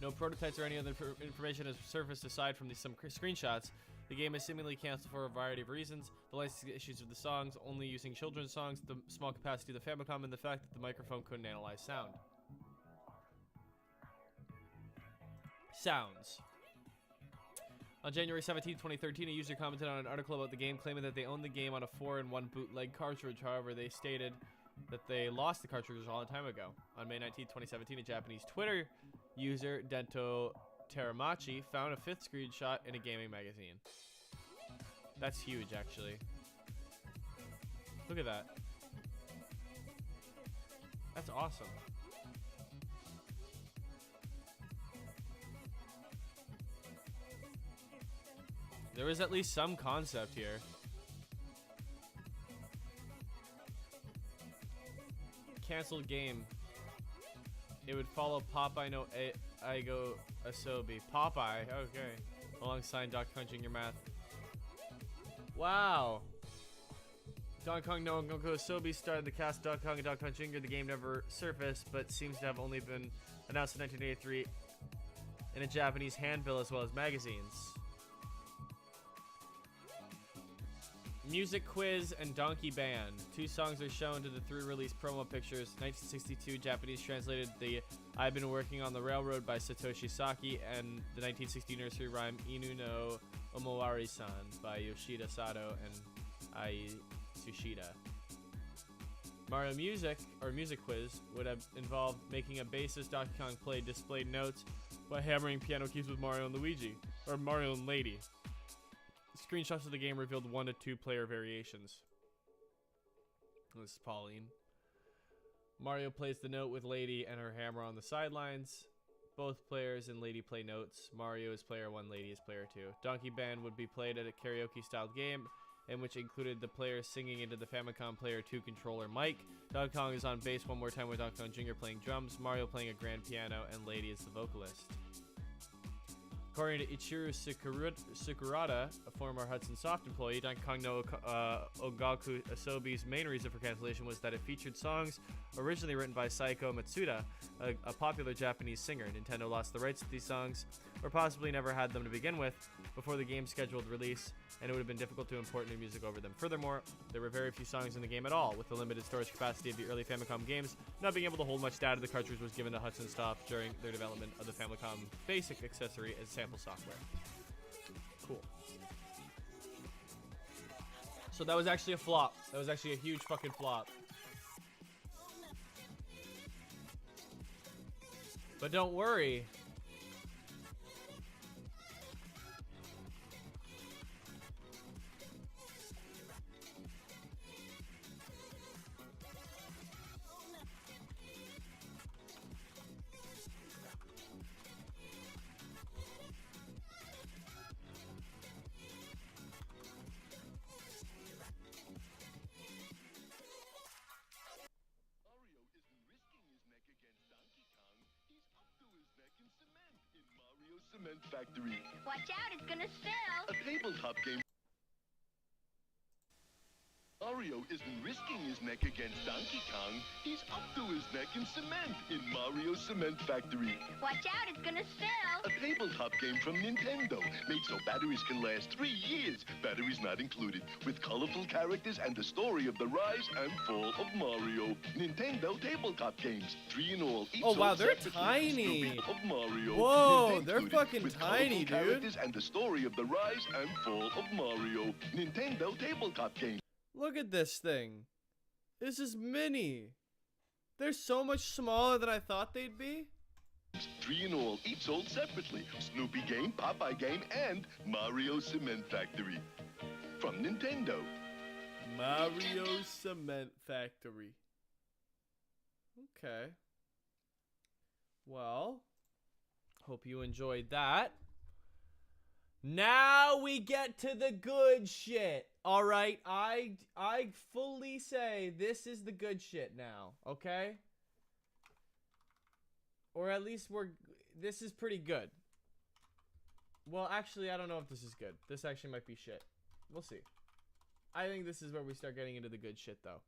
No prototypes or any other information has surfaced aside from some screenshots. The game is seemingly canceled for a variety of reasons. The licensing issues of the songs, only using children's songs, the small capacity of the Famicom, and the fact that the microphone couldn't analyze sound. Sounds. On January 17, 2013, a user commented on an article about the game claiming that they owned the game on a 4-in-1 bootleg cartridge. However, they stated that they lost the cartridges a long time ago. On May 19, 2017, a Japanese Twitter user, Dento Teramachi, found a 5th screenshot in a gaming magazine. That's huge, actually. Look at that. That's awesome. There was at least some concept here. Canceled game. It would follow Popeye no Aigo Asobi. Popeye, okay. Alongside Donkey Kong Jr. Math. Wow. Donkey Kong no Goku Asobi starred the cast Donkey Kong and Donkey Kong Jr. The game never surfaced, but seems to have only been announced in 1983 in a Japanese handbill as well as magazines. Music Quiz and Donkey Band. 2 songs are shown to the 3 release promo pictures. 1962 Japanese translated the I've Been Working on the Railroad by Satoshi Saki and the 1960 nursery rhyme Inu no Omowari-san by Yoshida Sato and Ai Tsushida. Mario Music, or Music Quiz, would have involved making a bassist Donkey Kong play displayed notes by hammering piano keys with Mario and Luigi, or Mario and Lady. Screenshots of the game revealed 1 to 2 player variations. This is Pauline. Mario plays the note with Lady and her hammer on the sidelines. Both players and Lady play notes. Mario is player 1, Lady is player 2. Donkey Band would be played at a karaoke-styled game, in which included the players singing into the Famicom Player 2 controller mic. Donkey Kong is on bass one more time with Donkey Kong Jr. playing drums, Mario playing a grand piano, and Lady is the vocalist. According to Ichiru Sakurada, a former Hudson Soft employee, Donkey Kong no Ogaku Asobi's main reason for cancellation was that it featured songs originally written by Saiko Matsuda, a popular Japanese singer. Nintendo lost the rights to these songs, or possibly never had them to begin with, before the game's scheduled release, and it would have been difficult to import new music over them. Furthermore, there were very few songs in the game at all, with the limited storage capacity of the early Famicom games. Not being able to hold much data, the cartridge was given to Hudson Soft during their development of the Famicom Basic accessory as sample software. Cool. So that was actually a flop. That was actually a huge fucking flop. But don't worry. Cement Factory. Watch out, it's gonna spill. A tabletop game. Mario isn't risking his neck against Donkey Kong. He's up to his neck in cement in Mario's Cement Factory. Watch out, it's gonna spill. A tabletop game from Nintendo, made so batteries can last 3 years. Batteries not included, with colorful characters and the story of the rise and fall of Mario. Nintendo tabletop games, 3 in all. Oh wow, they're tiny. Of Mario. Whoa, Nintendo they're fucking with tiny, colorful dude. characters and the story of the rise and fall of Mario. Nintendo tabletop games. Look at this thing. This is mini. They're so much smaller than I thought they'd be. 3 in all, each sold separately. Snoopy game, Popeye game, and Mario Cement Factory. From Nintendo. Mario Cement Factory. Okay. Well, hope you enjoyed that. Now we get to the good shit. All right, I fully say this is the good shit now, okay? Or at least this is pretty good. Well, actually, I don't know if this is good. This actually might be shit. We'll see. I think this is where we start getting into the good shit, though.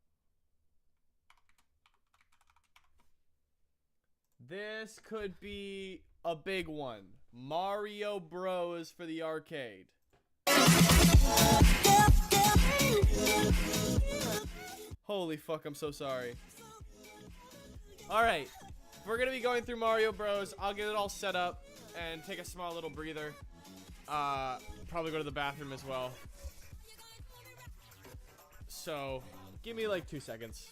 This could be a big one. Mario Bros. For the arcade. Holy fuck, I'm so sorry. Alright, we're gonna be going through Mario Bros. I'll get it all set up and take a small little breather. Probably go to the bathroom as well. So, give me like 2 seconds.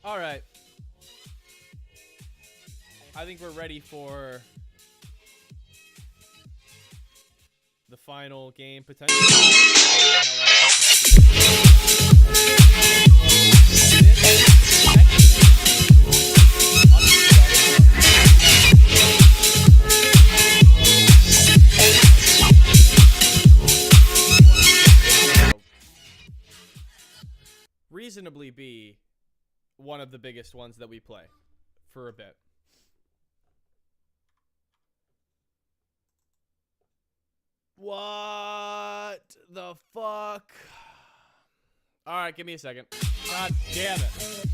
All right. I think we're ready for the final game, potentially. Reasonably be one of the biggest ones that we play for a bit. What the fuck? All right, give me a second. God damn it.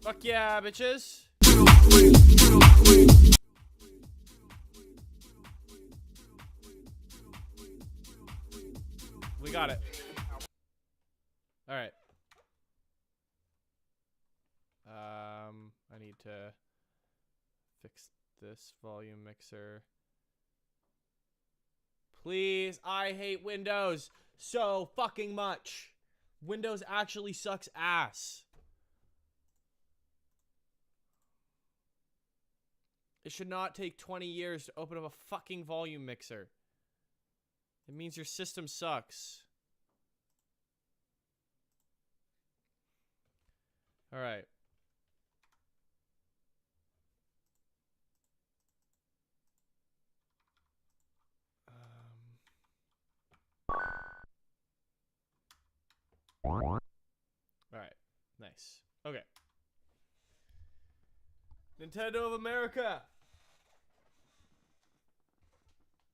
Fuck yeah, bitches. We got it. All right. I need to fix this volume mixer. Please, I hate Windows so fucking much. Windows actually sucks ass. It should not take 20 years to open up a fucking volume mixer. It means your system sucks. All right. All right. Nice. Okay. Nintendo of America.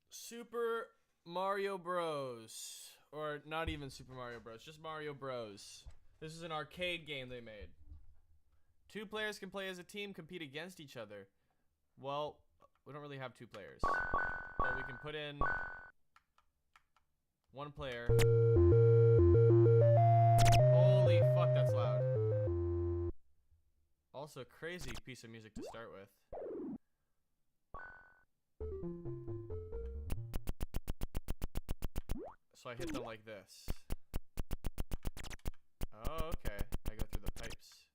Super Mario Bros. Or not even Super Mario Bros. Just Mario Bros. This is an arcade game they made. 2 players can play as a team, compete against each other. Well, we don't really have 2 players. But we can put in 1 player. Holy fuck, that's loud. Also, crazy piece of music to start with. So I hit them like this. Oh, okay. I go through the pipes.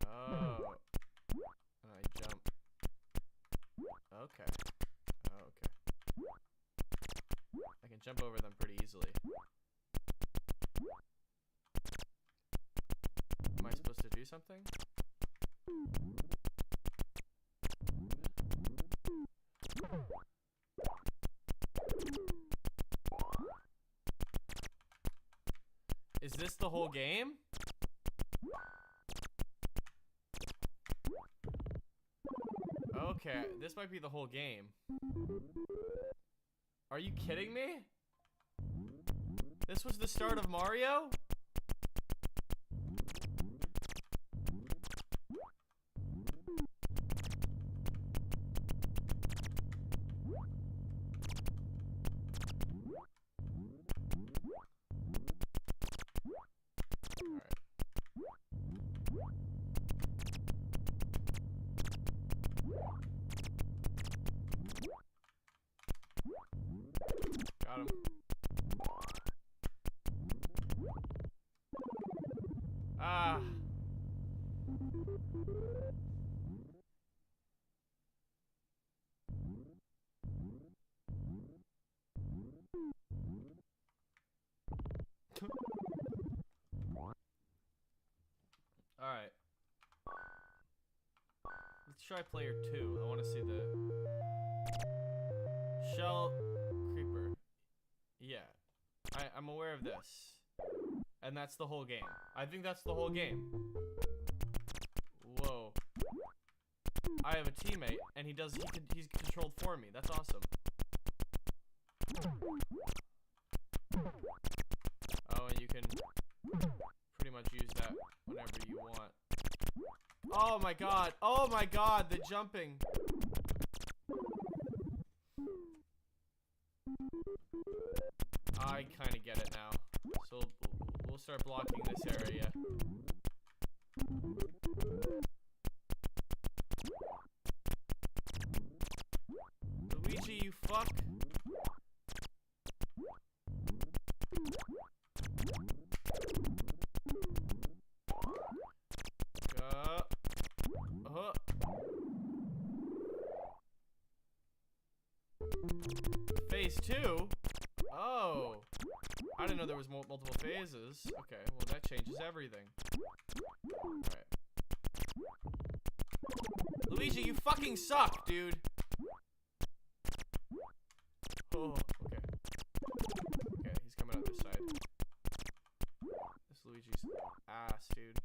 Oh. And I jump. Okay. Okay. I can jump over them pretty easily. Am I supposed to do something? Is this the whole game? Okay, this might be the whole game. Are you kidding me? This was the start of Mario? Got him. Ah. Alright. Let's try player 2. I want to see the... Shell Creeper. Yeah. I'm aware of this. And that's the whole game. I think that's the whole game. Whoa. I have a teammate, and he's controlled for me. That's awesome. Oh, and you can pretty much use that whenever you want. Oh my god! Oh my god! The jumping! I kind of get it now. So we'll start blocking this area. Luigi, you fuck! Phase 2? Oh. I didn't know there was multiple phases. Okay, well that changes everything. Alright. Luigi, you fucking suck, dude! Oh, okay. Okay, he's coming out this side. This Luigi's ass, dude.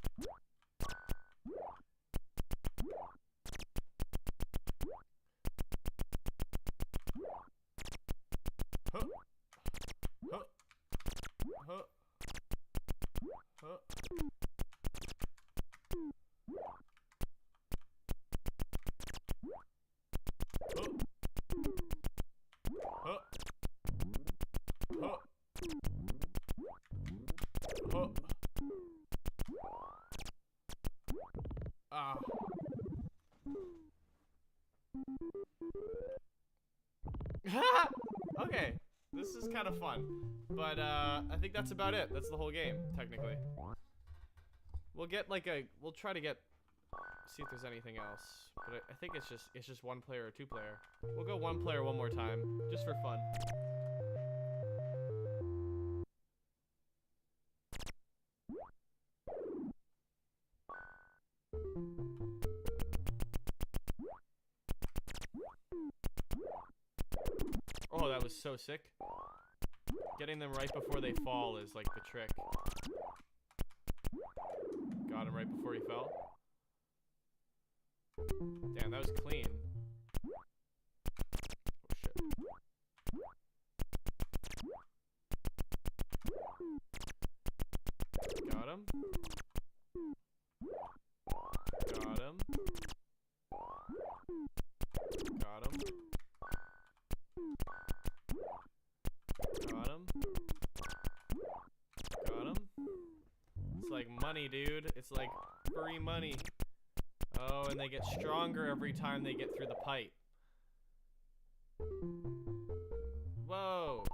Huh. Huh. Huh. Huh. Huh. Huh. Huh. Ah. Okay, this is kind of fun, but I think that's about it. That's the whole game, technically. We'll get like we'll try to see if there's anything else, but I think it's just one player or two player. We'll go one player one more time, just for fun. Oh, that was so sick. Getting them right before they fall is like the trick. Got him right before he fell. Damn, that was clean. Oh shit. Got him. Got him. Got him. Got him. Got him. It's like money, dude. It's like free money. Oh, and they get stronger every time they get through the pipe. Whoa.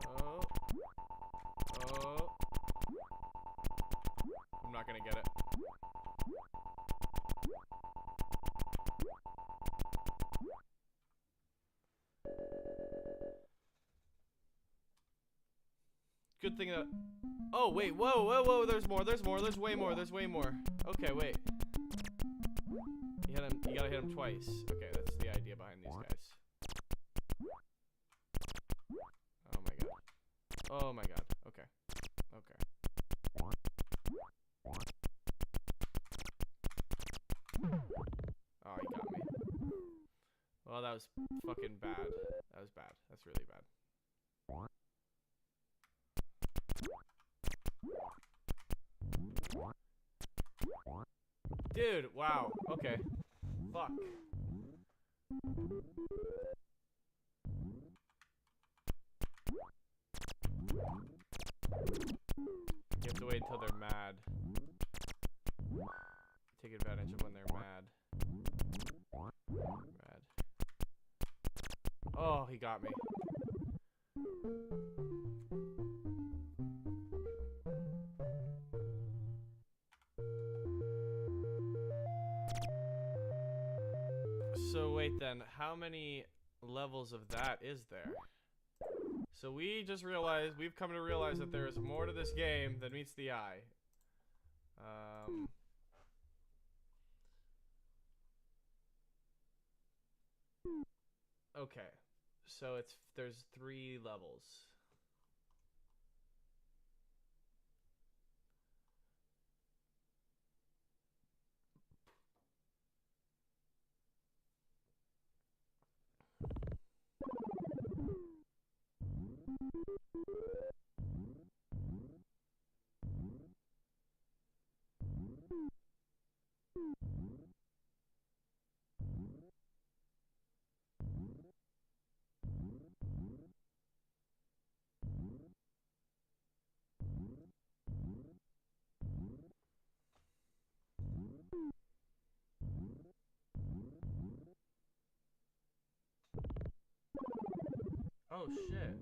Oh. Oh. I'm not gonna get it. Good thing that... Oh, wait, whoa, whoa, whoa, there's more, there's more, there's way more, there's way more. Okay, wait. You gotta hit him twice. Okay, that's the idea behind these guys. Oh my god. Oh my god. Okay. Okay. Oh, he got me. Well, that was fucking bad. That was bad. That's really bad. Dude, wow. Okay. Fuck. You have to wait until they're mad. Take advantage of when they're mad. Mad. Oh, he got me. So wait then, how many levels of that is there? So we just realized, we've come to realize that there is more to this game than meets the eye. Okay. So there's 3 levels. Oh shit.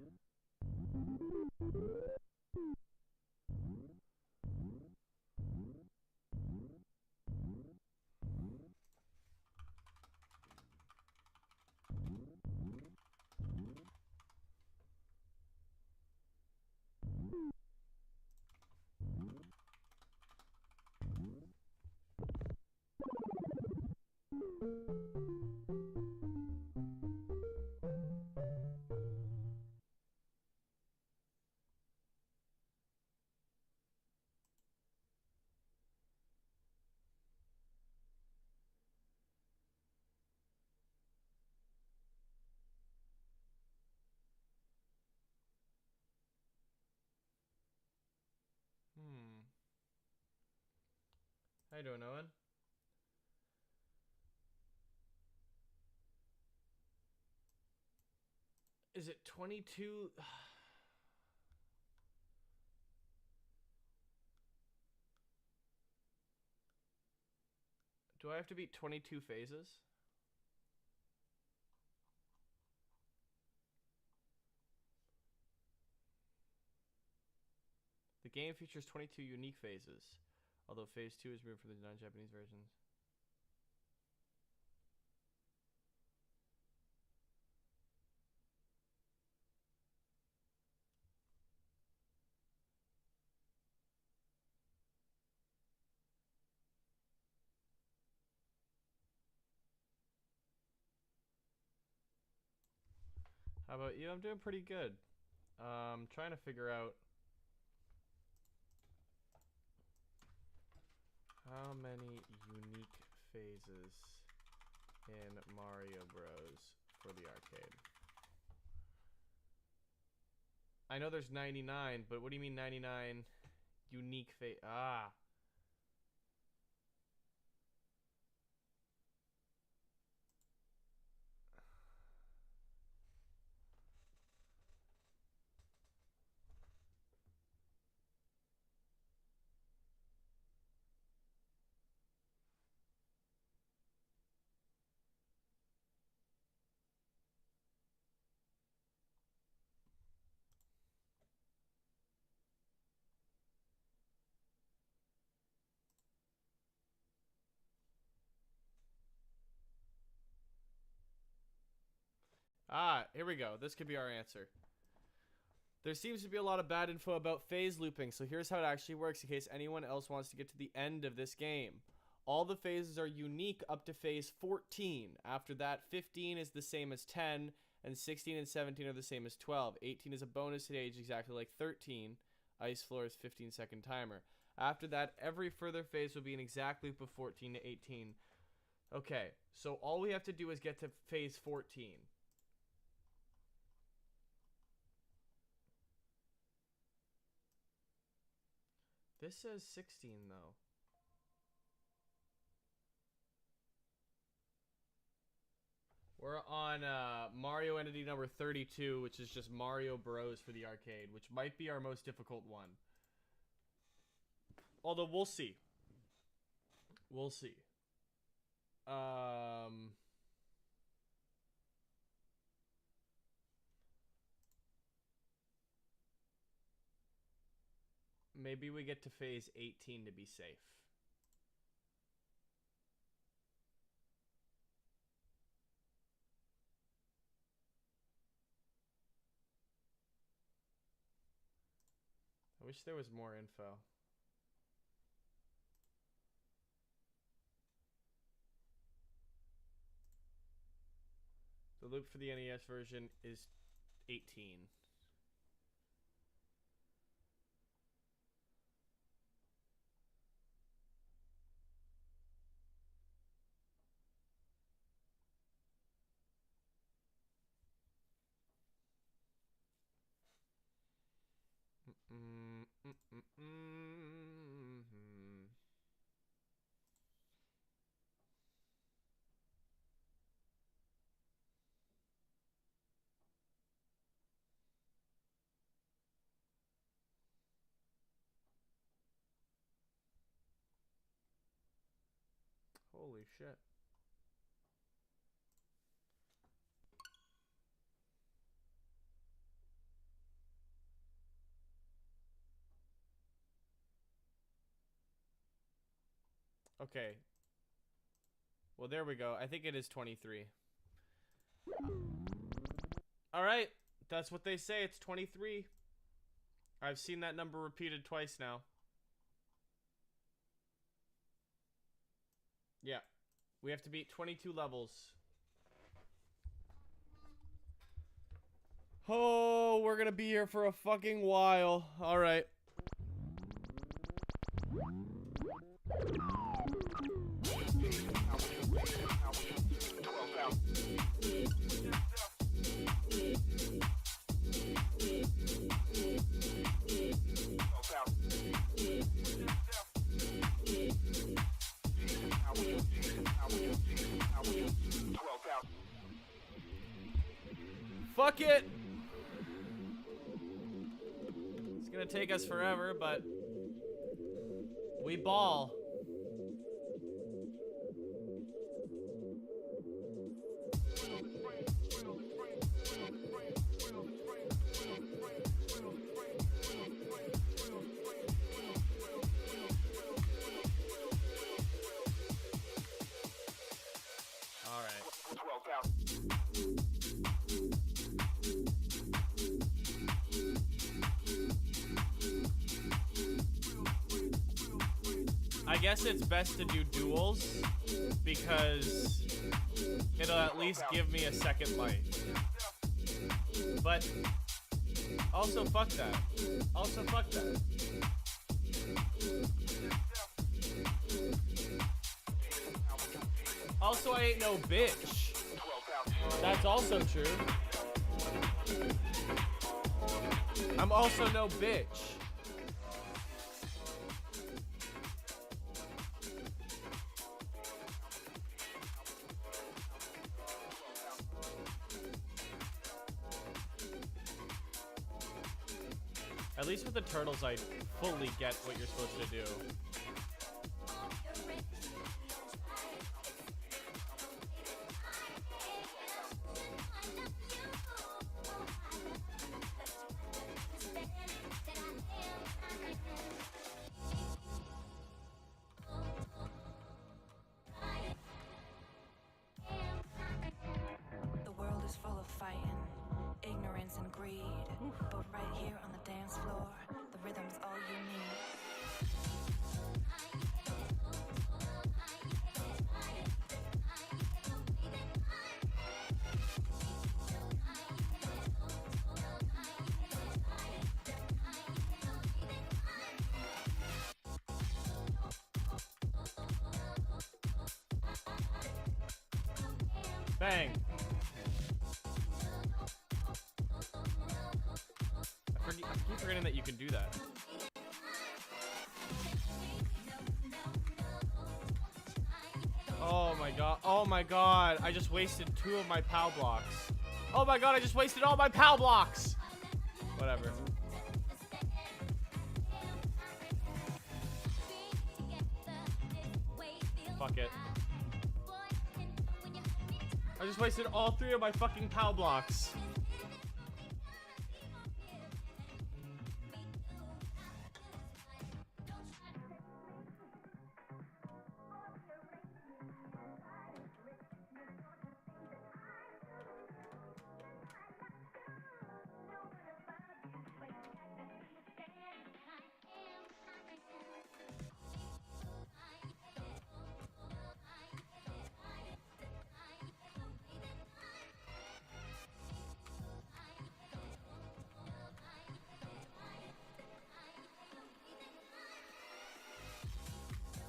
How you doing, Owen? Is it 22? Do I have to beat 22 phases? The game features 22 unique phases, although phase 2 is removed from the non-Japanese versions. How about you? I'm doing pretty good. Trying to figure out how many unique phases in Mario Bros. For the arcade. I know there's 99, but what do you mean 99 unique phase? Ah. Ah, here we go. This could be our answer. There seems to be a lot of bad info about phase looping, so here's how it actually works in case anyone else wants to get to the end of this game. All the phases are unique up to phase 14. After that, 15 is the same as 10, and 16 and 17 are the same as 12. 18 is a bonus stage exactly like 13. Ice Floor is 15-second timer. After that, every further phase will be an exact loop of 14 to 18. Okay, so all we have to do is get to phase 14. This says 16, though. We're on Mario Entity number 32, which is just Mario Bros. For the arcade, which might be our most difficult one. Although, we'll see. We'll see. Maybe we get to phase 18 to be safe. I wish there was more info. The loop for the NES version is 18. Holy shit. Okay. Well, there we go. I think it is 23. All right. That's what they say. It's 23. I've seen that number repeated twice now. Yeah. We have to beat 22 levels. Oh, we're gonna be here for a fucking while. All right. Fuck it! It's gonna take us forever, but we ball. I guess it's best to do duels because it'll at least give me a second life. But also fuck that. Also fuck that. Also, I ain't no bitch. That's also true. I'm also no bitch. At least with the turtles, I fully get what you're supposed to do. The world is full of fighting, ignorance and greed. But right here on the dance floor, the rhythm's all you need. Bang. I keep forgetting that you can do that. Oh my god. Oh my god. I just wasted 2 of my POW blocks. Oh my god, I just wasted all my POW blocks. Whatever. Fuck it. I just wasted all 3 of my fucking POW blocks.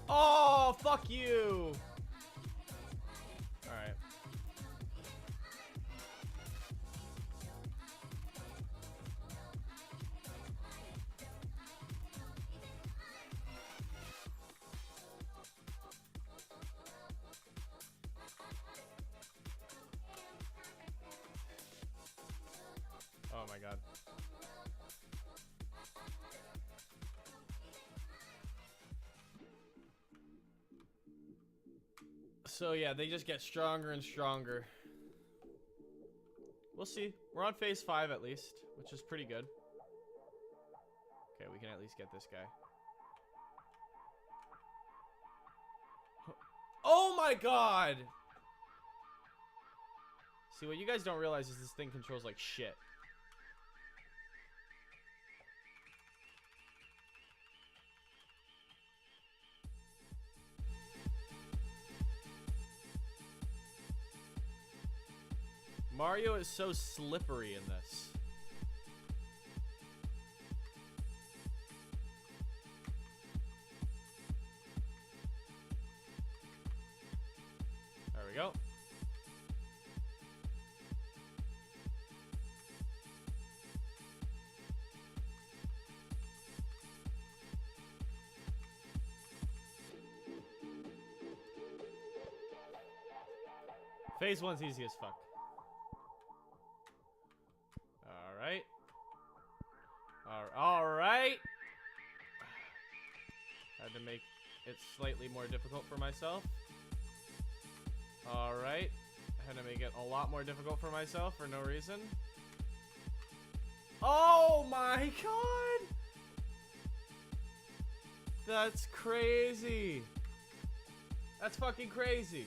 Oh, fuck you. All right. Oh my god. So yeah, they just get stronger and stronger. We'll see. We're on phase 5 at least, which is pretty good. Okay, we can at least get this guy. Oh my god! See, what you guys don't realize is this thing controls like shit. Mario is so slippery in this. There we go. Phase 1's easy as fuck. Alright. Alright. Had to make it slightly more difficult for myself. Alright. Had to make it a lot more difficult for myself for no reason. Oh my god! That's crazy. That's fucking crazy.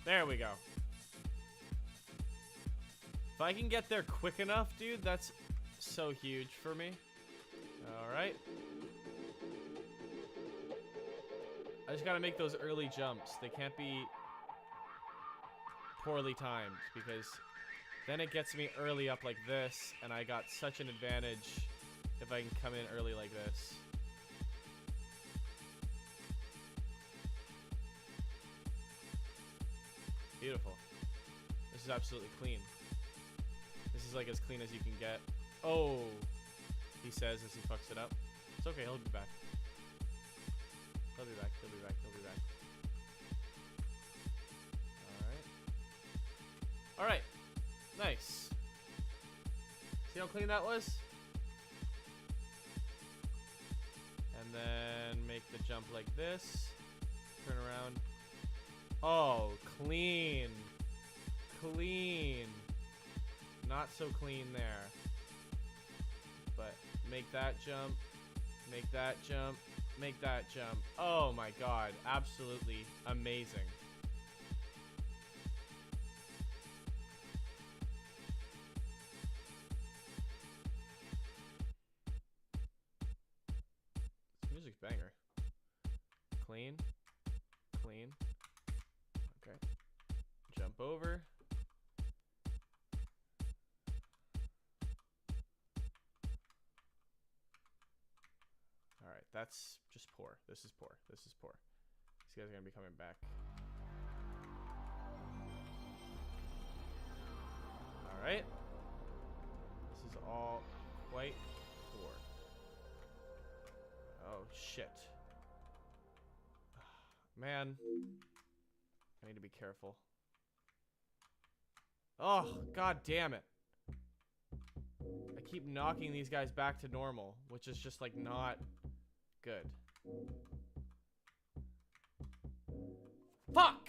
There we go. If I can get there quick enough, dude, that's so huge for me. Alright. I just gotta make those early jumps. They can't be poorly timed, because then it gets me early up like this, and I got such an advantage if I can come in early like this. Beautiful. This is absolutely clean. This is like as clean as you can get. Oh, he says as he fucks it up. It's okay, he'll be back. He'll be back, he'll be back, he'll be back. Alright. Alright. Nice. See how clean that was? And then make the jump like this. Turn around. Oh, clean. Clean. Not so clean there. But make that jump. Make that jump. Make that jump. Oh my god. Absolutely amazing. This music's banger. Clean. Clean. Okay. Jump over. Alright, that's just poor. This is poor. This is poor. These guys are going to be coming back. Alright. This is all quite poor. Oh, shit. Man. I need to be careful. Oh, god damn it. I keep knocking these guys back to normal, which is just like not good. Fuck!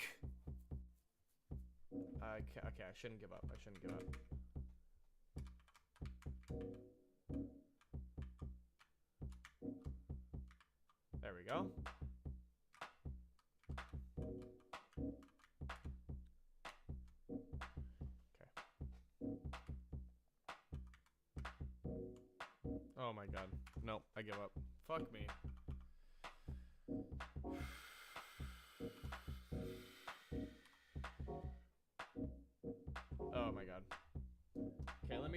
Okay, I shouldn't give up. I shouldn't give up. There we go. Oh my god. Nope, I give up. Fuck me.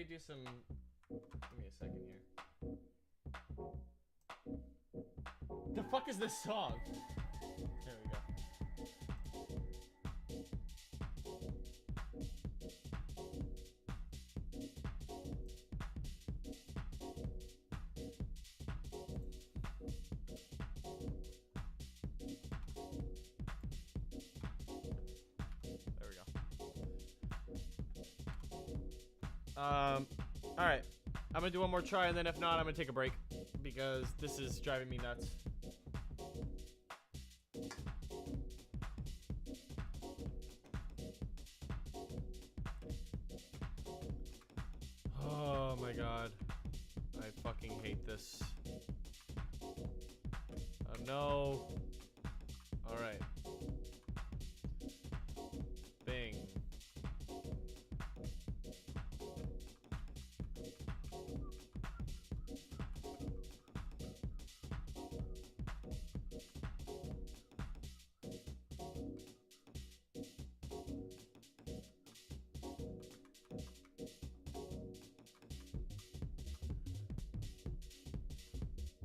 me do some. Give me a second here. The fuck is this song? There we go. There we go. All right. I'm gonna do one more try, and then if not, I'm gonna take a break because this is driving me nuts. Oh my god. I fucking hate this. Oh no. Alright. Bing.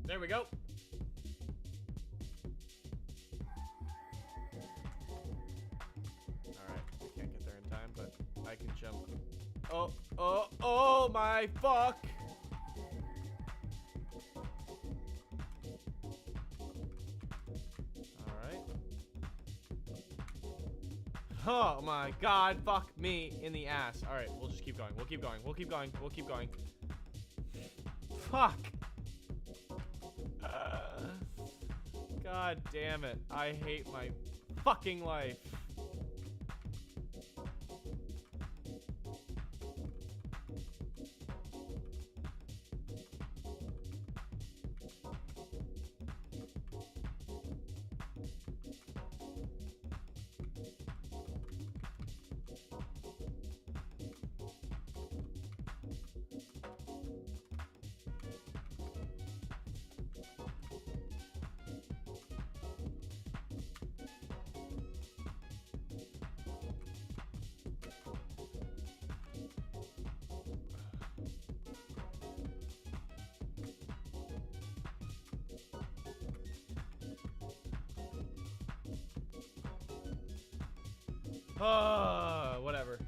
There we go. Alright, I can't get there in time, but I can jump. Oh my fuck! Alright. Oh my god, fuck me in the ass. Alright, we'll just keep going. We'll keep going. We'll keep going. We'll keep going. Fuck! God damn it. I hate my fucking life. Whatever.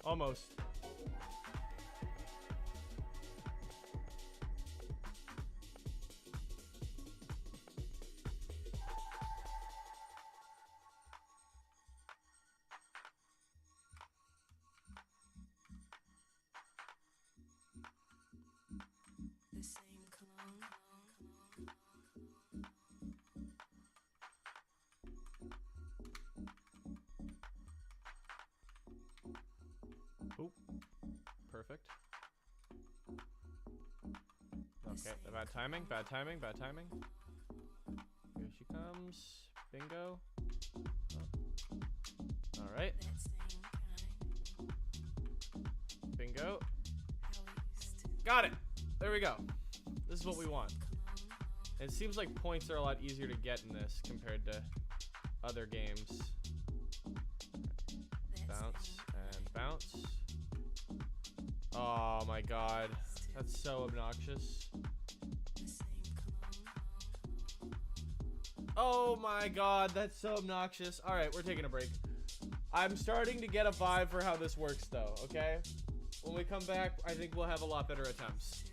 Almost. The same cologne. Oop. Perfect. Okay, bad timing, bad timing, bad timing. Here she comes. Bingo. Oh. Alright. Bingo. Got it! There we go. This is what we want. It seems like points are a lot easier to get in this compared to other games. Bounce and bounce. Oh my god. That's so obnoxious. Oh my god, that's so obnoxious. Alright, we're taking a break. I'm starting to get a vibe for how this works though, okay? When we come back, I think we'll have a lot better attempts.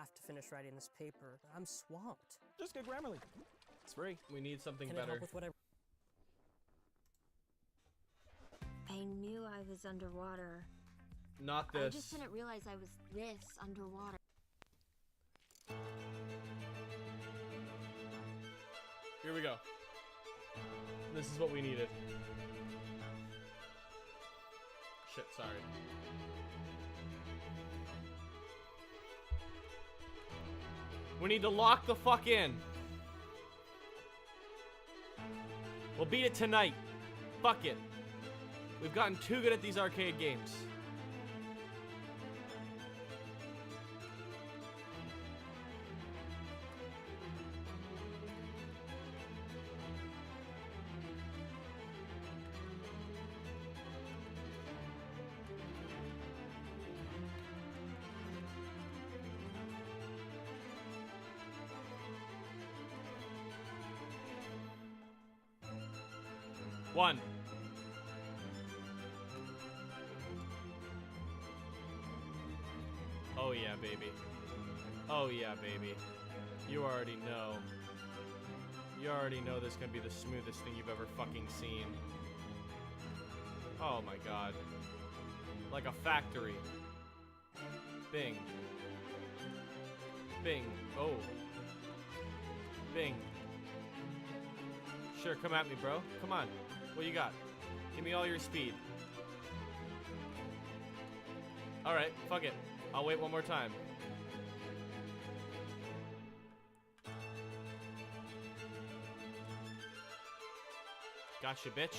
have to finish writing this paper. I'm swamped. Just get Grammarly. It's free. We need something Can it better. help with whatever? I knew I was underwater. Not I this. just didn't realize I was this underwater. Here we go. This is what we needed. Shit, sorry. We need to lock the fuck in. We'll beat it tonight. Fuck it. We've gotten too good at these arcade games. One. Oh yeah, baby. Oh yeah, baby. You already know. You already know this is gonna be the smoothest thing you've ever fucking seen. Oh my god. Like a factory. Bing. Bing. Oh. Bing. Sure, come at me, bro. Come on. What you got? Give me all your speed. Alright, fuck it. I'll wait one more time. Gotcha, bitch.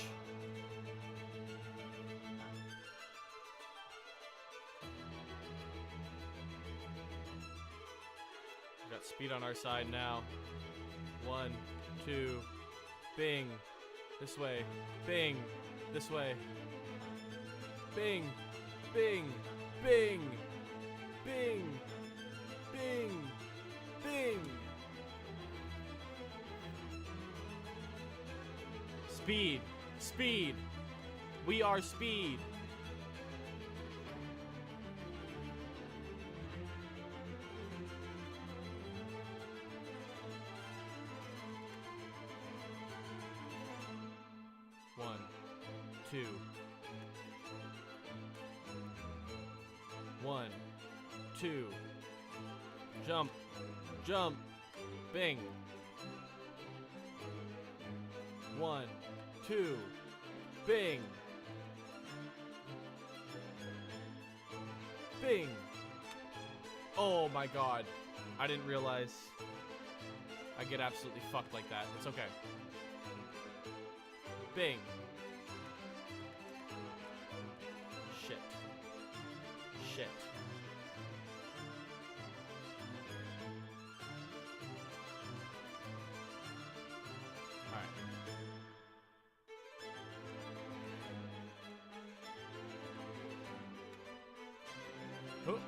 We got speed on our side now. 1, 2, bing. This way. Bing. This way. Bing. Bing. Bing. Bing. Bing. Bing. Speed. Speed. We are speed. One, two. 1, 2. Jump. Jump. Bing. 1, 2. Bing. Bing. Oh my god. I didn't realize I get absolutely fucked like that. It's okay. Bing. Shit. Shit. Alright. Oh.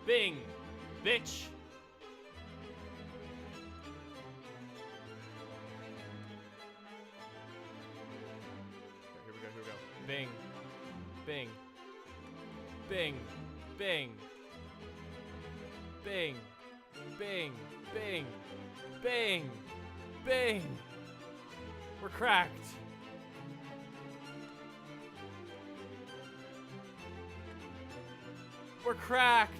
Bing! Bitch! Here we go, here we go. Bing. Bing. Bing. Bing. Bing. Bing. Bing. Bing. Bing. We're cracked. We're cracked.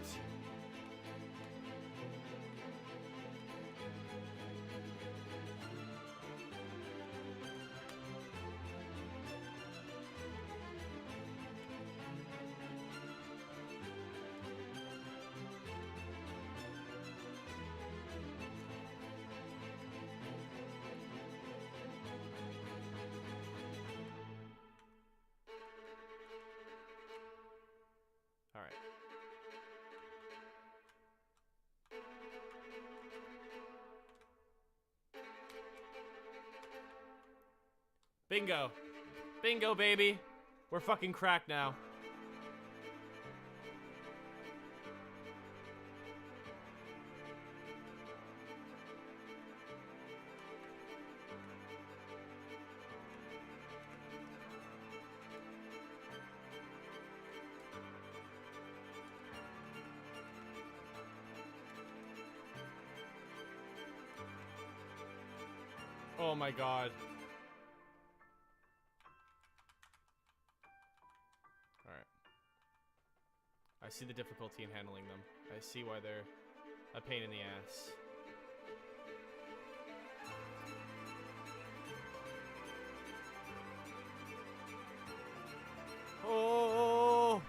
All right. Bingo. Bingo, baby. We're fucking cracked now. Oh my god. Alright. I see the difficulty in handling them. I see why they're a pain in the ass. Oh!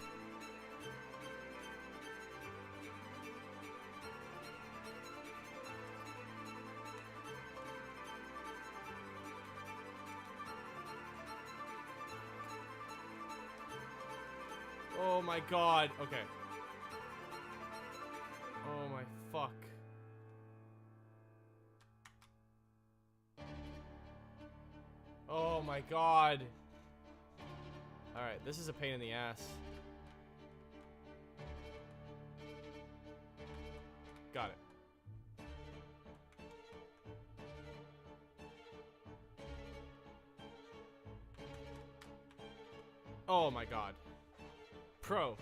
Oh my god. Okay. Oh my fuck. Oh my god. Alright, this is a pain in the ass. Got it. Oh my god. Pro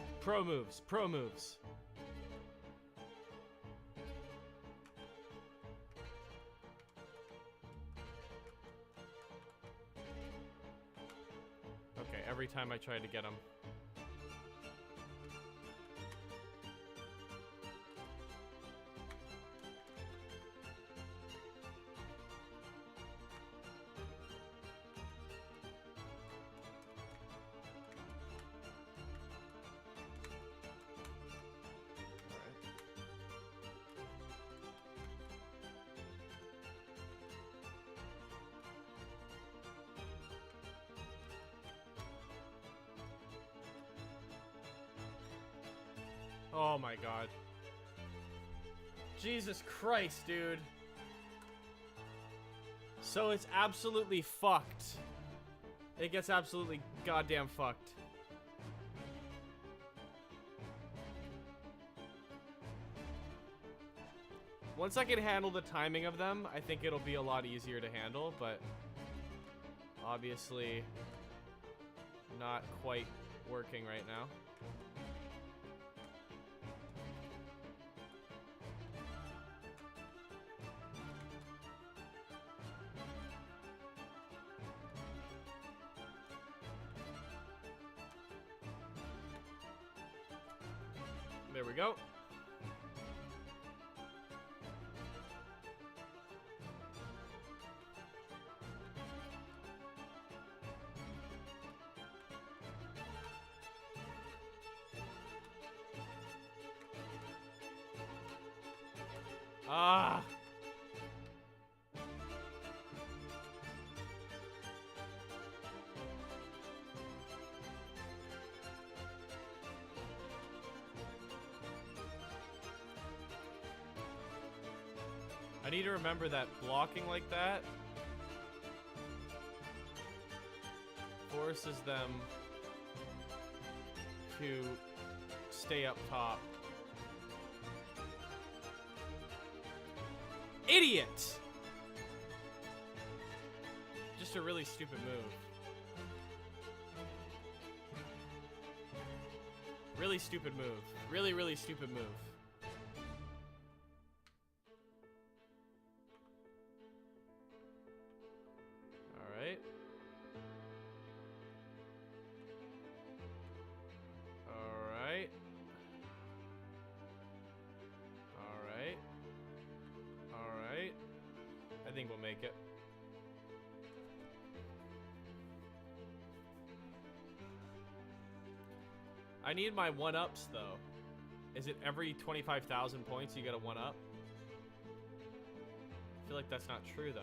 moves. Pro moves. Okay, every time I try to get him. Oh my god. Jesus Christ, dude. So it's absolutely fucked. It gets absolutely goddamn fucked. Once I can handle the timing of them, I think it'll be a lot easier to handle, but obviously not quite working right now. There we go. Ah. I need to remember that blocking like that forces them to stay up top. Idiot! Just a really stupid move. Really stupid move. Really, really stupid move. Alright. Alright. Alright. Alright. I think we'll make it. I need my 1-ups though. Is it every 25,000 points you get a 1-up? I feel like that's not true though.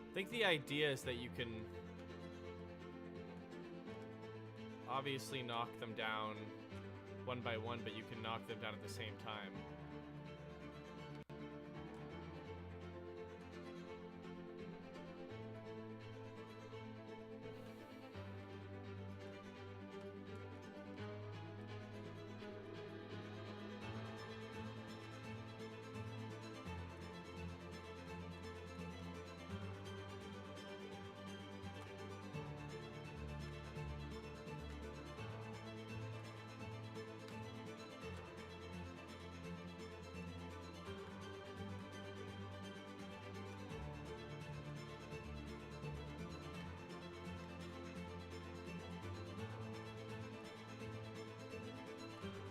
I think the idea is that you can obviously knock them down one by one, but you can knock them down at the same time.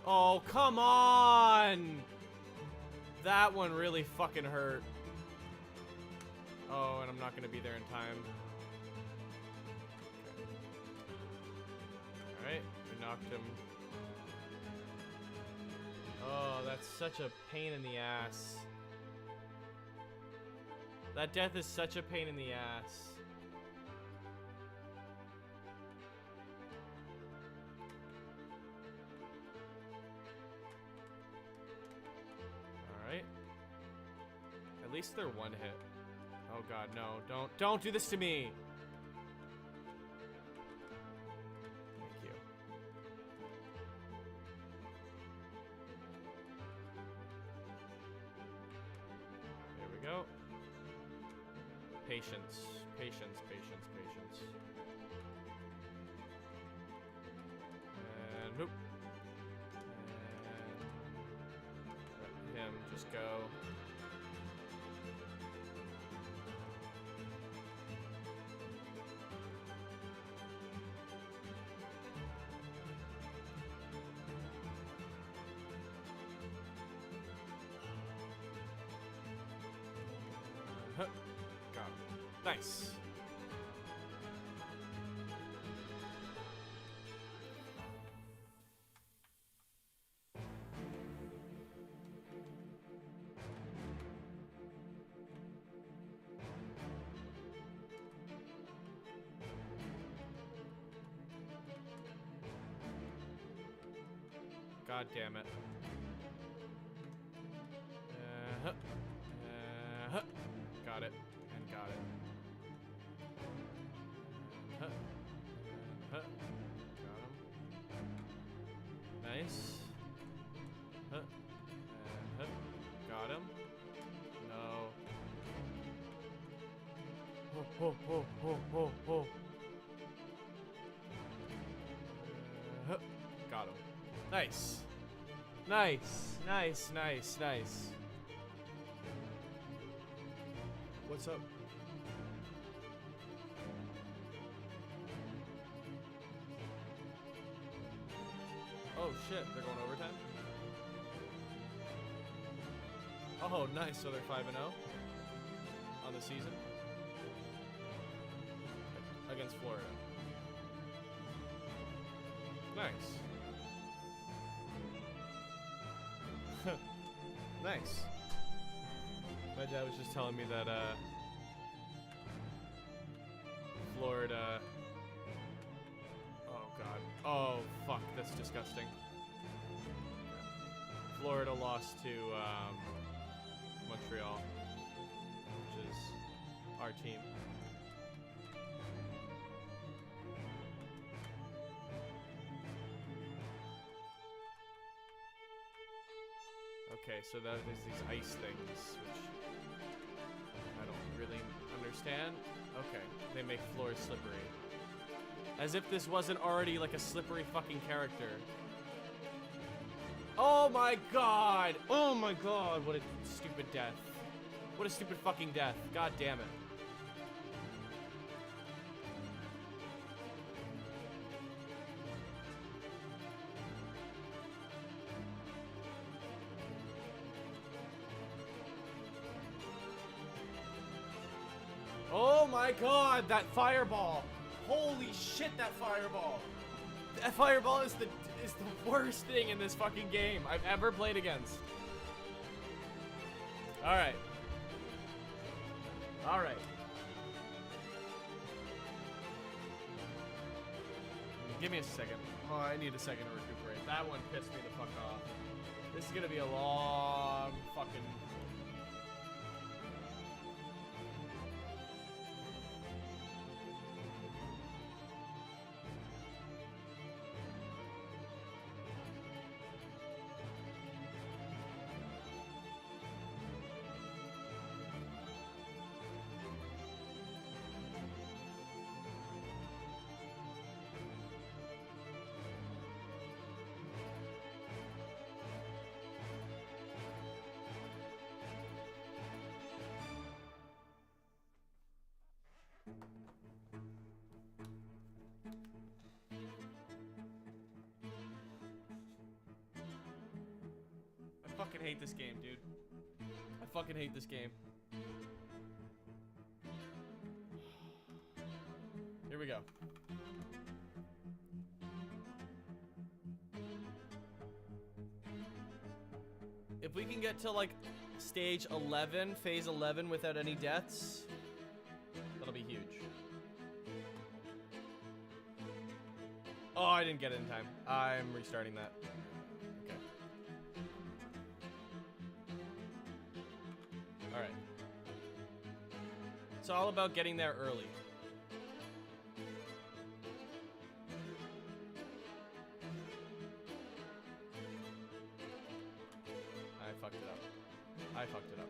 Oh, come on! That one really fucking hurt. Oh, and I'm not gonna be there in time. Alright, we knocked him. Oh, that's such a pain in the ass. That death is such a pain in the ass. Alright. At least they're one hit. Oh god, no. Don't do this to me! Thank you. There we go. Patience. Patience, patience, patience. And whoop. And let him just go. Huh. Got him. Nice. God damn it. Got it. And got it. Got him. Nice. Got him. No. Got him. Nice. Nice. Nice, nice, nice. What's up? Oh shit, they're going overtime? Oh, nice. So they're 5-0 on the season against Florida. Nice. Nice. My dad was just telling me that Florida. Oh god. Oh fuck, that's disgusting. Florida lost to Montreal, which is our team. Okay, so that is these ice things, which I don't really understand. Okay, they make floors slippery. As if this wasn't already like a slippery fucking character. Oh my god! Oh my god, what a stupid death. What a stupid fucking death. God damn it. Oh my god, that fireball! Holy shit, that fireball! That fireball is the worst thing in this fucking game I've ever played against. Alright. Alright. Give me a second. Oh, I need a second to recuperate. That one pissed me the fuck off. This is gonna be a long fucking... fucking hate this game, dude. I fucking hate this game. Here we go. If we can get to like stage 11, phase 11 without any deaths, that'll be huge. Oh, I didn't get it in time. I'm restarting that. Okay. Alright. It's all about getting there early. I fucked it up. I fucked it up.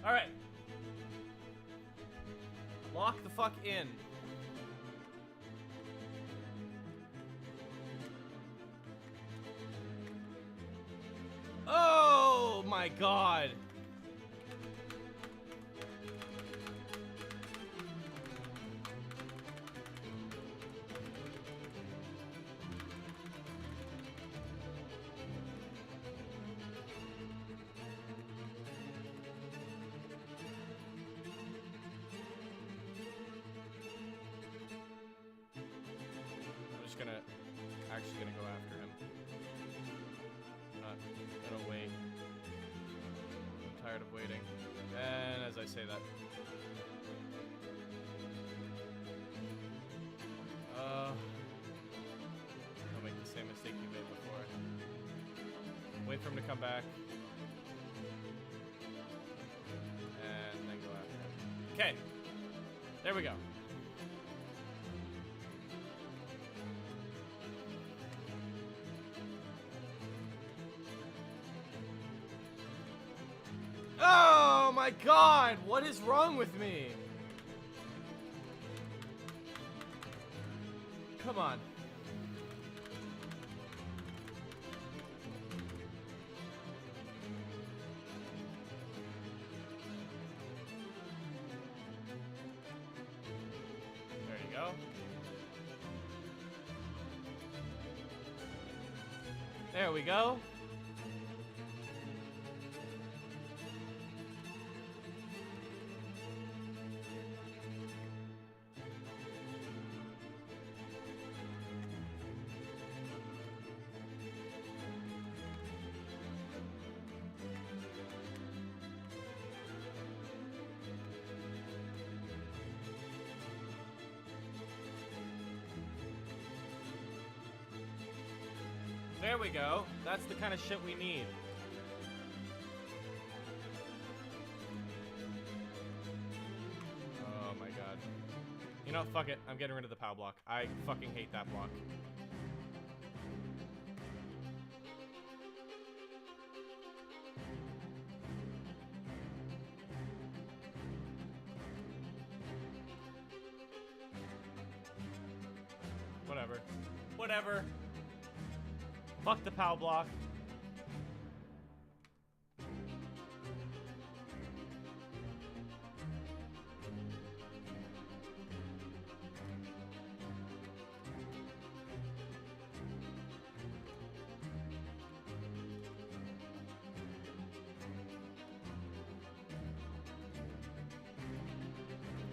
All right. Lock the fuck in. Oh my god. Actually gonna go after him. Not gonna wait. I'm tired of waiting. And as I say that, don't make the same mistake you made before. Wait for him to come back, and then go after him. Okay, there we go. Oh my god, what is wrong with me? Come on. There you go. There we go. There we go. That's the kind of shit we need. Oh my god. You know, fuck it. I'm getting rid of the POW block. I fucking hate that block. Whatever. Whatever. Fuck the POW block.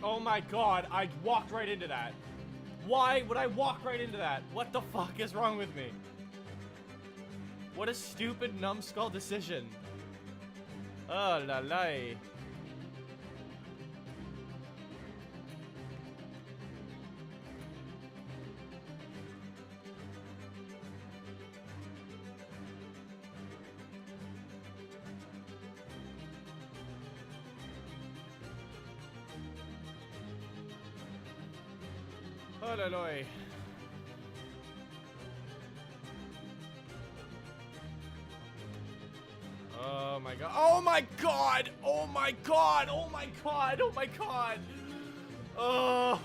Oh my god, I walked right into that. Why would I walk right into that? What the fuck is wrong with me? What a stupid numbskull decision. Oh la la. Oh la la. Oh my god. Oh my god. Oh my god. Oh my god. Oh my god. Oh.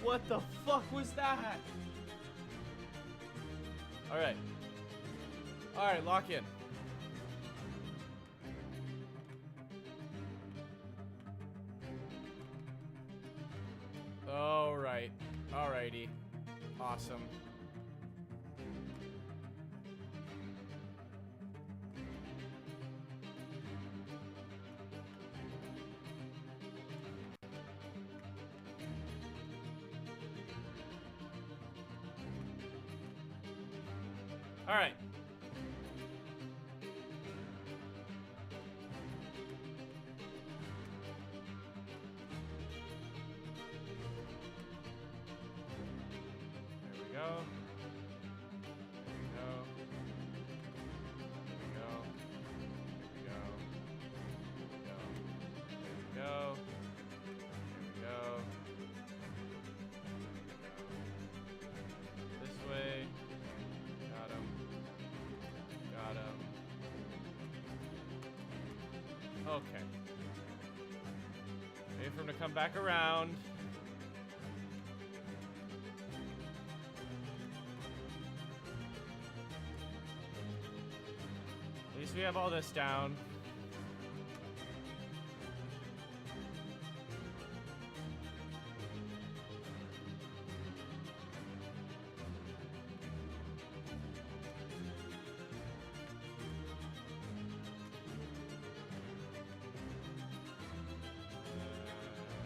What the fuck was that? Alright. Alright, lock in. Alright. Alrighty. Awesome. Alright. There we go. There we go. There we go. There we go. There we go. There we go. This way. Got him. Got him. Okay. Wait for him to come back around. At least we have all this down.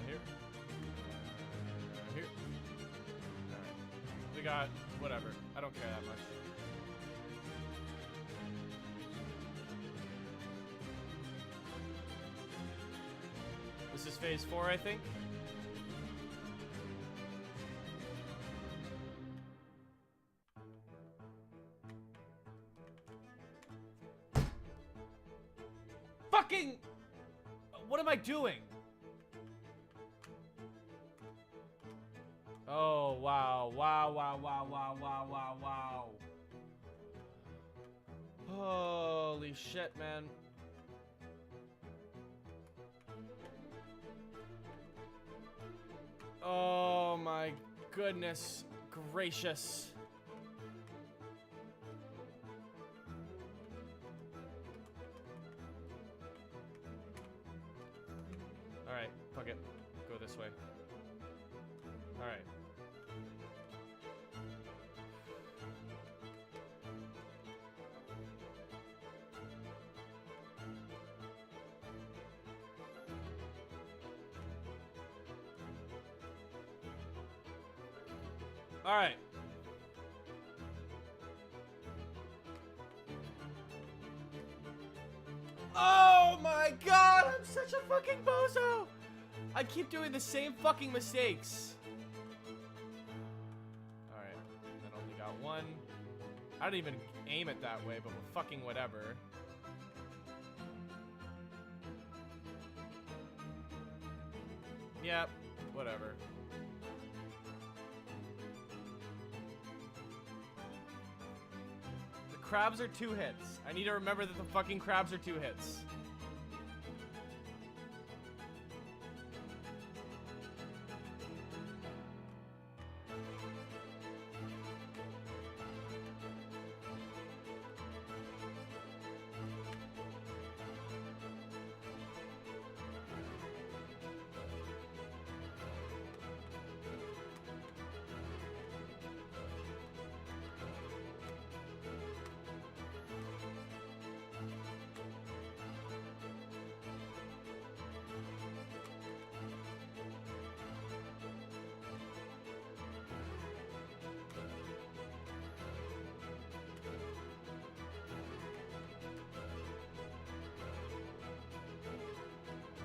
Here. Here. Alright. We got whatever. I don't care that much. This is phase 4, I think. Fucking! What am I doing? Oh, wow. Wow, wow, wow, wow, wow, wow, wow. Holy shit, man. Oh my goodness gracious. Alright, fuck it. Go this way. Alright. Alright. Oh my god, I'm such a fucking bozo! I keep doing the same fucking mistakes. Alright, and then only got one. I don't even aim it that way, but fucking whatever. Yep, whatever. The crabs are 2 hits. I need to remember that the fucking crabs are 2 hits.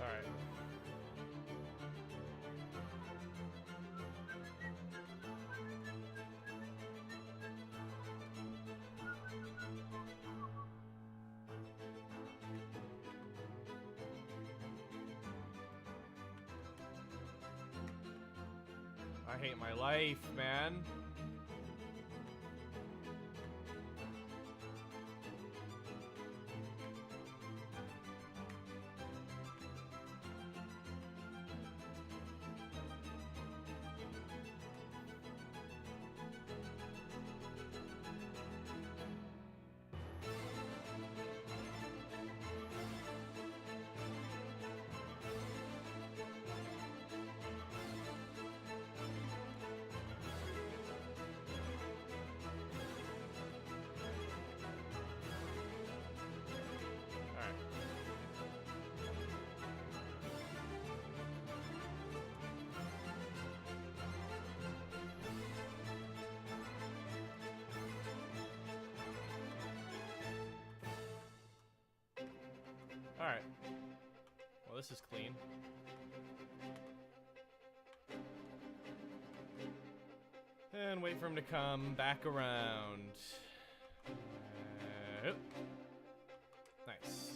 Alright. I hate my life, man. this is clean. And wait for him to come back around. Nice.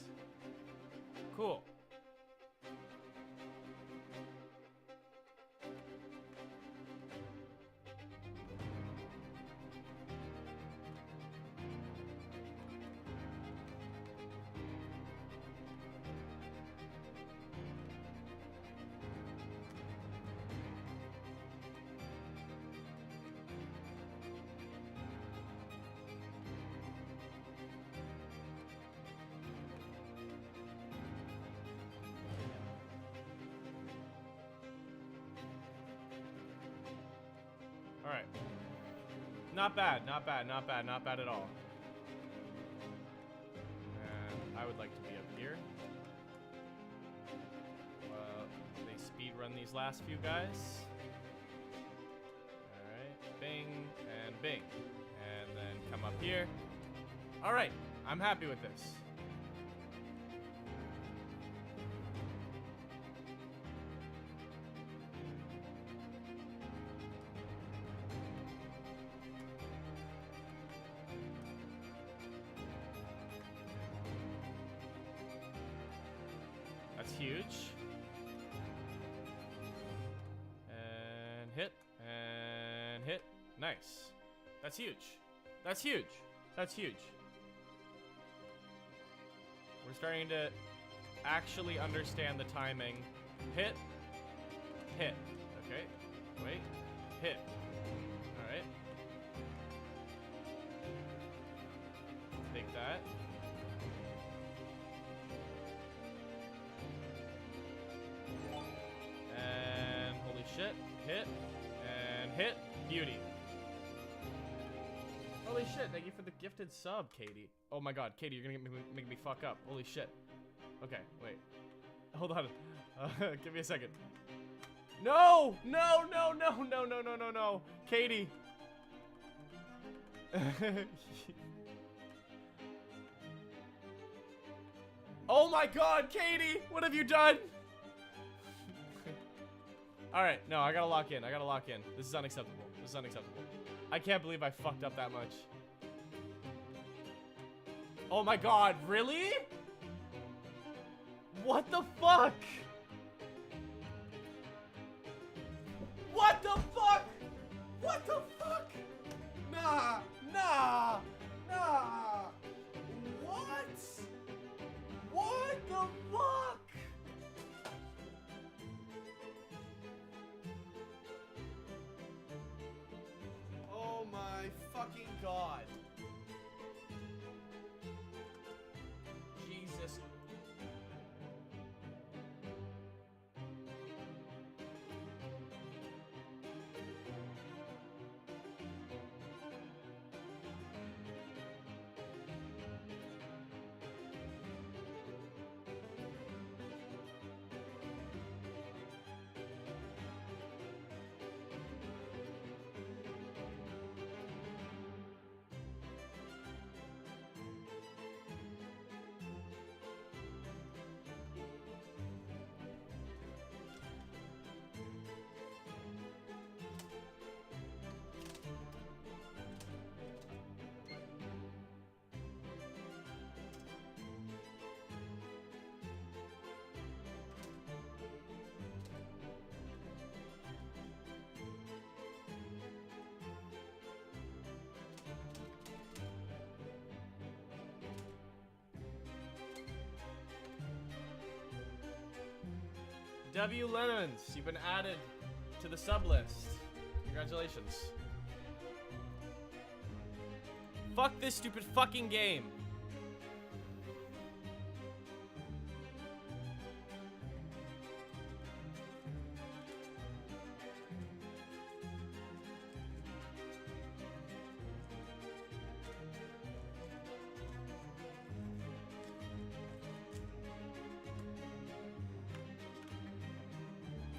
Cool. Alright. Not bad, not bad, not bad, not bad at all. And I would like to be up here. They speed run these last few guys. Alright, bing, and bing. And then come up here. Alright, I'm happy with this. Huge. And hit. And hit. Nice. That's huge. That's huge. That's huge. We're starting to actually understand the timing. Hit. Hit. Okay. Wait. Hit. Alright. Take that. Shit, hit, and hit, beauty. Holy shit, thank you for the gifted sub, Katie. Oh my god, Katie, you're gonna make me fuck up. Holy shit. Okay, wait. Hold on. Give me a second. No! No, no, no, no, no, no, no, no. Katie. Oh my god, Katie! What have you done? Alright, no, I gotta lock in. I gotta lock in. This is unacceptable. This is unacceptable. I can't believe I fucked up that much. Oh my god, really? What the fuck? What the fuck? What the fuck? Nah, nah, nah. What? What the fuck? Oh my fucking god. Jesus. W. Lemons, you've been added to the sub list. Congratulations. Fuck this stupid fucking game.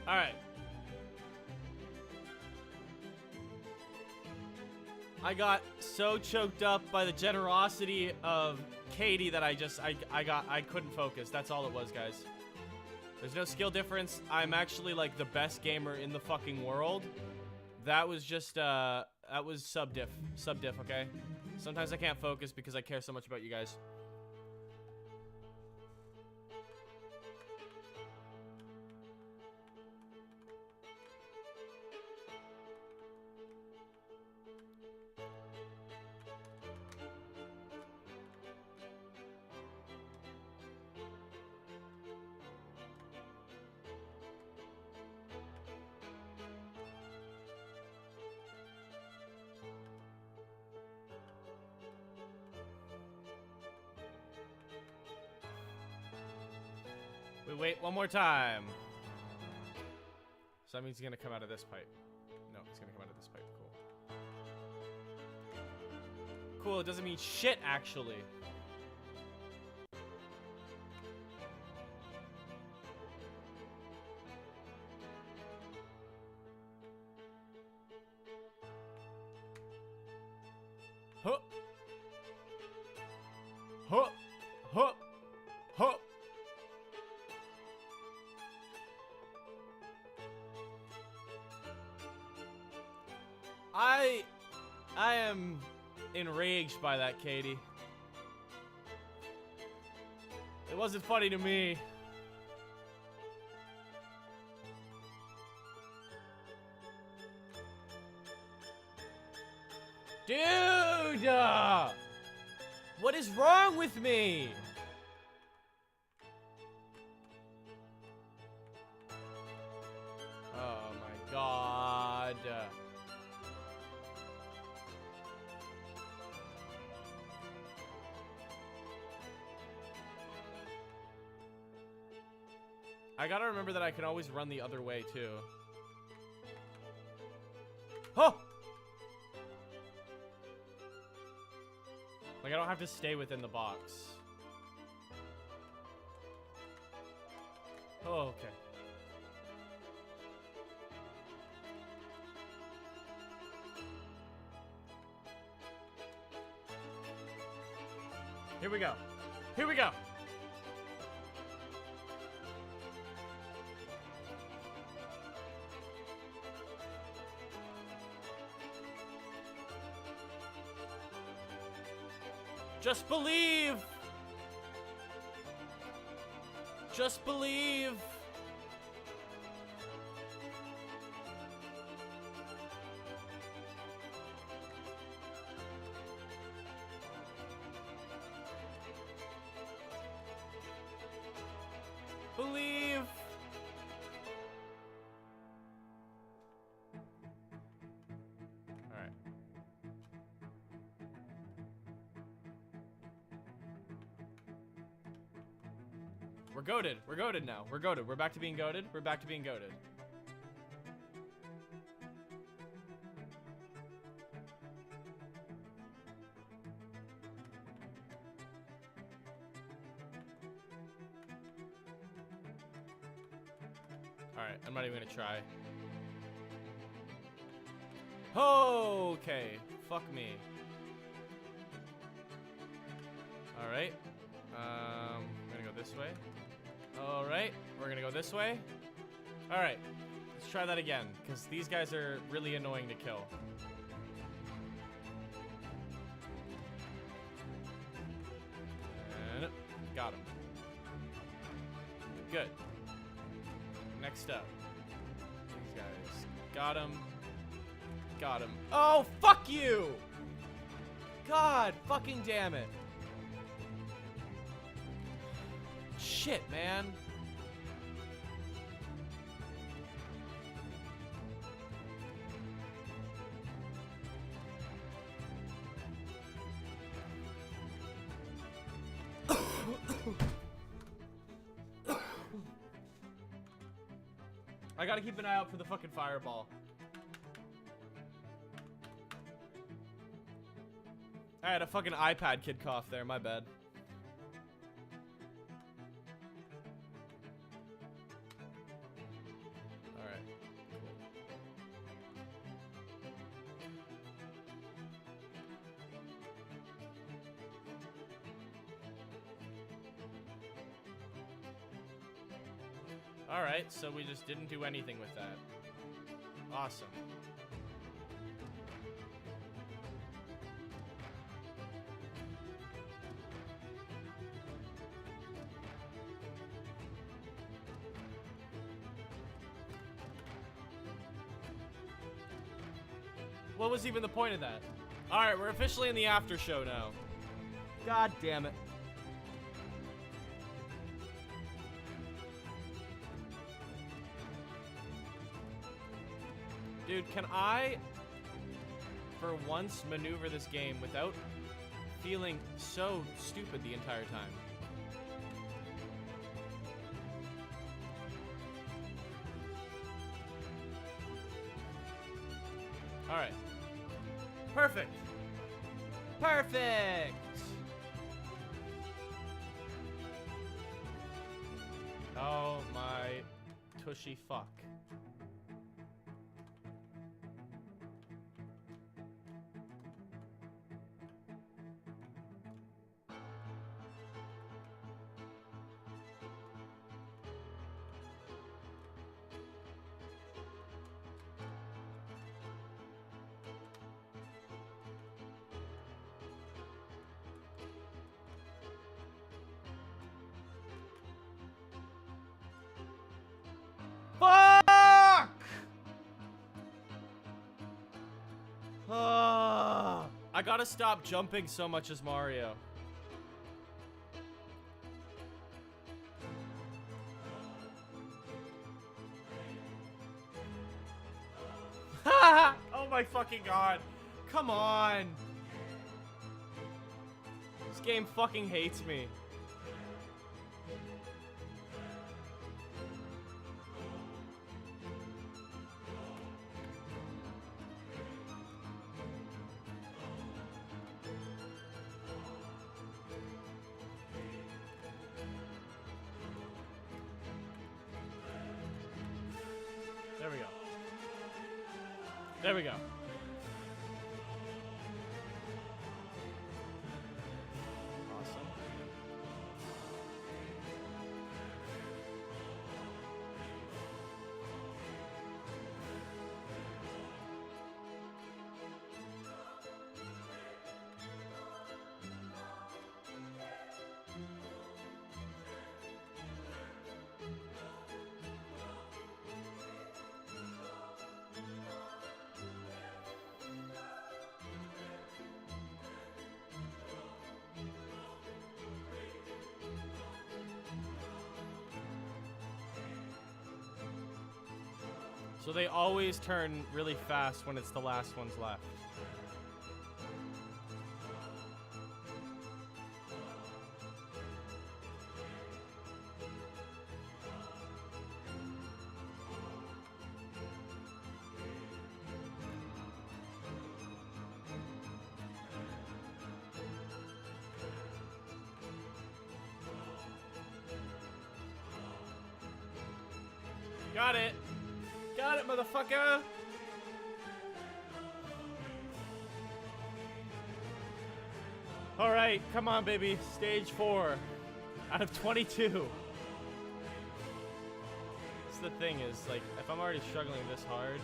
Alright. I got so choked up by the generosity of Katie that I couldn't focus. That's all it was, guys. There's no skill difference. I'm actually like the best gamer in the fucking world. That was just that was sub diff, okay? Sometimes I can't focus because I care so much about you guys. We wait one more time. So that means he's gonna come out of this pipe. No, he's gonna come out of this pipe. Cool. Cool, it doesn't mean shit, actually. Huh. Huh. Huh. Huh. I am enraged by that, Katie. It wasn't funny to me. Dude! What is wrong with me? Oh my god. I gotta remember that I can always run the other way, too. Oh! Like, I don't have to stay within the box. Oh, okay. Here we go. Here we go. Just believe. Just believe. Believe. All right. We're goated. We're goated now. We're goated. We're back to being goated. We're back to being goated. Alright, I'm not even gonna try. Okay. Fuck me. Alright. I'm gonna go this way. Alright, we're gonna go this way. Alright, let's try that again, because these guys are really annoying to kill. And got him. Good. Next up. These guys. Got him. Got him. Oh, fuck you! God fucking damn it. Shit, man. I gotta keep an eye out for the fucking fireball. I had a fucking iPad kid cough there, my bad. Alright, so we just didn't do anything with that. Awesome. What was even the point of that? Alright, we're officially in the after show now. God damn it. Dude, can I, for once, maneuver this game without feeling so stupid the entire time? Alright. Perfect! Perfect! Oh my tushy fuck. Fuck! I gotta stop jumping so much as Mario. Oh my fucking god. Come on. This game fucking hates me. There we go. There we go. Awesome. So they always turn really fast when it's the last ones left. Got it! Got it, motherfucker! Alright, come on, baby. Stage 4 out of 22. That's the thing is, like, if I'm already struggling this hard,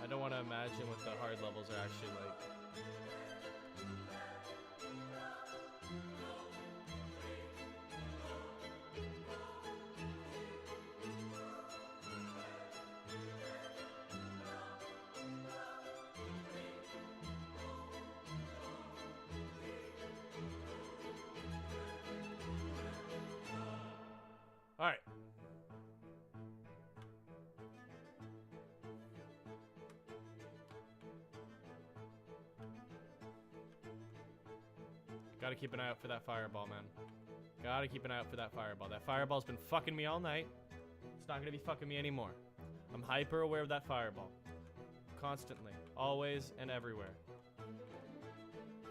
I don't want to imagine what the hard levels are actually like. Alright. Gotta keep an eye out for that fireball, man. Gotta keep an eye out for that fireball. That fireball's been fucking me all night. It's not gonna be fucking me anymore. I'm hyper aware of that fireball. Constantly. Always and everywhere.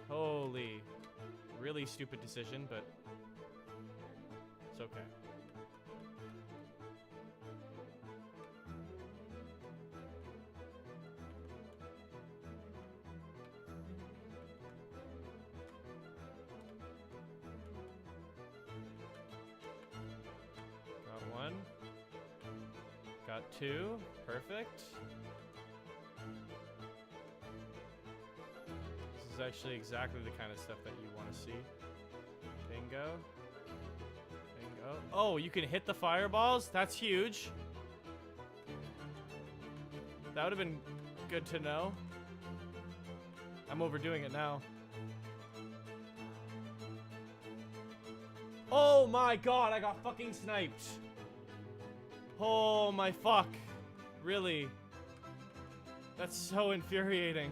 Holy. Really stupid decision, but it's okay. Got 2. Perfect. This is actually exactly the kind of stuff that you want to see. Bingo. Bingo. Oh, you can hit the fireballs? That's huge. That would have been good to know. I'm overdoing it now. Oh my god, I got fucking sniped. Oh my fuck. Really? That's so infuriating.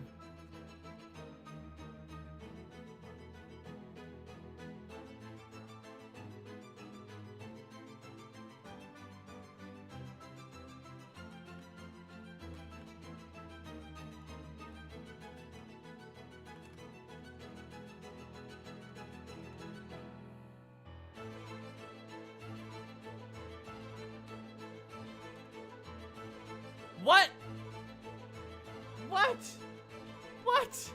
What? What? What?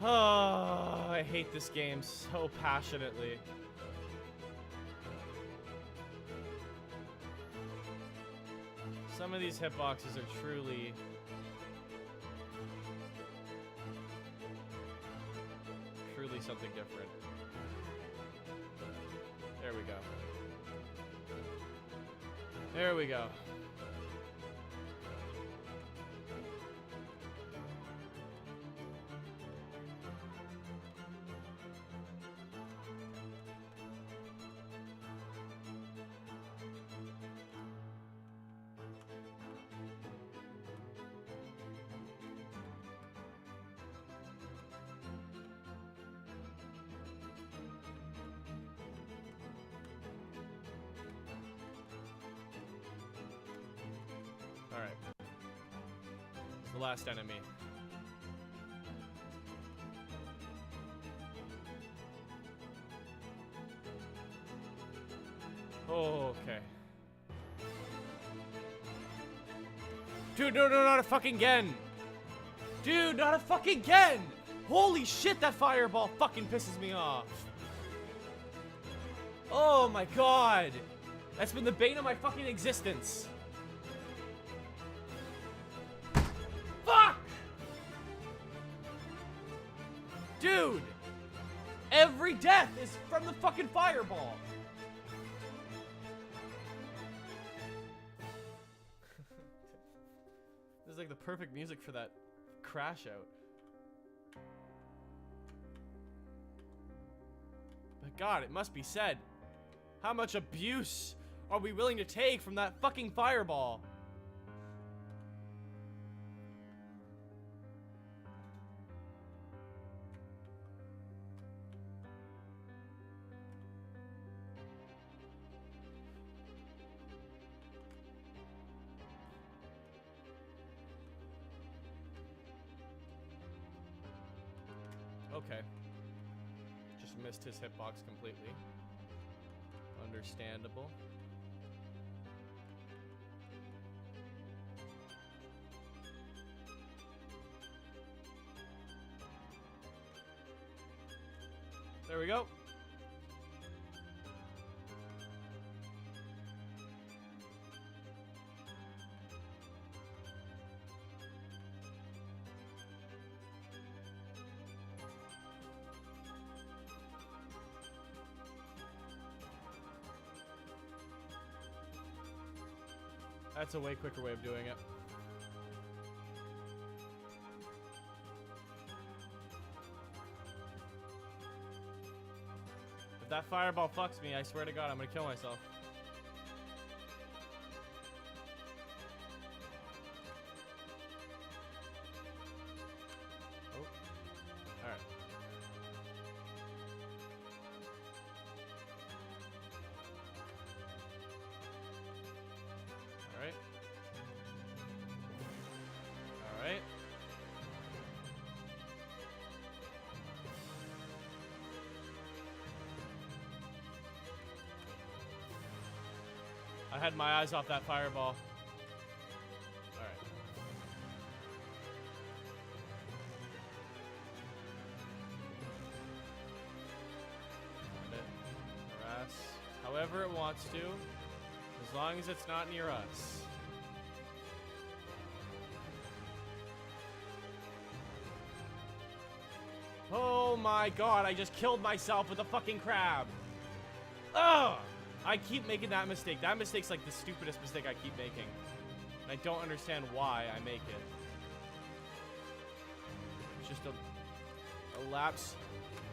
Oh, I hate this game so passionately. Some of these hitboxes are truly something different. There we go. There we go. Alright. It's the last enemy. Oh, okay. Dude, no, not a fucking again! Dude, not a fucking again! Holy shit, that fireball fucking pisses me off. Oh my god! That's been the bane of my fucking existence. Fuck! Dude! Every death is from the fucking fireball. This is like the perfect music for that crash out. But God, it must be said, how much abuse are we willing to take from that fucking fireball? Okay. Just missed his hitbox completely. Understandable. There we go. That's a way quicker way of doing it. If that fireball fucks me, I swear to God, I'm gonna kill myself. Oh. Alright. Alright. Alright. I had my eyes off that fireball. Alright. Let it harass however it wants to. As As long as it's not near us. Oh my god, I just killed myself with a fucking crab. Ugh! I keep making that mistake. That mistake's like the stupidest mistake I keep making. And I don't understand why I make it. It's just a lapse.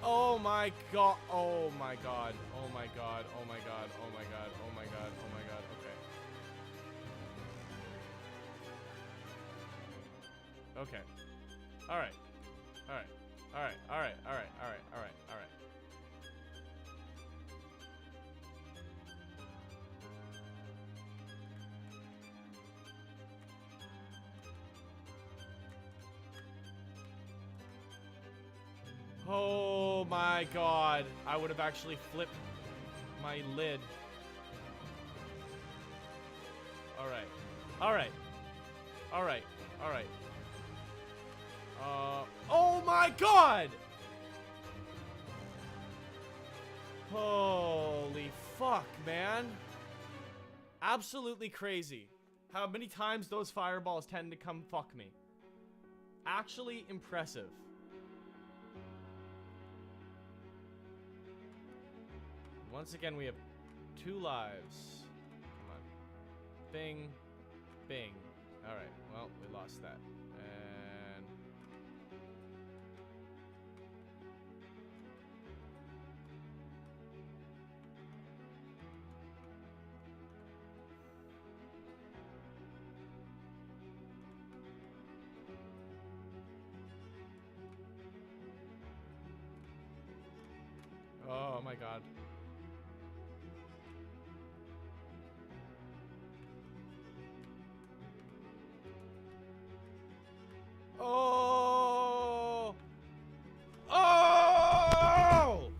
Oh my god. Oh my god. Oh my god. Oh my god. Oh my god. Oh my god. Oh my god. Okay. Okay. Alright. Alright. Alright. Alright. Alright. Alright. Alright. Alright. Oh my god. I would have actually flipped my lid. Alright. Alright. Alright. Alright. Oh my god! Holy fuck, man. Absolutely crazy. How many times those fireballs tend to come fuck me. Actually impressive. Once again, we have 2 lives. Come on. Bing. Bing. Alright, well, we lost that. And... oh my god. Oh! Oh!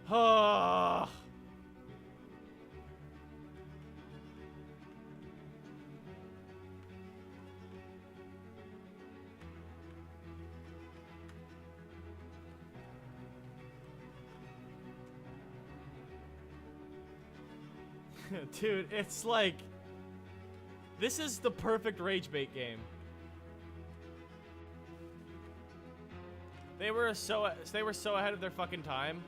Ah! Dude, it's like... this is the perfect rage bait game. They were so ahead of their fucking time.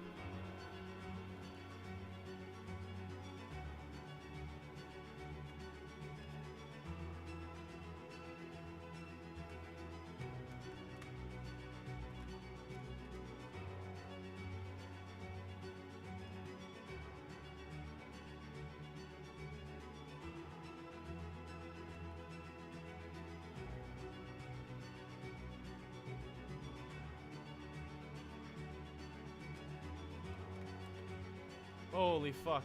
Holy fuck.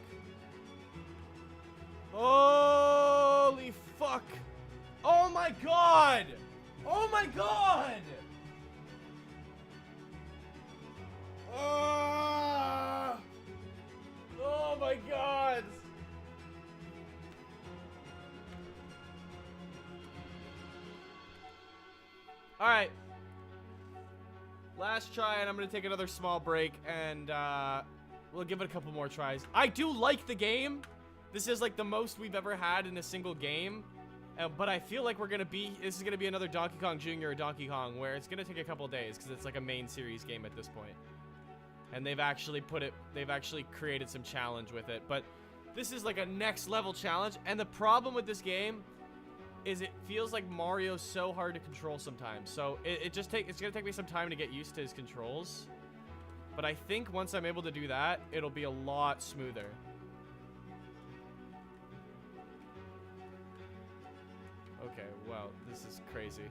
Holy fuck. Oh my god. Oh my god. Oh my god. All right. Last try, and I'm going to take another small break, and we'll give it a couple more tries. I do like the game. This is like the most we've ever had in a single game. But I feel like this is going to be another Donkey Kong Jr. or Donkey Kong, where it's going to take a couple days, because it's like a main series game at this point. And they've actually created some challenge with it. But this is like a next level challenge. And the problem with this game is it feels like Mario's so hard to control sometimes. So it's going to take me some time to get used to his controls. But I think once I'm able to do that, it'll be a lot smoother. Okay, well, this is crazy.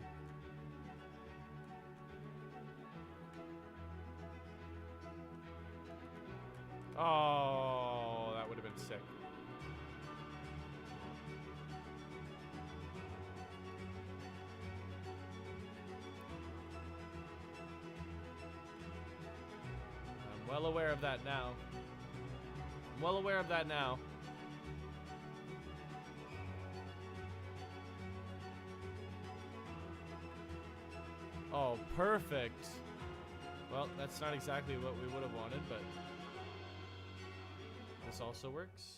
Oh, that would have been sick. I'm well aware of that now. I'm well aware of that now. Oh, perfect. Well, that's not exactly what we would have wanted, but... This also works.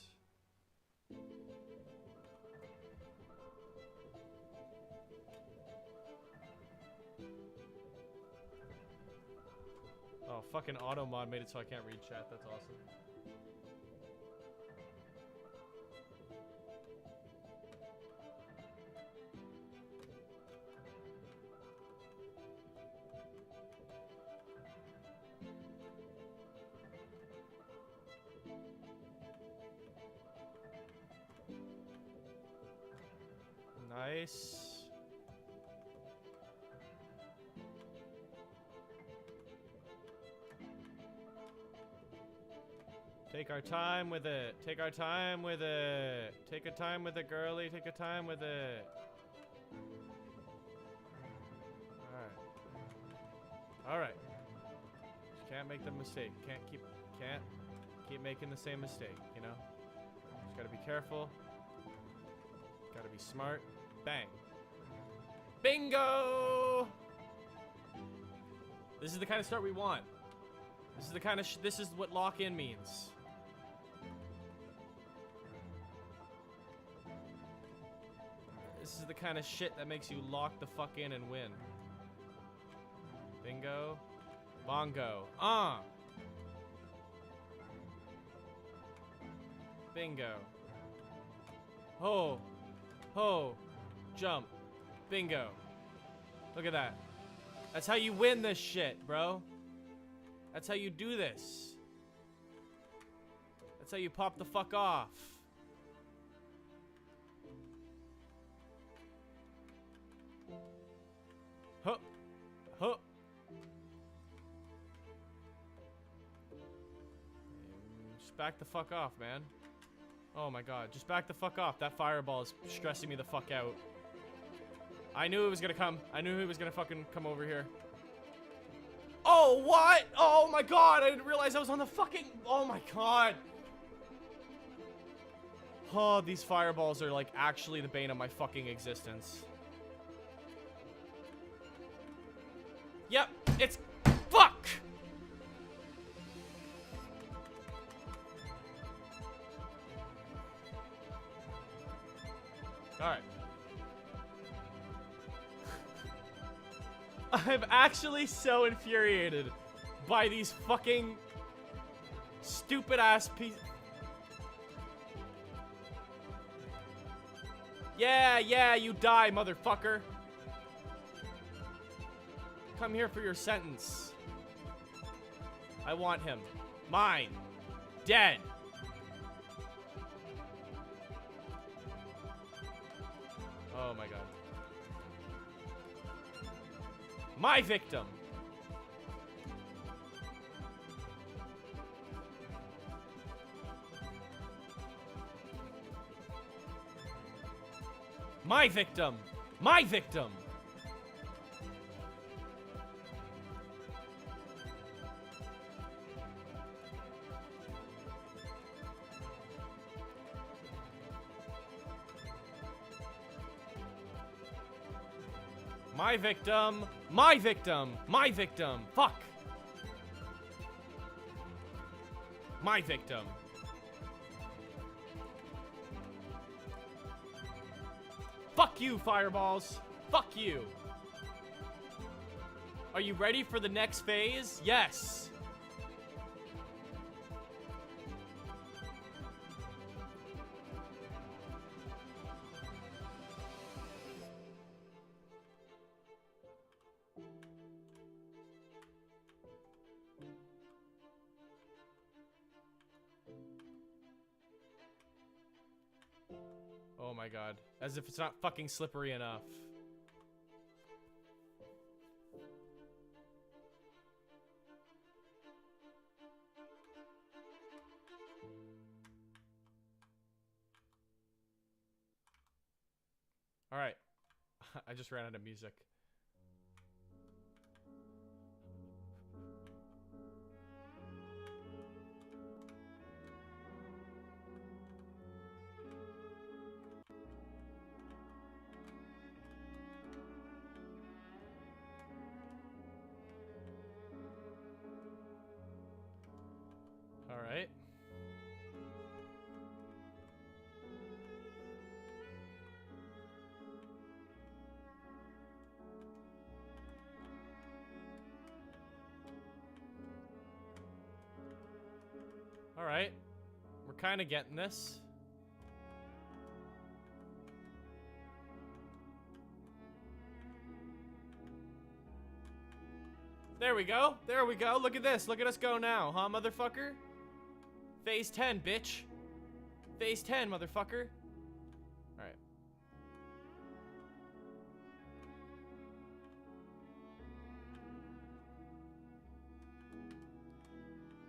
Oh, fucking auto mod made it so I can't read chat. That's awesome. Nice. Take our time with it. Take our time with it. Take a time with it, girly. Take a time with it. Alright. Alright. Just can't make the mistake. Can't keep making the same mistake, you know? Just gotta be careful. Gotta be smart. Bang. Bingo! This is the kind of start we want. This is the kind of this is what lock-in means. This is the kind of shit that makes you lock the fuck in and win. Bingo. Bongo. Bingo. Ho. Ho. Jump. Bingo. Look at that. That's how you win this shit, bro. That's how you do this. That's how you pop the fuck off. Huh. Huh. Just back the fuck off, man. Oh my god, just back the fuck off. That fireball is stressing me the fuck out. I knew it was gonna come. I knew he was gonna fucking come over here. Oh, what? Oh my god, I didn't realize I was on the fucking... Oh my god. Oh, these fireballs are like actually the bane of my fucking existence. Yep, it's... Fuck! Alright. I'm actually so infuriated by these fucking stupid ass pieces. Yeah, you die, motherfucker. Come here for your sentence. I want him. Mine. Dead. Oh my god. My victim. My victim. My victim. My victim. My victim. My victim. Fuck. My victim. Fuck you, fireballs. Fuck you. Are you ready for the next phase? Yes. Oh my god. As if it's not fucking slippery enough. Alright. I just ran out of music. Alright. Alright. We're kind of getting this. There we go. There we go. Look at this. Look at us go now, huh, motherfucker? Phase 10, bitch. Phase 10, motherfucker. Alright.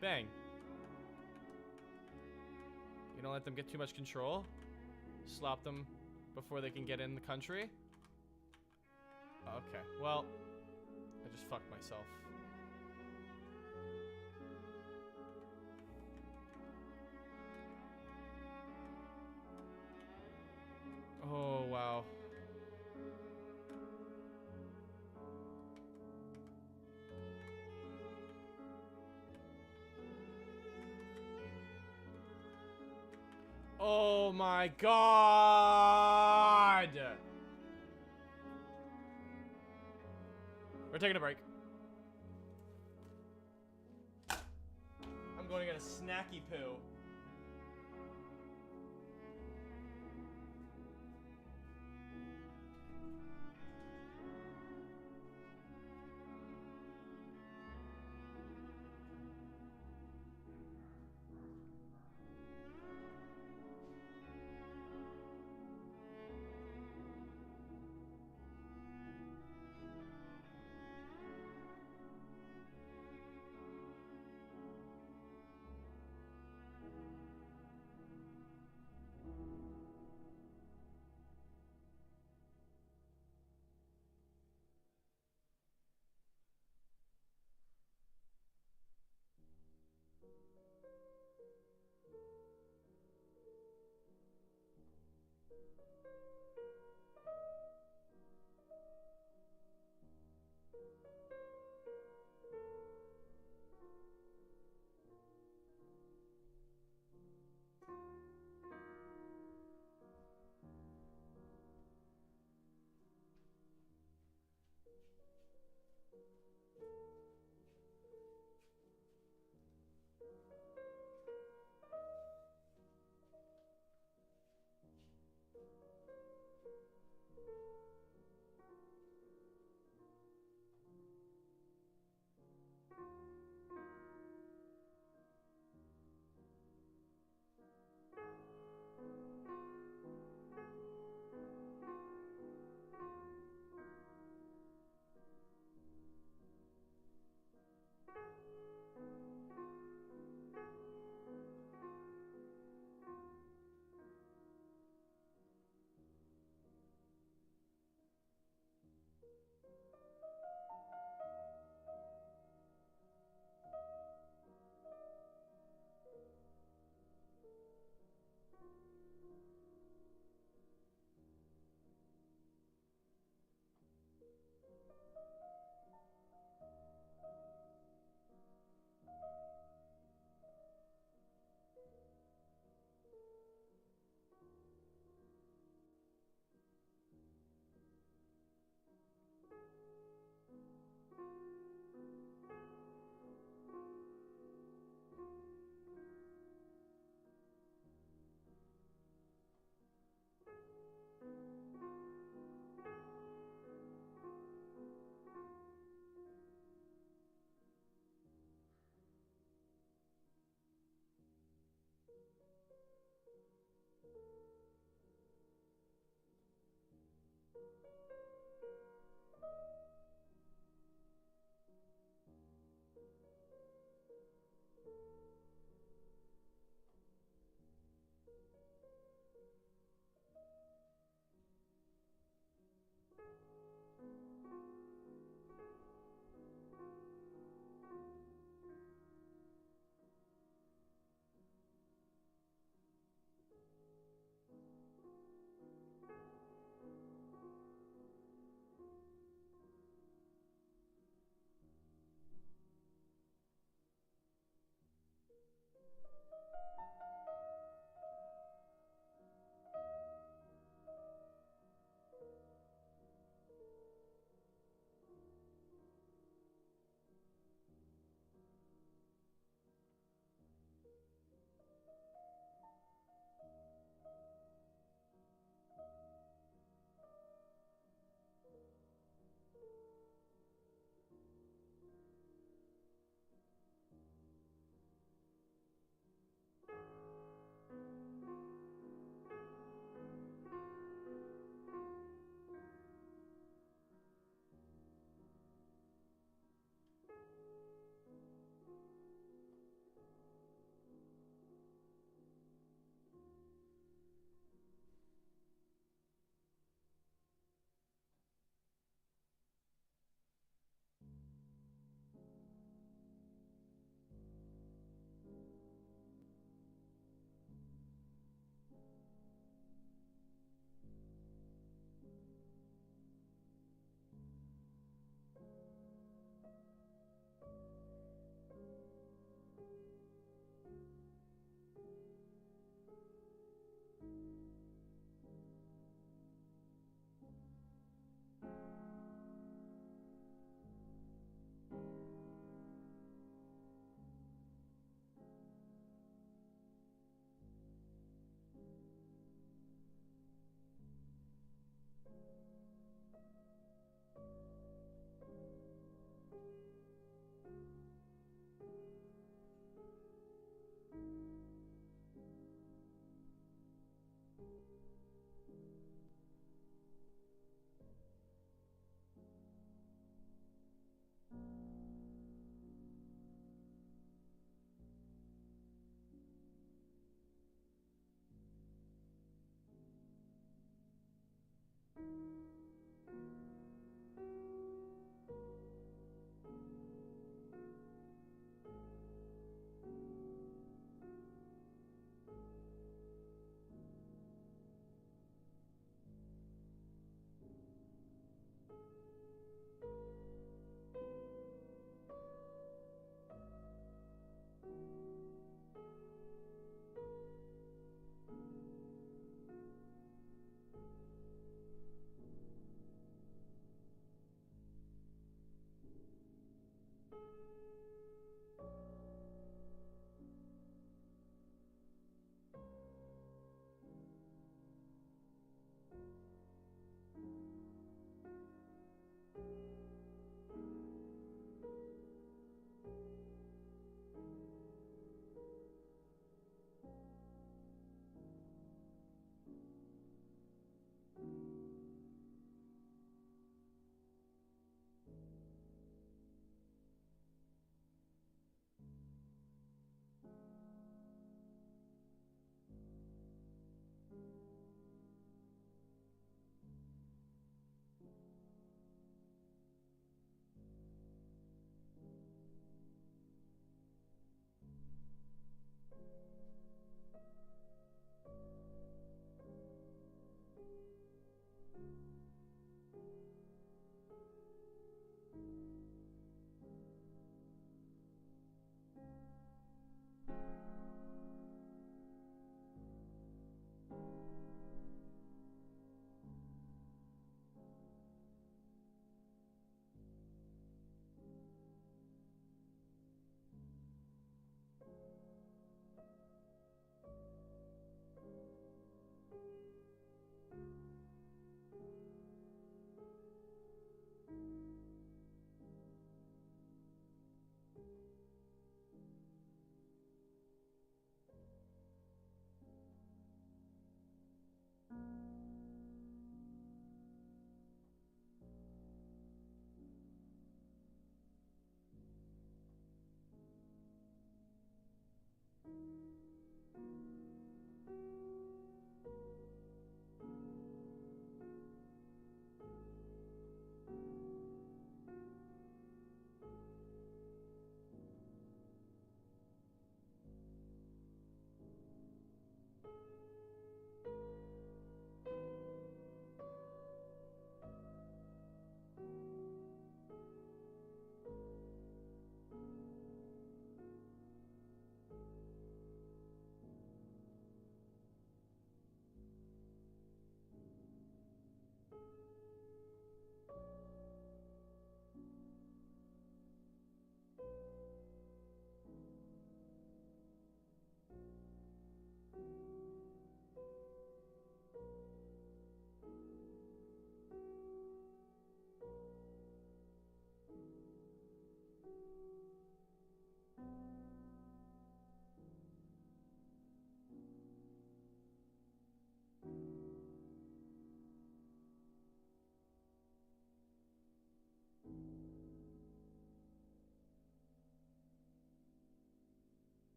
Bang. You don't let them get too much control. Slap them before they can get in the country. Okay, well, I just fucked myself. Oh, wow. Oh my god! We're taking a break. I'm going to get a snacky poo.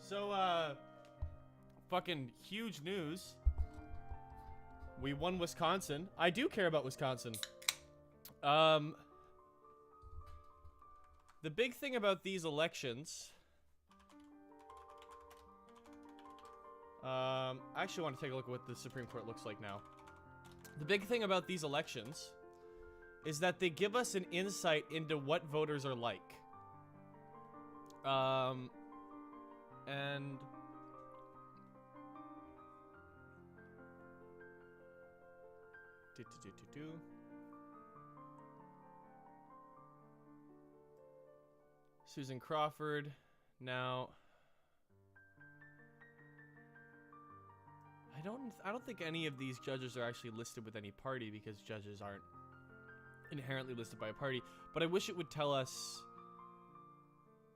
So, fucking huge news. We won Wisconsin. I do care about Wisconsin. The big thing about these elections... I actually want to take a look at what the Supreme Court looks like now. The big thing about these elections is that they give us an insight into what voters are like. And Susan Crawford. Now, I don't think any of these judges are actually listed with any party because judges aren't inherently listed by a party, but I wish it would tell us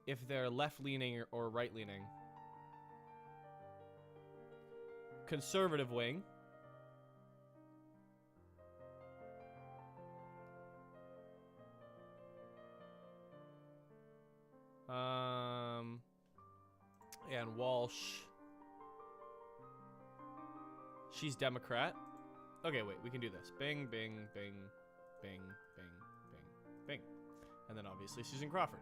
if they're left-leaning or right-leaning. Conservative wing. And Walsh. She's Democrat. Okay, wait, we can do this. Bing, bing, bing, bing, bing, bing, bing. And then obviously Susan Crawford.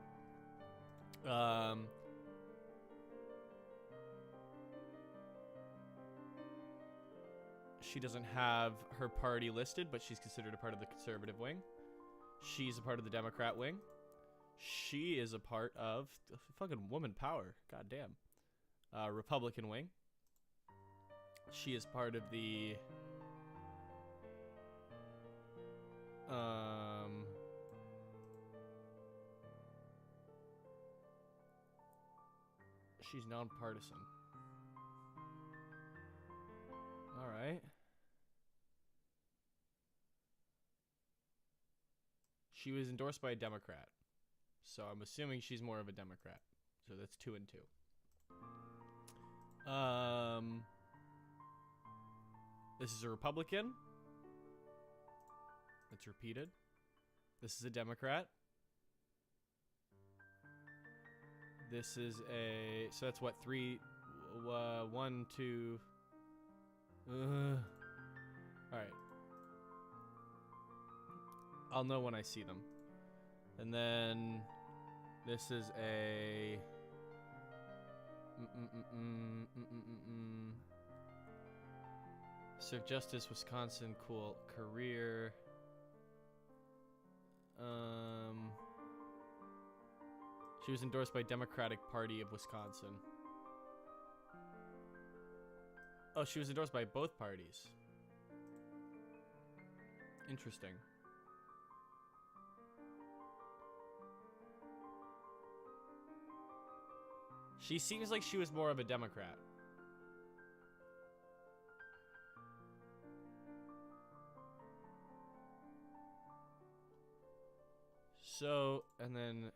She doesn't have her party listed, but she's considered a part of the conservative wing. She's a part of the Democrat wing. She is a part of fucking woman power. God damn. Republican wing. She is part of the she's nonpartisan. All right. She was endorsed by a Democrat. So I'm assuming she's more of a Democrat. So that's 2 and 2. This is a Republican. That's repeated. This is a Democrat. This is a... So that's what, 3... 1, 2... Alright. I'll know when I see them. And then... This is a... Serve Justice, Wisconsin, cool. Career. She was endorsed by Democratic Party of Wisconsin. Oh, she was endorsed by both parties. Interesting. She seems like she was more of a Democrat. So, and then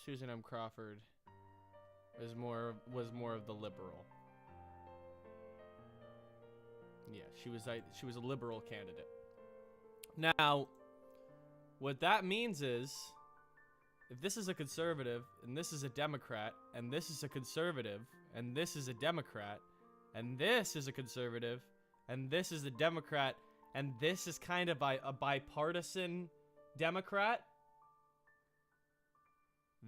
Susan M. Crawford was more of the liberal. Yeah, she was a liberal candidate. Now, what that means is, if this is a conservative, and this is a Democrat, and this is a conservative, and this is a Democrat, and this is a conservative, and this is a Democrat, and this is kind of a bipartisan Democrat,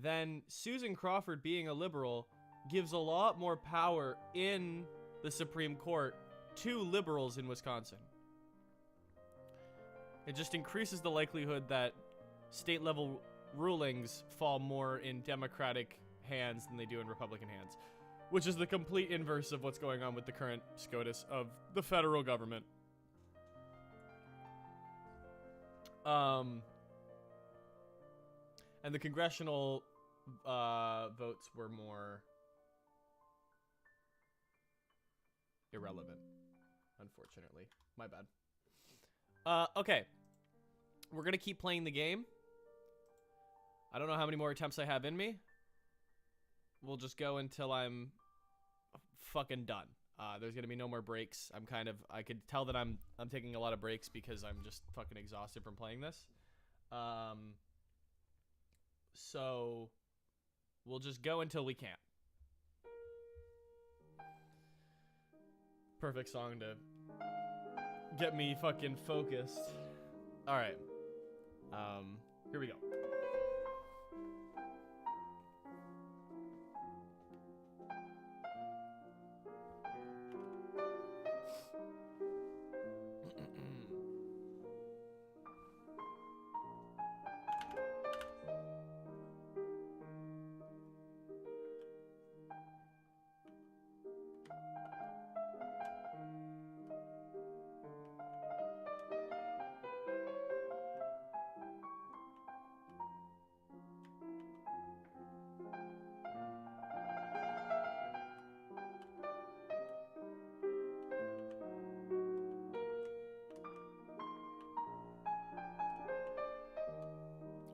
then Susan Crawford being a liberal gives a lot more power in the Supreme Court to liberals in Wisconsin. It just increases the likelihood that state level rulings fall more in Democratic hands than they do in Republican hands, which is the complete inverse of what's going on with the current SCOTUS of the federal government. And the congressional votes were more irrelevant, unfortunately. My bad. Okay. We're going to keep playing the game. I don't know how many more attempts I have in me. We'll just go until I'm fucking done. There's going to be no more breaks. I could tell that I'm taking a lot of breaks because I'm just fucking exhausted from playing this. So we'll just go until we can't. Perfect song to get me fucking focused. All right. Here we go.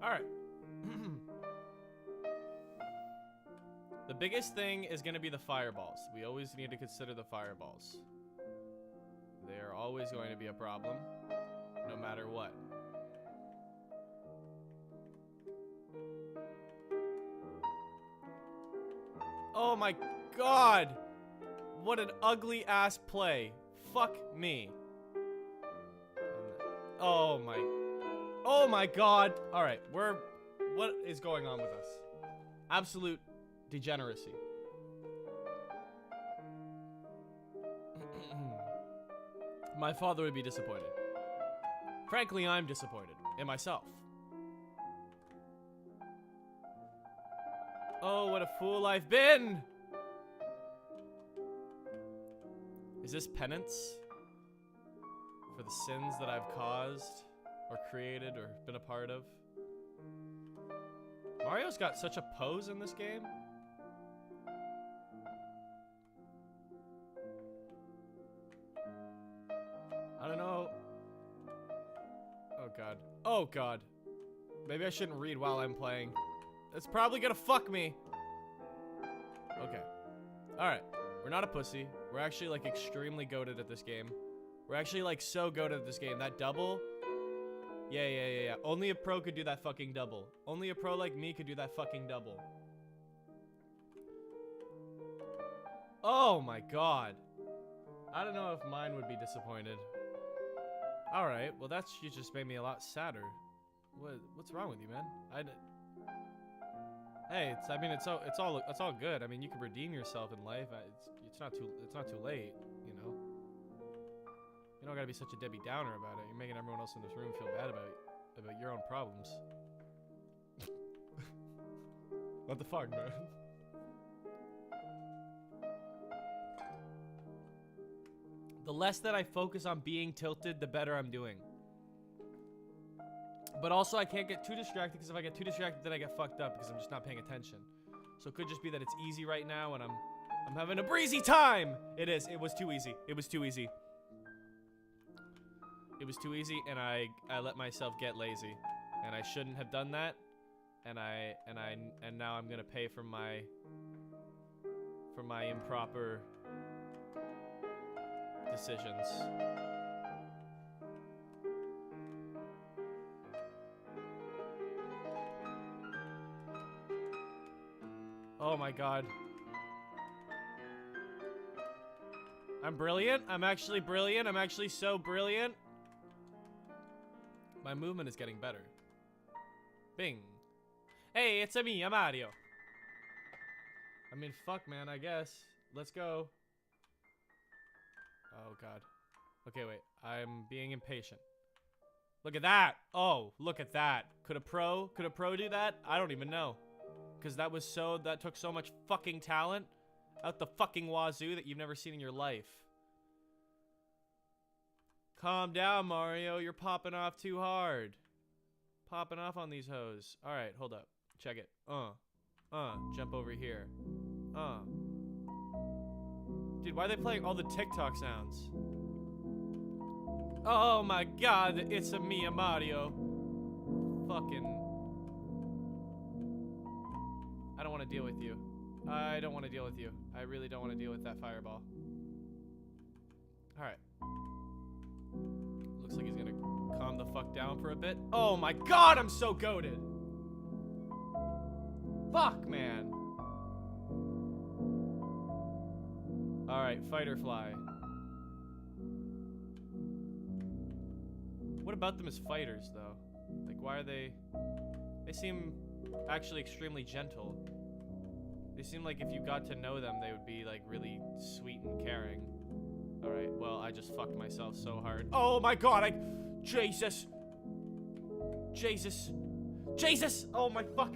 Alright. The biggest thing is going to be the fireballs. We always need to consider the fireballs. They are always going to be a problem, no matter what. Oh my god! What an ugly ass play. Fuck me. Oh my god. Alright, what is going on with us? Absolute degeneracy. My father would be disappointed. Frankly, I'm disappointed in myself. Oh, what a fool I've been! Is this penance for the sins that I've caused or created or been a part of? Mario's got such a pose in this game. I don't know. Oh god. Oh god. Maybe I shouldn't read while I'm playing. It's probably gonna fuck me. Okay. Alright. We're not a pussy. We're actually like extremely goated at this game. We're actually like so goated at this game. That double. Yeah. Only a pro could do that fucking double. Only a pro like me could do that fucking double. Oh my god. I don't know if mine would be disappointed. Alright, well you just made me a lot sadder. What's wrong with you, man? Hey, it's all good. I mean, you can redeem yourself in life. It's not too late, you know. You don't gotta be such a Debbie Downer about it. You're making everyone else in this room feel bad about your own problems. What the fuck, man? The less that I focus on being tilted, the better I'm doing. But also, I can't get too distracted, because if I get too distracted, then I get fucked up, because I'm just not paying attention. So it could just be that it's easy right now, and I'm having a breezy time! It is. It was too easy. It was too easy. It was too easy, and I let myself get lazy. And I shouldn't have done that. And now I'm gonna pay for my improper decisions. Oh my god. I'm brilliant. I'm actually brilliant. I'm actually so brilliant. My movement is getting better. Bing. Hey, it's me, I'm Mario. I mean, fuck, man, I guess. Let's go. Oh, God. Okay, wait. I'm being impatient. Look at that. Oh, look at that. Could a pro do that? I don't even know. Because that took so much fucking talent out the fucking wazoo that you've never seen in your life. Calm down, Mario. You're popping off too hard. Popping off on these hoes. Alright, hold up. Check it. Jump over here. Dude, why are they playing all the TikTok sounds? Oh my god, it's a me, Mario. Fucking. I don't want to deal with you. I don't want to deal with you. I really don't want to deal with that fireball. Alright. Looks like he's gonna calm the fuck down for a bit. Oh my god, I'm so goated! Fuck, man! Alright, fight or fly. What about them as fighters, though? Like, why are they... They seem actually extremely gentle. They seem like if you got to know them, they would be, like, really sweet and caring. Alright, well, I just fucked myself so hard. Oh my god, Jesus! Jesus! Jesus! Oh my fuck!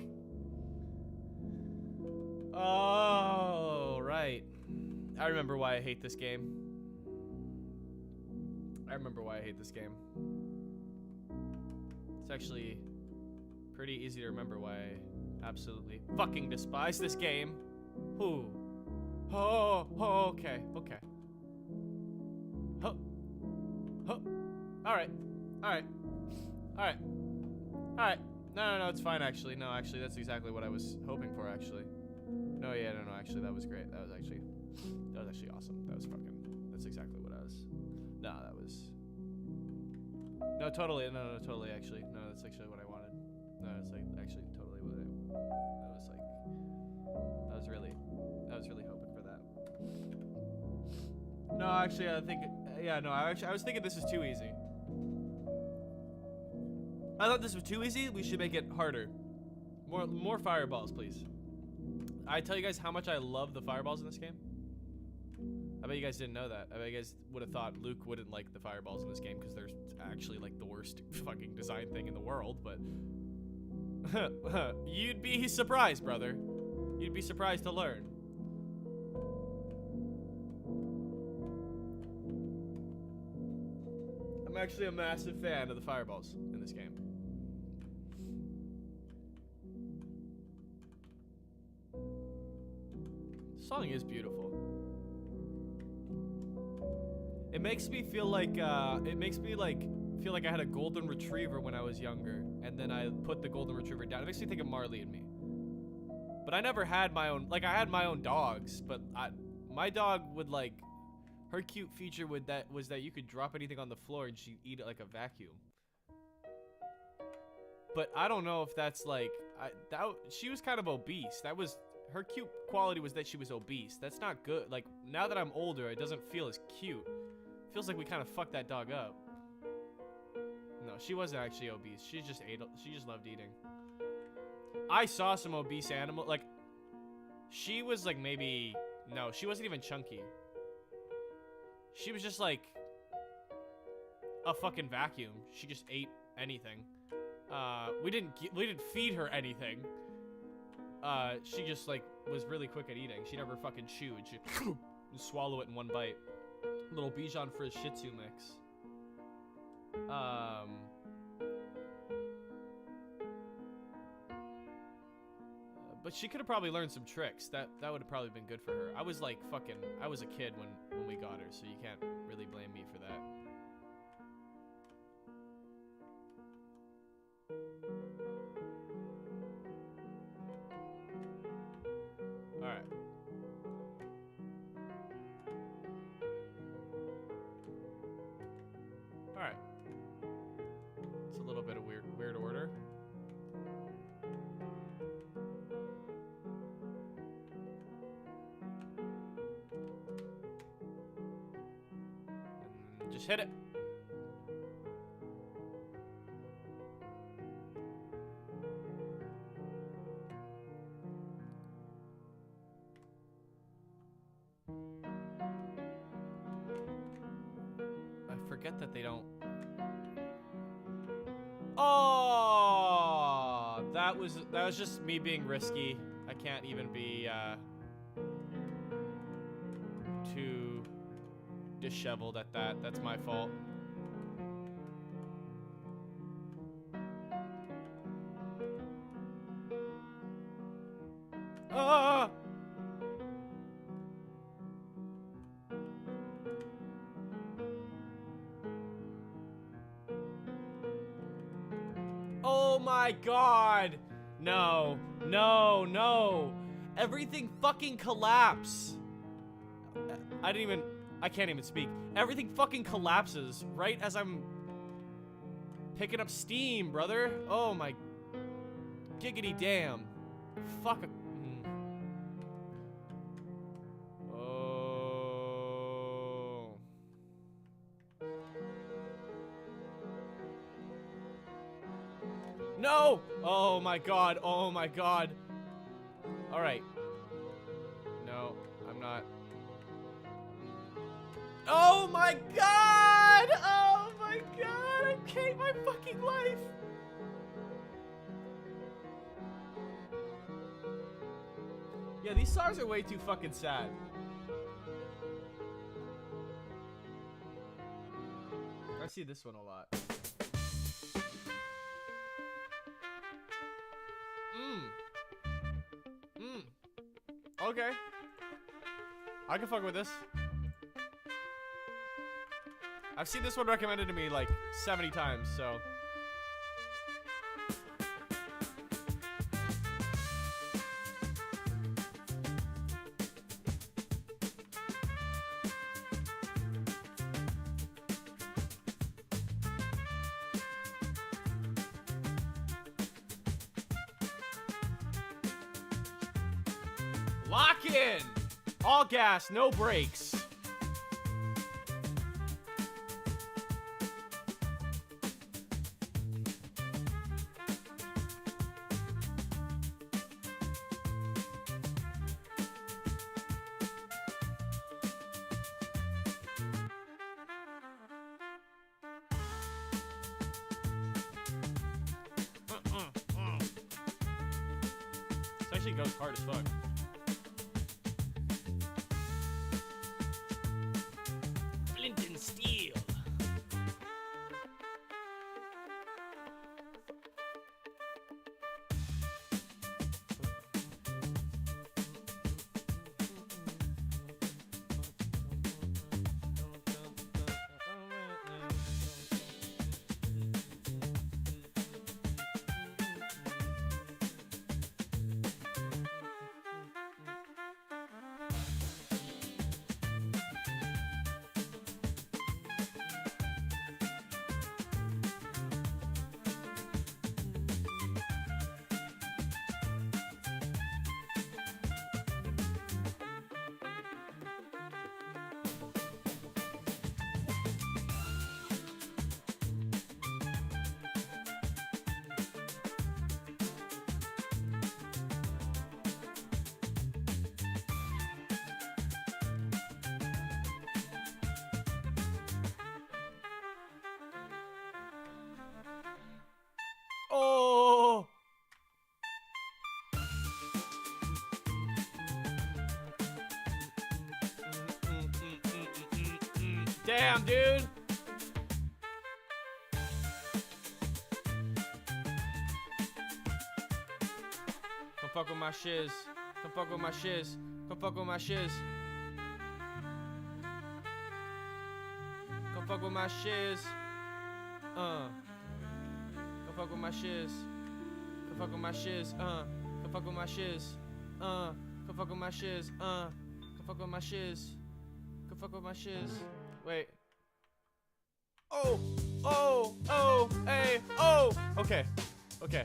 Oh, right. I remember why I hate this game. I remember why I hate this game. It's actually pretty easy to remember why I absolutely fucking despise this game. Ooh. Oh, okay, okay. Huh. Huh. Alright. Alright. Alright. Alright. No, it's fine actually. No, actually, that's exactly what I was hoping for actually. No, yeah, no, actually, that was great. That was actually awesome. That's exactly what I was. No, that was. No, totally. No, totally. Actually, no, that's actually what I wanted. No, it's like actually totally what I. That was like. I was really hoping for that. No, actually, I think. Yeah, no, I was thinking this is too easy. I thought this was too easy. We should make it harder. More fireballs, please. I tell you guys how much I love the fireballs in this game. I bet you guys didn't know that. I bet you guys would have thought Luke wouldn't like the fireballs in this game because they're actually like the worst fucking design thing in the world, but you'd be surprised, brother. You'd be surprised to learn. I'm actually a massive fan of the fireballs in this game. The song is beautiful. It makes me feel like feel like I had a golden retriever when I was younger, and then I put the golden retriever down. It makes me think of Marley and me. But I never had my own, like I had my own dogs, but my dog would like, her cute feature was that you could drop anything on the floor and she'd eat it like a vacuum. But I don't know if that's like, she was kind of obese. That was, her cute quality was that she was obese. That's not good. Like, now that I'm older, it doesn't feel as cute. It feels like we kind of fucked that dog up. No, she wasn't actually obese. She just loved eating. I saw some obese animal, like, she was like maybe, no, she wasn't even chunky. She was just like a fucking vacuum. She just ate anything. We didn't feed her anything. She just like was really quick at eating. She never fucking chewed. She'd just swallow it in one bite. Little Bichon Frizz Shih Tzu mix. But she could have probably learned some tricks. That would have probably been good for her. I was like fucking, I was a kid when we got her, so you can't really blame me for that. Alright. Alright. It's a little bit of weird order. And just hit it. Forget that they don't. Oh, that was just me being risky. I can't even be too disheveled at that. That's my fault. Ah! Oh my god! No, no, no! Everything fucking collapsed! I can't even speak. Everything fucking collapses right as I'm picking up steam, brother. Oh my giggity damn. Fuck a... Oh... No! Oh my god, oh my god. Alright. No, I'm not. Oh my god! Oh my god! I hate my fucking life! Yeah, these songs are way too fucking sad. I see this one a lot. Okay. I can fuck with this. I've seen this one recommended to me like 70 times, so. Lock in! All gas, no brakes. This actually goes hard as fuck. Flint and steel. Oh! Damn, dude! Come fuck with my shiz. Come fuck with my shiz. Come fuck with my shiz. Come fuck with my shiz. Come fuck with my shiz. Come fuck with my shiz. Come fuck with my shiz. Come fuck with my shiz. Come fuck with my shiz. Come fuck with my shiz. Wait. Oh! Oh! Oh! Hey! Oh! Okay. Okay.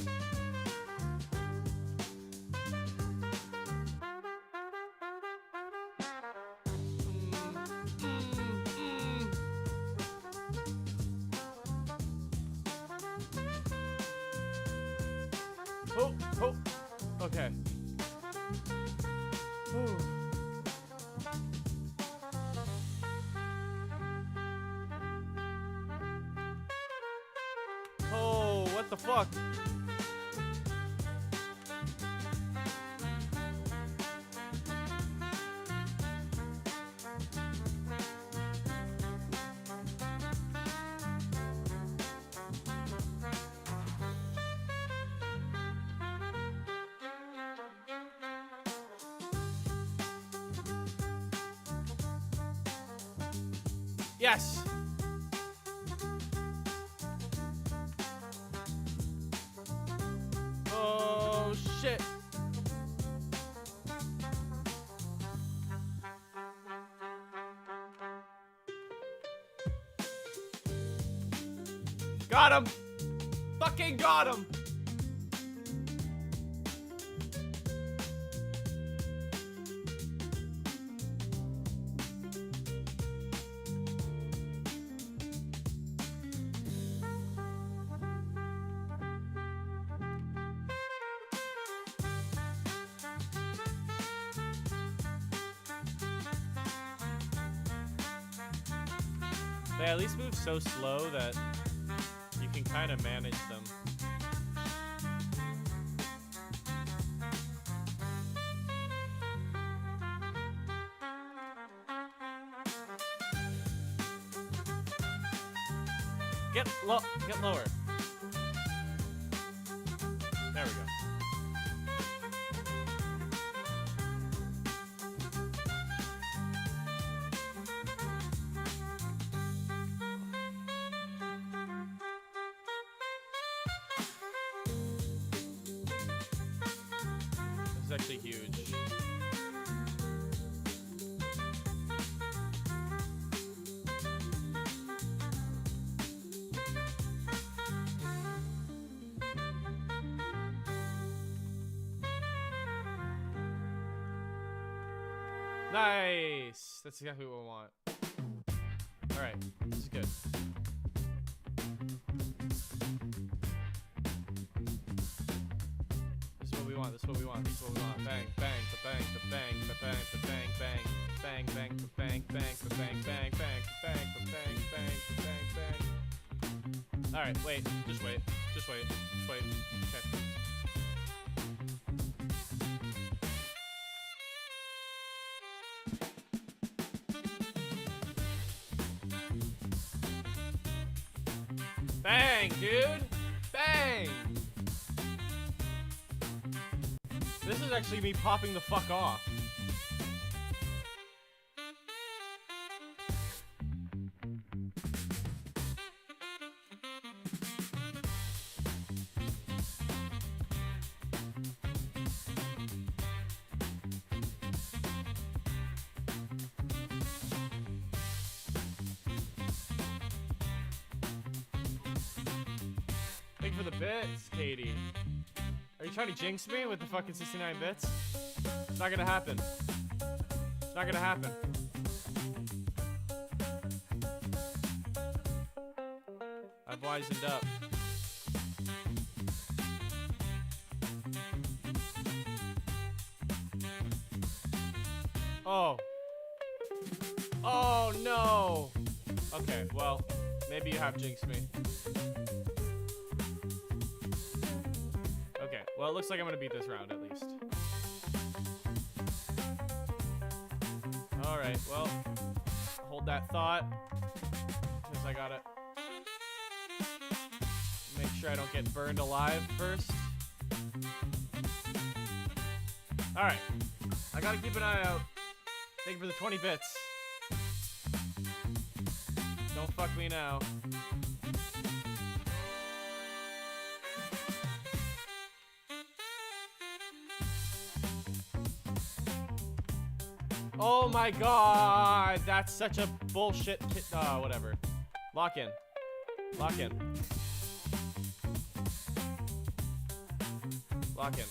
Oh, oh, okay. Ooh. Oh, what the fuck? Yes. Oh shit. Got him. Fucking got him. They at least move so slow that you can kind of manage them. Get lower. There we go. This is actually huge. Nice. That's exactly what we want. All right, this is good. This is what we want. This is what we want. This is what we want. Bang, bang, ba-bang, ba-bang, ba-bang, ba-bang, bang, bang, bang, ba-bang, bang, ba-bang, bang, bang, ba-bang, ba-bang, bang, ba-bang, bang. All right, wait. Just wait. Just wait. Just wait. Okay. Bang, dude! Bang! This is actually me popping the fuck off. Thank you for the bits, Katie. Are you trying to jinx me with the fucking 69 bits? It's not gonna happen. It's not gonna happen. I've wisened up. Oh. Oh no. Okay, well, maybe you have jinxed me. Okay, well, it looks like I'm gonna beat this round at least. Alright, well, hold that thought. Because I gotta make sure I don't get burned alive first. Alright, I gotta keep an eye out. Thank you for the 20 bits. Don't fuck me now. Oh my god, that's such a bullshit kit. Whatever. Lock in. Lock in. Lock in.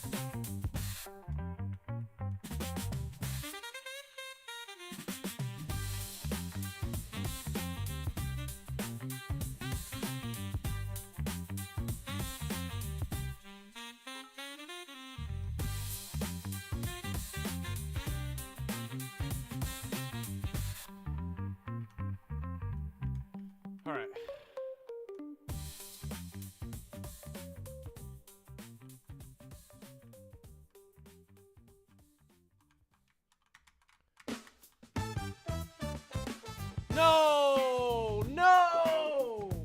All right. No! No!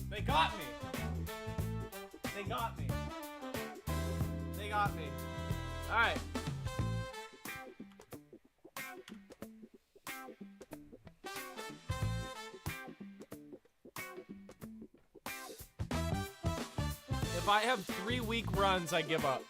They got me. They got me. They got me. All right. If I have 3 weak runs, I give up.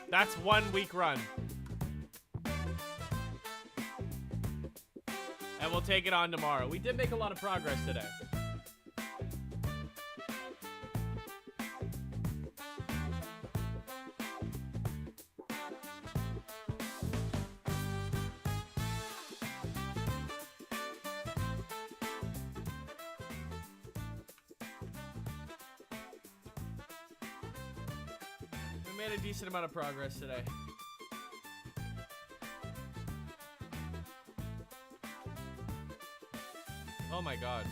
That's 1 week run. And we'll take it on tomorrow. We did make a lot of progress today. We made a decent amount of progress today. Oh my god.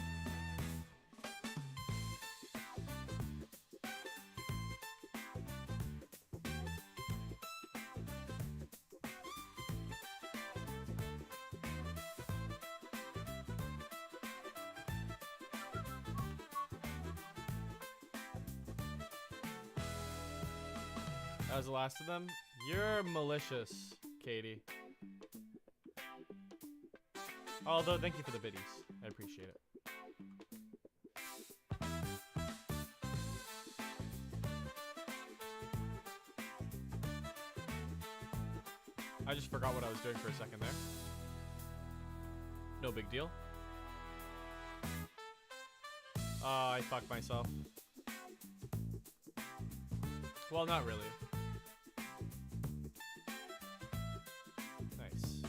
That was the last of them? You're malicious, Katie. Although, thank you for the biddies. I appreciate it. I just forgot what I was doing for a second there. No big deal. I fucked myself. Well, not really. Nice.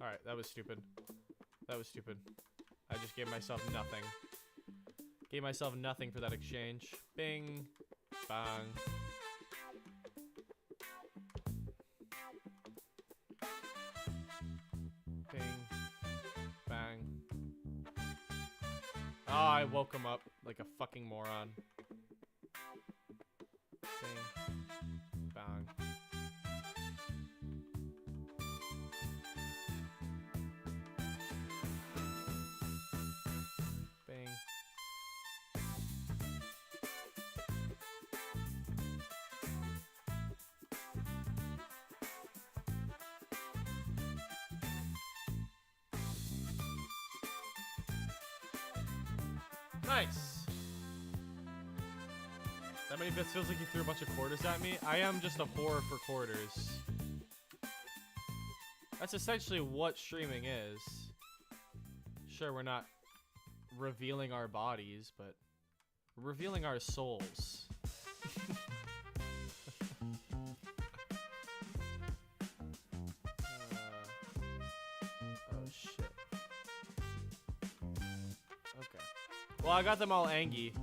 Alright, that was stupid. That was stupid. I just gave myself nothing. Gave myself nothing for that exchange. Bing. Bang. Bing. Bang. Oh, I woke him up like a fucking moron. Bing. Bang. Bing. Nice. That many bits feels like you threw a bunch of quarters at me. I am just a whore for quarters. That's essentially what streaming is. Sure, we're not revealing our bodies, but we're revealing our souls. Oh shit. Okay. Well, I got them all angy.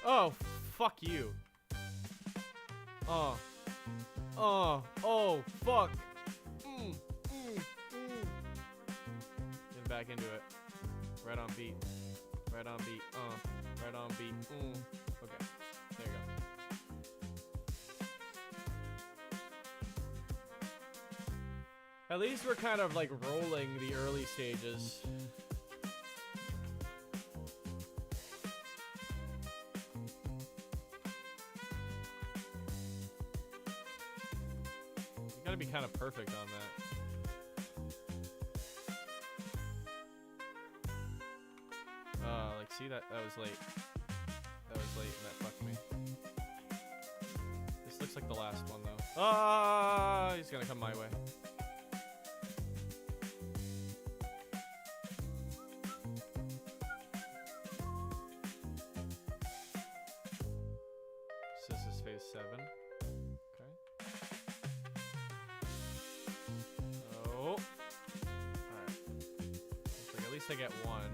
Oh, fuck you. Oh, fuck. Get back into it. Right on beat. Right on beat. Right on beat. Okay. There you go. At least we're kind of like rolling the early stages. You gotta be kind of perfect on that. Like, see that was late. That was late and that fucked me. This looks like the last one though. Ah, he's gonna come my way. So this is phase 7. Okay. Oh. Alright. Looks like at least I get one.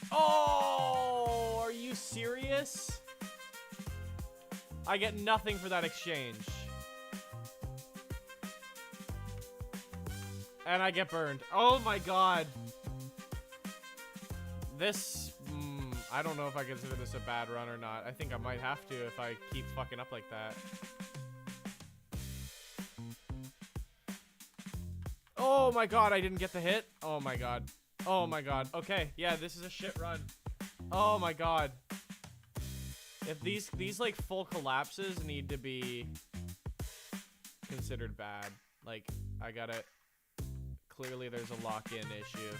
Oh, are you serious? I get nothing for that exchange. And I get burned. Oh my god. This, I don't know if I consider this a bad run or not. I think I might have to if I keep fucking up like that. Oh my god, I didn't get the hit. Oh my god. Oh my god. Okay, yeah, this is a shit run. Oh my god. If these like full collapses need to be considered bad. Like, I gotta, clearly there's a lock-in issue.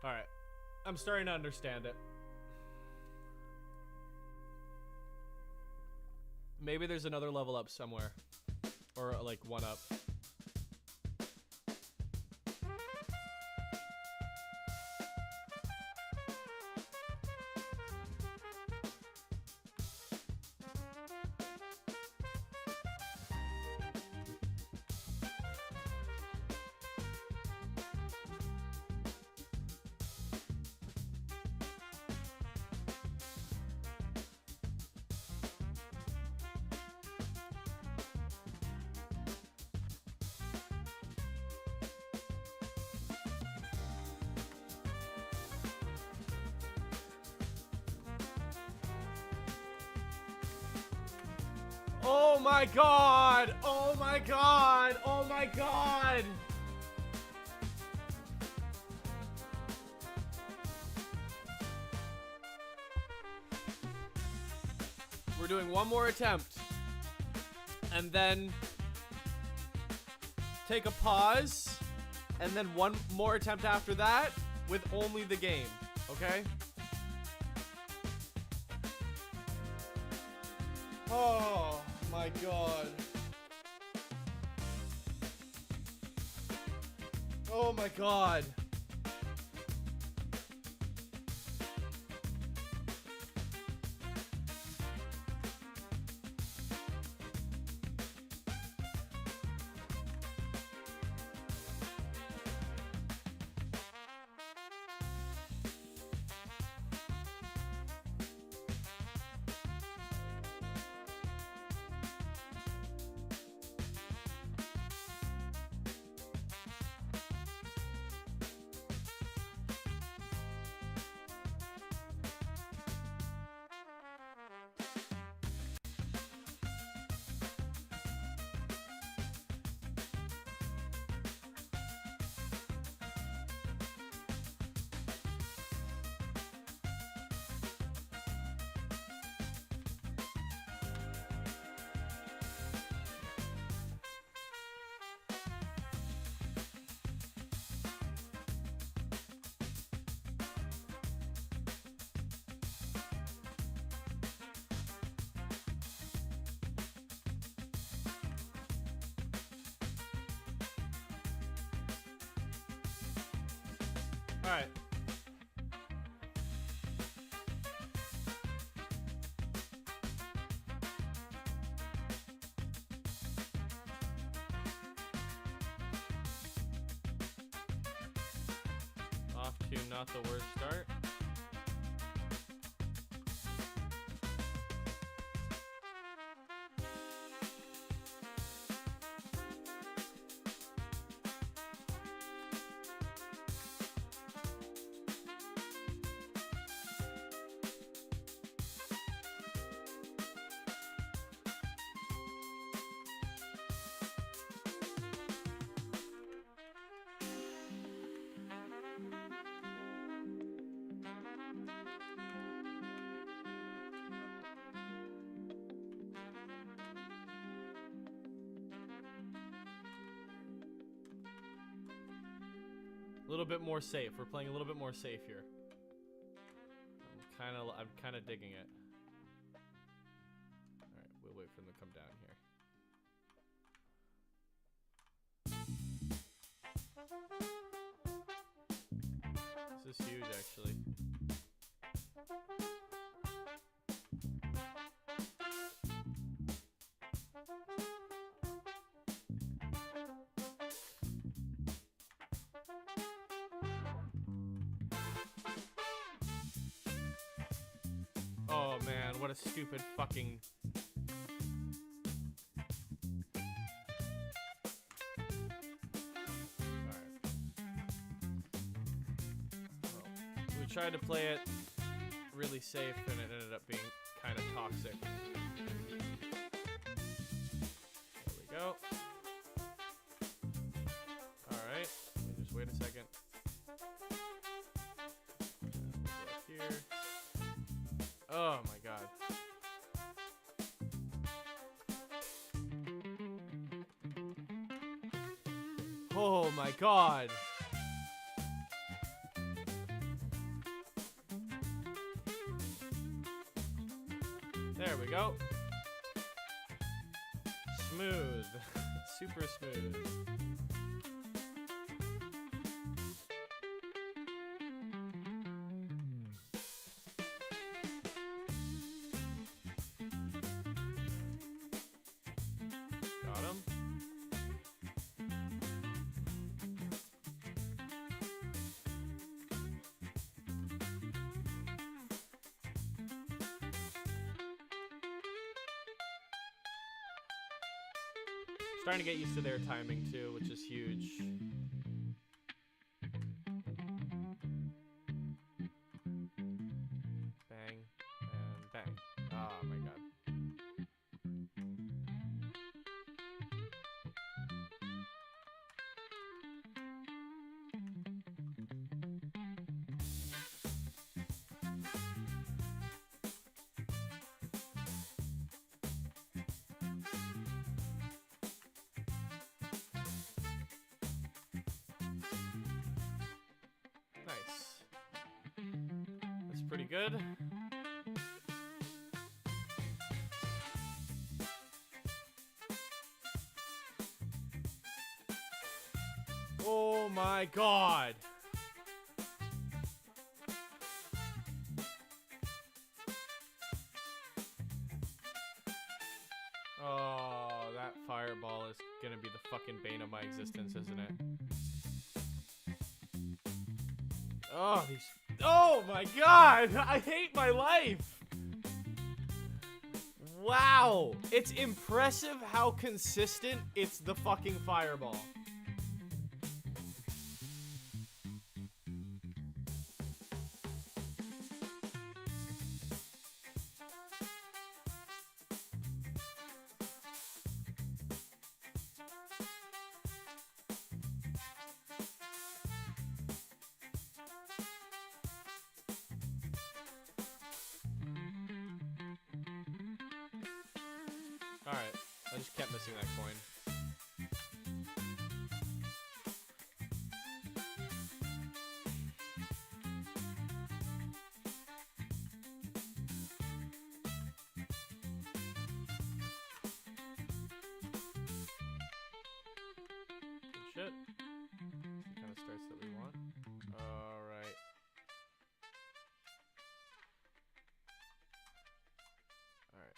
Alright. I'm starting to understand it. Maybe there's another level up somewhere. Or like one up. Oh my god! Oh my god! Oh my god! We're doing one more attempt. And then take a pause. And then one more attempt after that with only the game. Okay? Oh my god. Oh my god. All right. Off to not the worst start. A little bit more safe. We're playing a little bit more safe here. I'm kind of digging it. All right, we'll wait for them to come down here. This is huge, actually. Oh man, what a stupid fucking... Alright. Well, we tried to play it really safe and it ended up being kind of toxic. There we go. Alright, let me just wait a second. We'll go here. Oh my god. Oh my god. There we go. Smooth. Super smooth. Got him. Starting to get used to their timing too, which is huge. Bang and bang. Oh my god. pretty good. Oh my god. Oh, that fireball is gonna be the fucking bane of my existence, isn't it? Oh, these... Oh my god! I hate my life! Wow! It's impressive how consistent it's the fucking fireball. Alright, I just kept missing that coin. Good shit. The kind of starts that we want. Alright. Alright.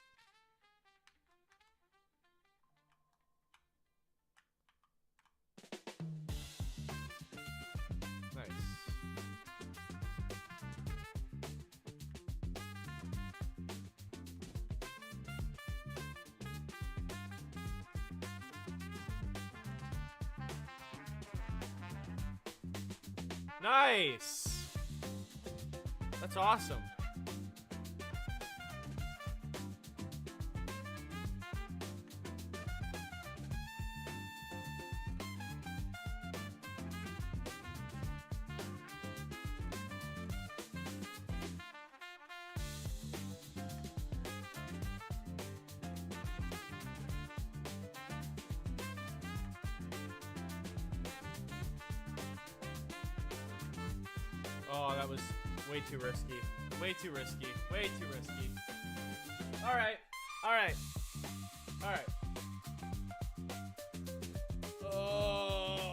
Nice. Nice! That's awesome. Oh, that was way too risky. Way too risky. Way too risky. Alright. Alright. Alright. Oh.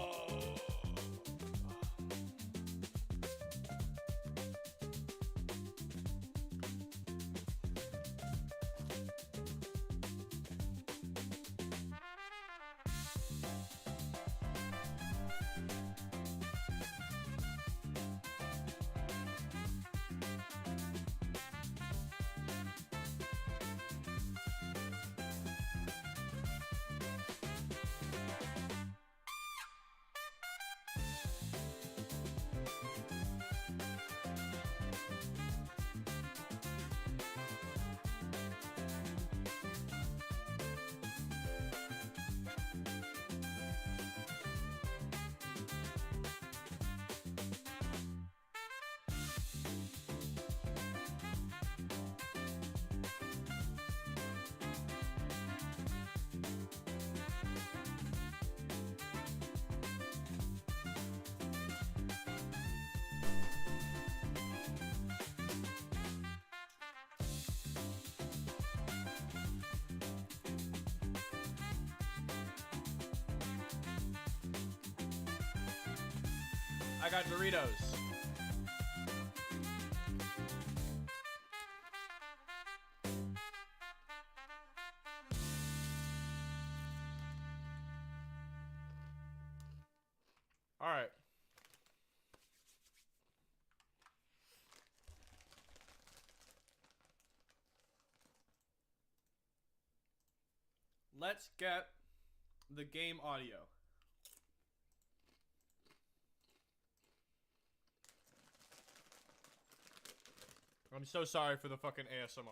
I got Doritos. All right. Let's get the game audio. I'm so sorry for the fucking ASMR.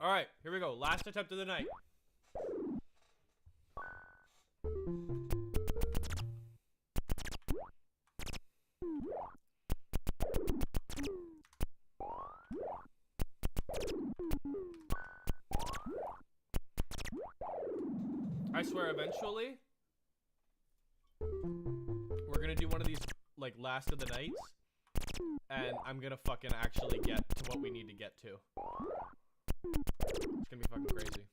All right, here we go. Last attempt of the night. I swear, eventually, we're gonna do one of these, like, last of the nights, and I'm gonna fucking actually get to what we need to get to. It's gonna be fucking crazy.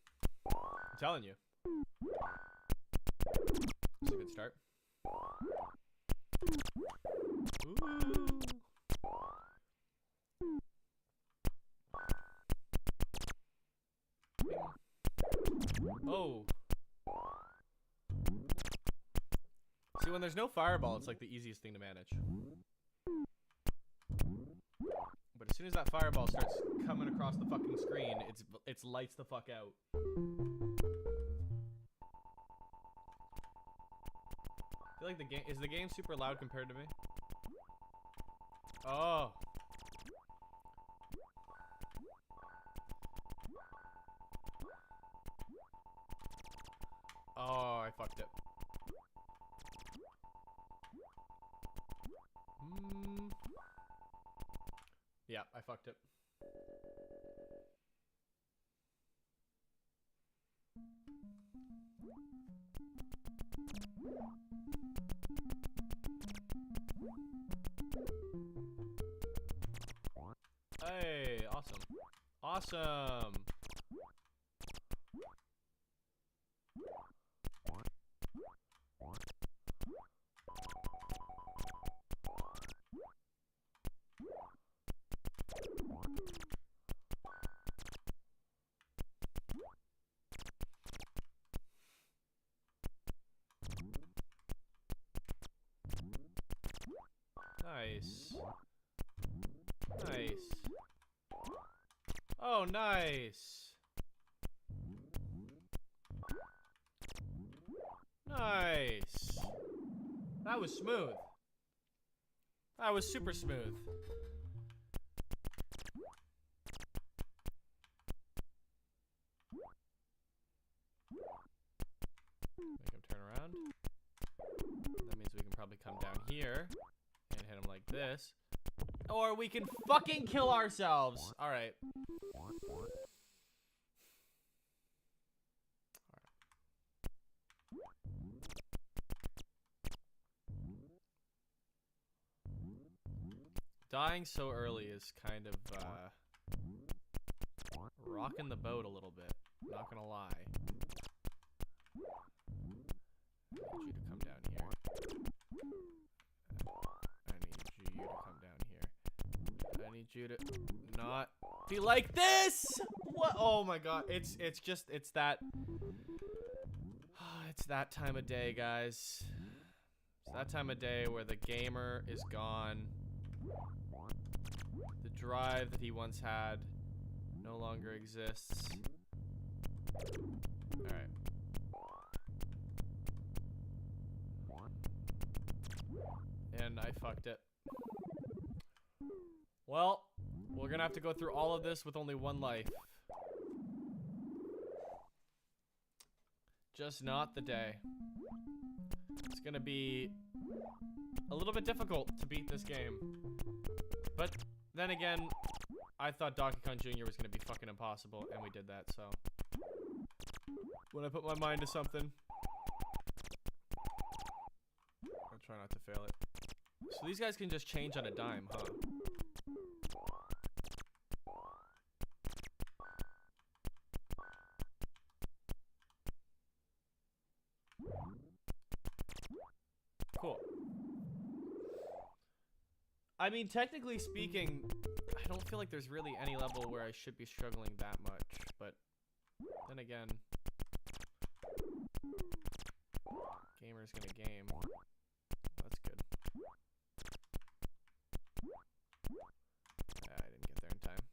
I'm telling you. It's a good start. Ooh. Oh. See, when there's no fireball, it's like the easiest thing to manage. But as soon as that fireball starts coming across the fucking screen, it's lights the fuck out. I feel like the game super loud compared to me? Oh. Oh, I fucked it. Yeah, I fucked it. Hey, awesome. Awesome. Nice. Nice. Oh, nice. Nice. That was smooth. That was super smooth. Make him turn around. That means we can probably come down here and hit him like this. Or we can fucking kill ourselves. Alright. Dying so early is kind of, rocking the boat a little bit. Not gonna lie. I need you to come down here. I need you to come down here. I need you to not be like this! What? Oh my god. It's that... It's that time of day, guys. It's that time of day where the gamer is gone. The drive that he once had no longer exists. Alright. And I fucked it. Well, we're gonna have to go through all of this with only one life. Just not the day. It's gonna be a little bit difficult to beat this game. But then again, I thought Donkey Kong Jr. was gonna be fucking impossible, and we did that, so. When I put my mind to something, I'll try not to fail it. So these guys can just change on a dime, huh? Cool. I mean, technically speaking, I don't feel like there's really any level where I should be struggling that much, but then again, gamer's gonna game. That's good. I didn't get there in time.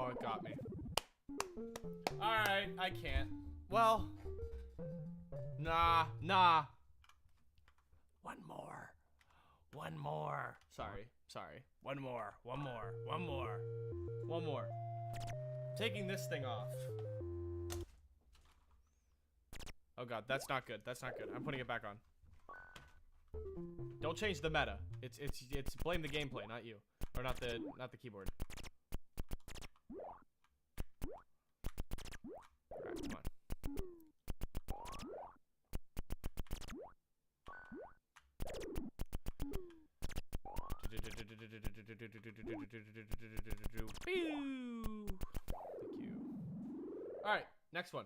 Oh, it got me. Alright, I can't. Well. Nah. One more. Sorry. One more. Taking this thing off. Oh god, that's not good. I'm putting it back on. Don't change the meta. It's blame the gameplay, not you. Or not the keyboard. Alright, come on. Thank you. Alright, next one.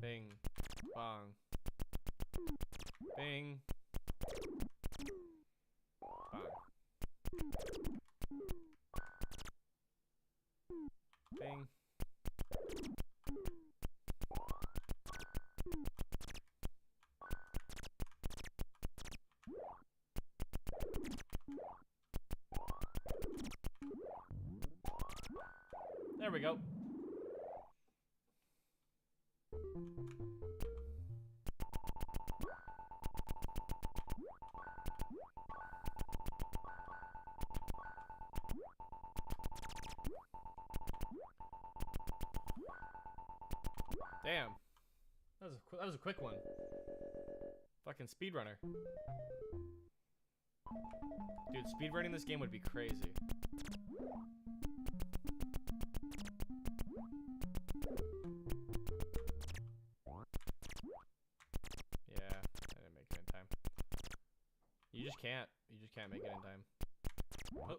Bing. Bong. Bing. Bong. Bing. There we go. Damn. That was a quick one. Fucking speedrunner. Dude, speedrunning this game would be crazy. Yeah, I didn't make it in time. You just can't. You just can't make it in time. Oh.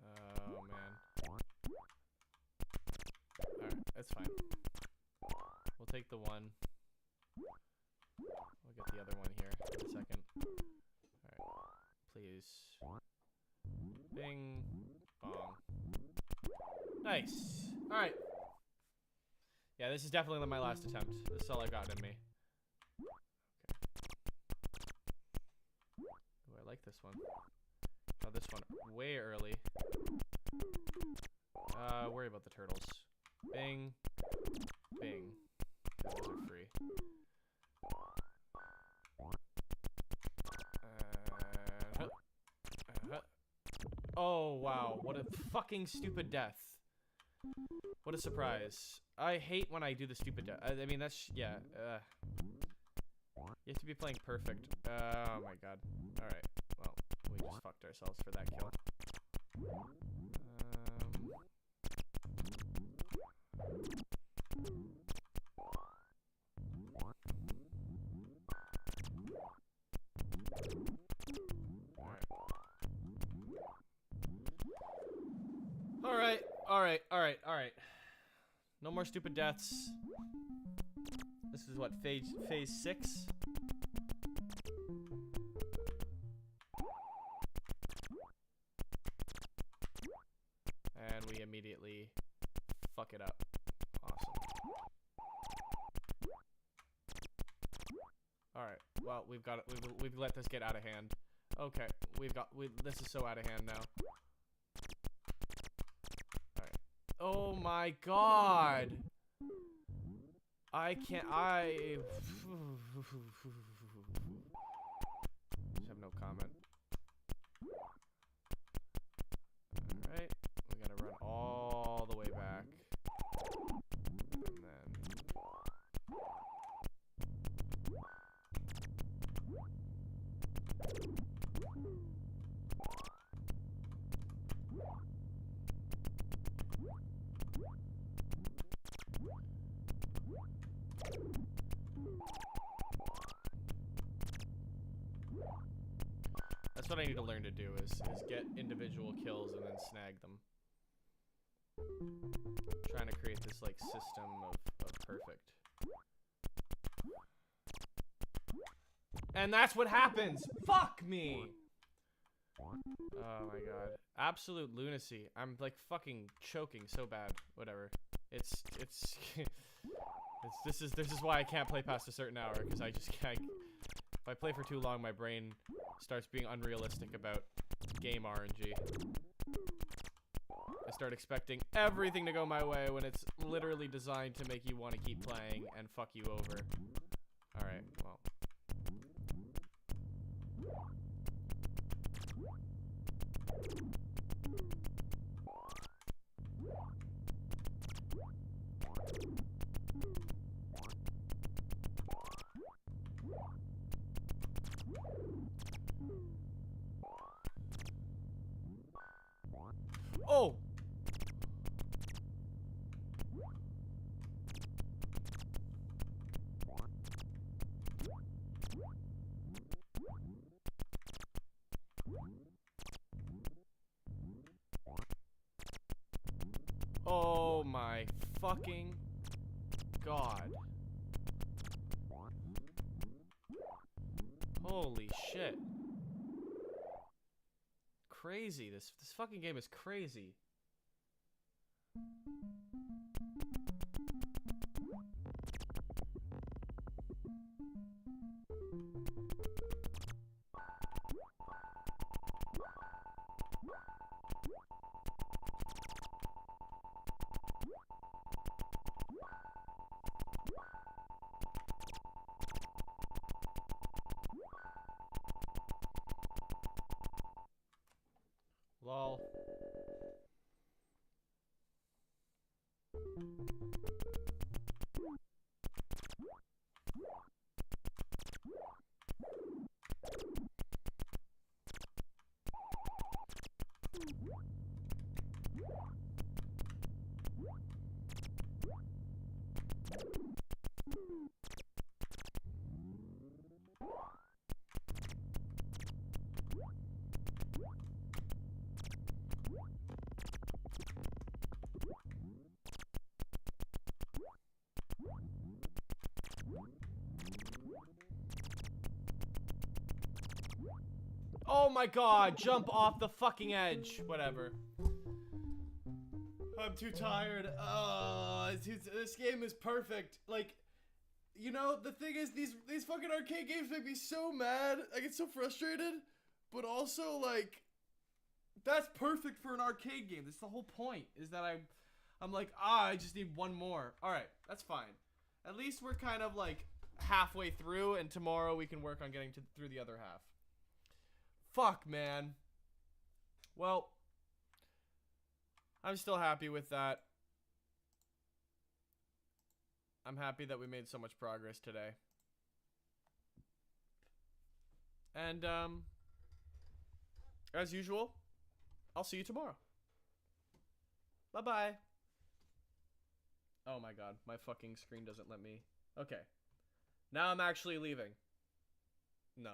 Oh, man. Alright, that's fine. We'll take the one. We'll get the other one here in a second. Alright. Please. Bing. Bong. Nice. Alright. Yeah, this is definitely my last attempt. This is all I got in me. Okay. Ooh, I like this one. Oh, this one way early. Worry about the turtles. Bing. Bing. Those are free. Oh, wow. What a fucking stupid death. What a surprise. I hate when I do the stupid death. I mean, that's... Yeah. You have to be playing perfect. Oh, my God. Alright. Well, we just fucked ourselves for that kill. Alright. No more stupid deaths. This is what, phase 6? And we immediately fuck it up. Awesome. Alright, well, we've got it. We've let this get out of hand. Okay, this is so out of hand now. Alright. Oh my god! I can't, just have no comment. Alright, we gotta run all the way back. And then... That's what I need to learn to do is get individual kills and then snag them. Trying to create this like system of perfect. And that's what happens! Fuck me! Oh my god. Absolute lunacy. I'm like fucking choking so bad. Whatever. This is why I can't play past a certain hour, because I just can't. If I play for too long, my brain starts being unrealistic about game RNG. I start expecting everything to go my way when it's literally designed to make you want to keep playing and fuck you over. Alright, well. Oh! Oh my fucking god. Holy shit. Crazy. This fucking game is crazy. Lol. Oh my god, jump off the fucking edge. Whatever. I'm too tired. This game is perfect. Like, you know, the thing is, these fucking arcade games make me so mad. I get so frustrated. But also, like, that's perfect for an arcade game. That's the whole point, is that I'm like, I just need one more. Alright, that's fine. At least we're kind of, like, halfway through, and tomorrow we can work on getting through the other half. Fuck, man. Well, I'm still happy with that. I'm happy that we made so much progress today. And, as usual, I'll see you tomorrow. Bye-bye. Oh my god, my fucking screen doesn't let me. Okay. Now I'm actually leaving. No.